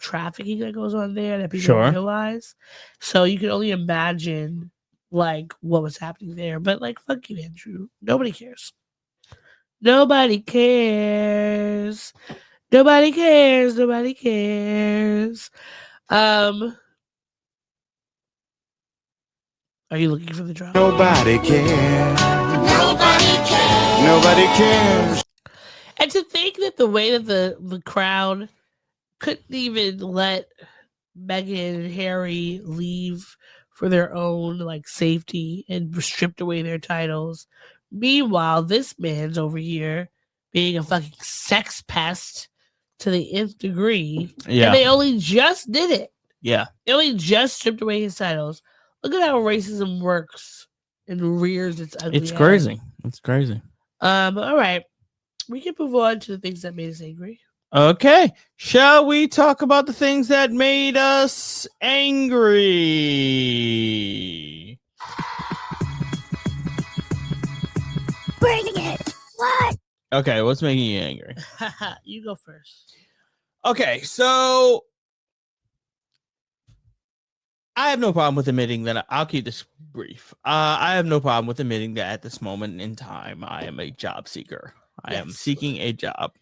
[SPEAKER 3] trafficking that goes on there that people don't realize. So you can only imagine like what was happening there. But like, fuck you, Andrew. Nobody cares. Nobody cares. Nobody cares. Nobody cares. Are you looking for the drop?
[SPEAKER 17] Nobody cares. Nobody cares. Nobody cares.
[SPEAKER 3] And to think that the way that the crowd couldn't even let Meghan and Harry leave for their own like safety and stripped away their titles. Meanwhile, this man's over here being a fucking sex pest to the nth degree.
[SPEAKER 2] Yeah.
[SPEAKER 3] And they only just did it.
[SPEAKER 2] Yeah.
[SPEAKER 3] They only just stripped away his titles. Look at how racism works and rears its ugly
[SPEAKER 2] It's
[SPEAKER 3] head.
[SPEAKER 2] crazy. It's crazy.
[SPEAKER 3] All right. We can move on to the things that made us angry.
[SPEAKER 2] Okay. Shall we talk about the things that made us angry?
[SPEAKER 4] Bring it. What?
[SPEAKER 2] Okay, what's making you angry?
[SPEAKER 3] You go first.
[SPEAKER 2] Okay, so I have no problem with admitting that I'll keep this brief. I have no problem with admitting that at this moment in time, I am a job seeker. I am seeking a job.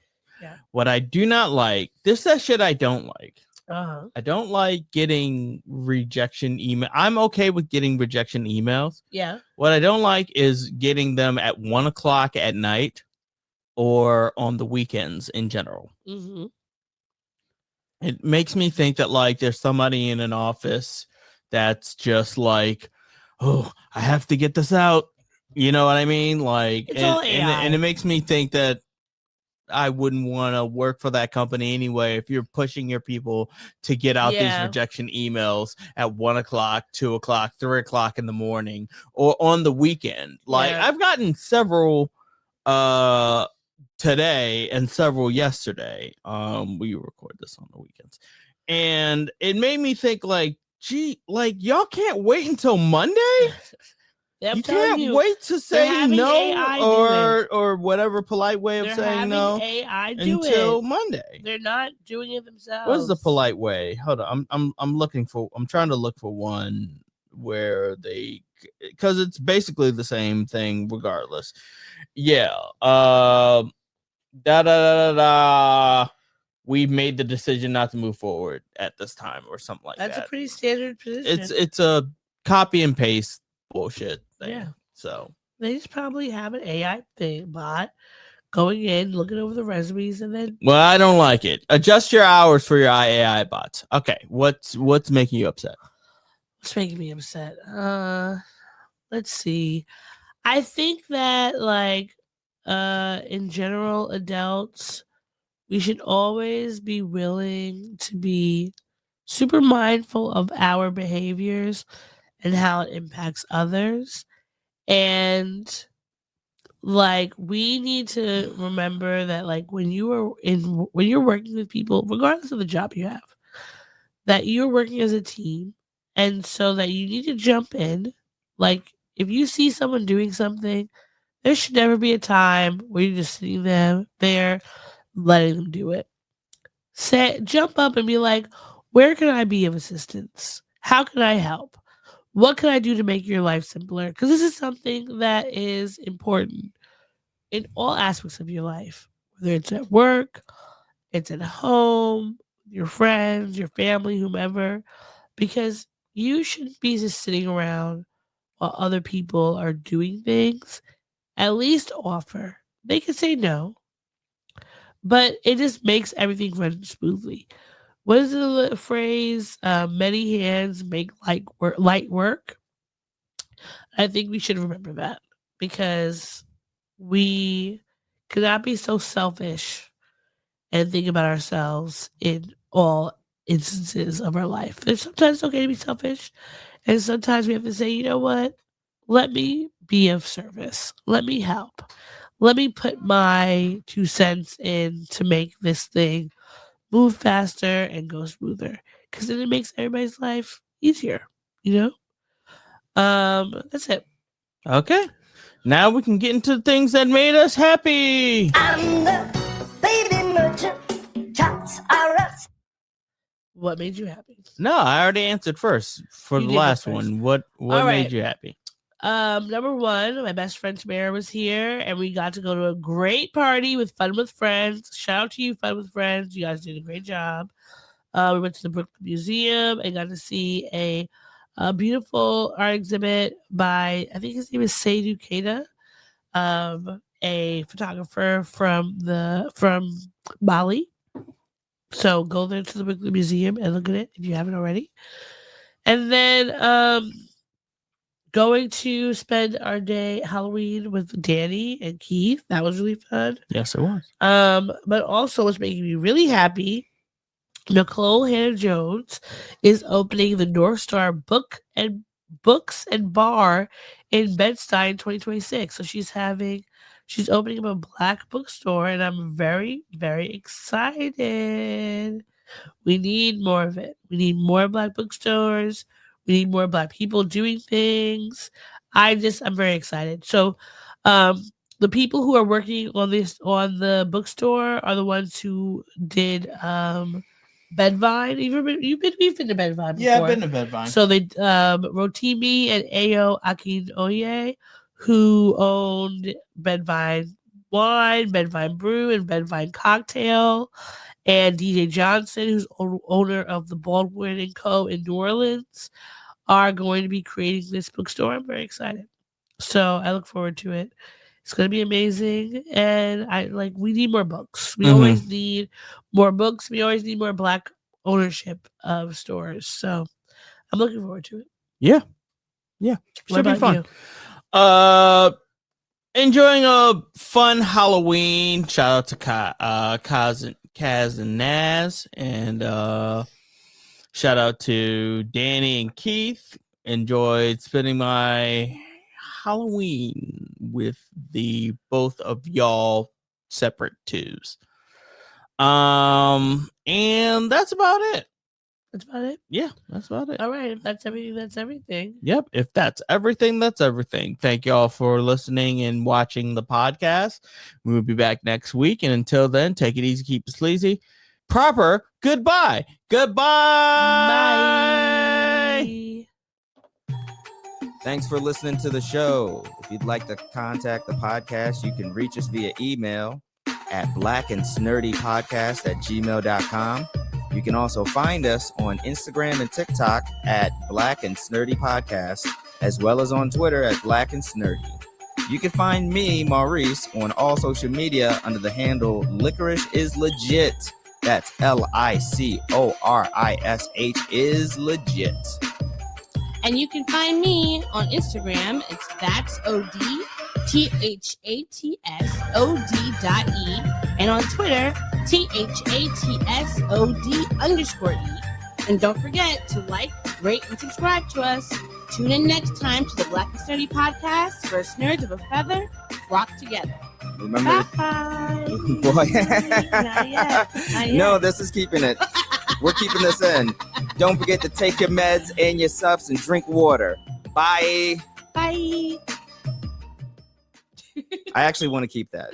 [SPEAKER 3] Yeah.
[SPEAKER 2] What I do not like, that shit I don't like.
[SPEAKER 3] Uh-huh.
[SPEAKER 2] I don't like getting rejection email. I'm okay with getting rejection emails.
[SPEAKER 3] Yeah.
[SPEAKER 2] What I don't like is getting them at 1:00 at night or on the weekends in general.
[SPEAKER 3] Mm-hmm.
[SPEAKER 2] It makes me think that like there's somebody in an office that's just like, oh, I have to get this out. You know what I mean? Like, and it makes me think that I wouldn't want to work for that company anyway. If you're pushing your people to get out these rejection emails at 1:00, 2:00, 3:00 in the morning or on the weekend. Like I've gotten several today and several yesterday. We record this on the weekends, and it made me think like, gee, like y'all can't wait until Monday. You can't wait to say no or whatever polite way of saying no until Monday.
[SPEAKER 3] They're not doing it themselves.
[SPEAKER 2] What's the polite way? Hold on, I'm trying to look for one where they, because it's basically the same thing regardless. Yeah. We've made the decision not to move forward at this time or something like that.
[SPEAKER 3] That's a pretty standard position.
[SPEAKER 2] It's a copy and paste bullshit thing.
[SPEAKER 3] Yeah.
[SPEAKER 2] So
[SPEAKER 3] they just probably have an AI bot going in, looking over the resumes, and then.
[SPEAKER 2] Well, I don't like it. Adjust your hours for your AI bots. Okay, what's making you upset?
[SPEAKER 3] What's making me upset? Let's see. I think that like in general, adults, we should always be willing to be super mindful of our behaviors and how it impacts others. And like we need to remember that like when you're working with people, regardless of the job you have, that you're working as a team, and so that you need to jump in. Like if you see someone doing something, there should never be a time where you're just sitting there letting them do it. jump up and be like, where can I be of assistance? How can I help? What can I do to make your life simpler? Because this is something that is important in all aspects of your life, whether it's at work, it's at home, your friends, your family, whomever, because you shouldn't be just sitting around while other people are doing things. At least offer. They can say no, but it just makes everything run smoothly. What is the phrase? Many hands make light work. I think we should remember that because we cannot be so selfish and think about ourselves in all instances of our life. There's sometimes okay to be selfish, and sometimes we have to say, you know what? Let me be of service. Let me help. Let me put my 2 cents in to make this thing move faster and go smoother. Because then it makes everybody's life easier, you know? That's it.
[SPEAKER 2] Okay. Now we can get into the things that made us happy.
[SPEAKER 4] I'm the baby merchant. Tots are us.
[SPEAKER 3] What made you happy?
[SPEAKER 2] No, I already answered first for the last one. What made you happy?
[SPEAKER 3] Number one, my best friend Tamara was here, and we got to go to a great party with Fun with Friends. Shout out to you, Fun with Friends. You guys did a great job. We went to the Brooklyn Museum and got to see a beautiful art exhibit by, I think his name is Seydou Keita, a photographer from Mali. So go there to the Brooklyn Museum and look at it if you haven't already. And then going to spend our day Halloween with Danny and Keith. That was really fun.
[SPEAKER 2] Yes, it was.
[SPEAKER 3] But also what's making me really happy, Nikole Hannah-Jones is opening the North Star Books and Bar in Bed-Stuy in 2026. So she's opening up a Black bookstore, and I'm very, very excited. We need more of it. We need more Black bookstores. We need more Black people doing things. I'm very excited. So, the people who are working on on the bookstore are the ones who did Bedvine. You've been to Bedvine before.
[SPEAKER 2] Yeah, I've been to Bedvine.
[SPEAKER 3] So they Rotimi and Ayo Akinoye, who owned Bedvine Wine, Bedvine Brew, and Bedvine Cocktail, and DJ Johnson, who's owner of the Baldwin & Co. in New Orleans, are going to be creating this bookstore. I'm very excited. So I look forward to it. It's going to be amazing. And we need more books. We always need more books. We always need more Black ownership of stores. So I'm looking forward to it.
[SPEAKER 2] Yeah. Yeah.
[SPEAKER 3] What
[SPEAKER 2] Should be
[SPEAKER 3] about
[SPEAKER 2] fun.
[SPEAKER 3] you?
[SPEAKER 2] Enjoying a fun Halloween. Shout out to Kaz and Naz. And shout out to Danny and Keith. Enjoyed spending my Halloween with the both of y'all separate twos. And that's about it.
[SPEAKER 3] That's about it?
[SPEAKER 2] Yeah, that's about it.
[SPEAKER 3] All right. If that's everything, that's everything.
[SPEAKER 2] Yep. If that's everything, that's everything. Thank y'all for listening and watching the podcast. We will be back next week. And until then, take it easy, keep it sleazy. Proper goodbye. Goodbye.
[SPEAKER 3] Bye.
[SPEAKER 13] Thanks for listening to the show. If you'd like to contact the podcast, you can reach us via email at blackandsnerdypodcast@gmail.com. You can also find us on Instagram and TikTok at Black and Snurdy Podcast, as well as on Twitter at Black and Snurdy. You can find me, Maurice, on all social media under the handle Licorish is Legit. That's LICORISH is legit.
[SPEAKER 18] And you can find me on Instagram. It's that's OD THATSOD.E, and on Twitter, THATSOD_E. And don't forget to like, rate, and subscribe to us. Tune in next time to the Black and Sturdy Podcast, where nerds of a feather flock together.
[SPEAKER 13] Remember,
[SPEAKER 18] bye.
[SPEAKER 13] Boy.
[SPEAKER 18] Not yet.
[SPEAKER 13] No, this is keeping it. We're keeping this in. Don't forget to take your meds and your subs and drink water. Bye.
[SPEAKER 18] Bye.
[SPEAKER 13] I actually want to keep that.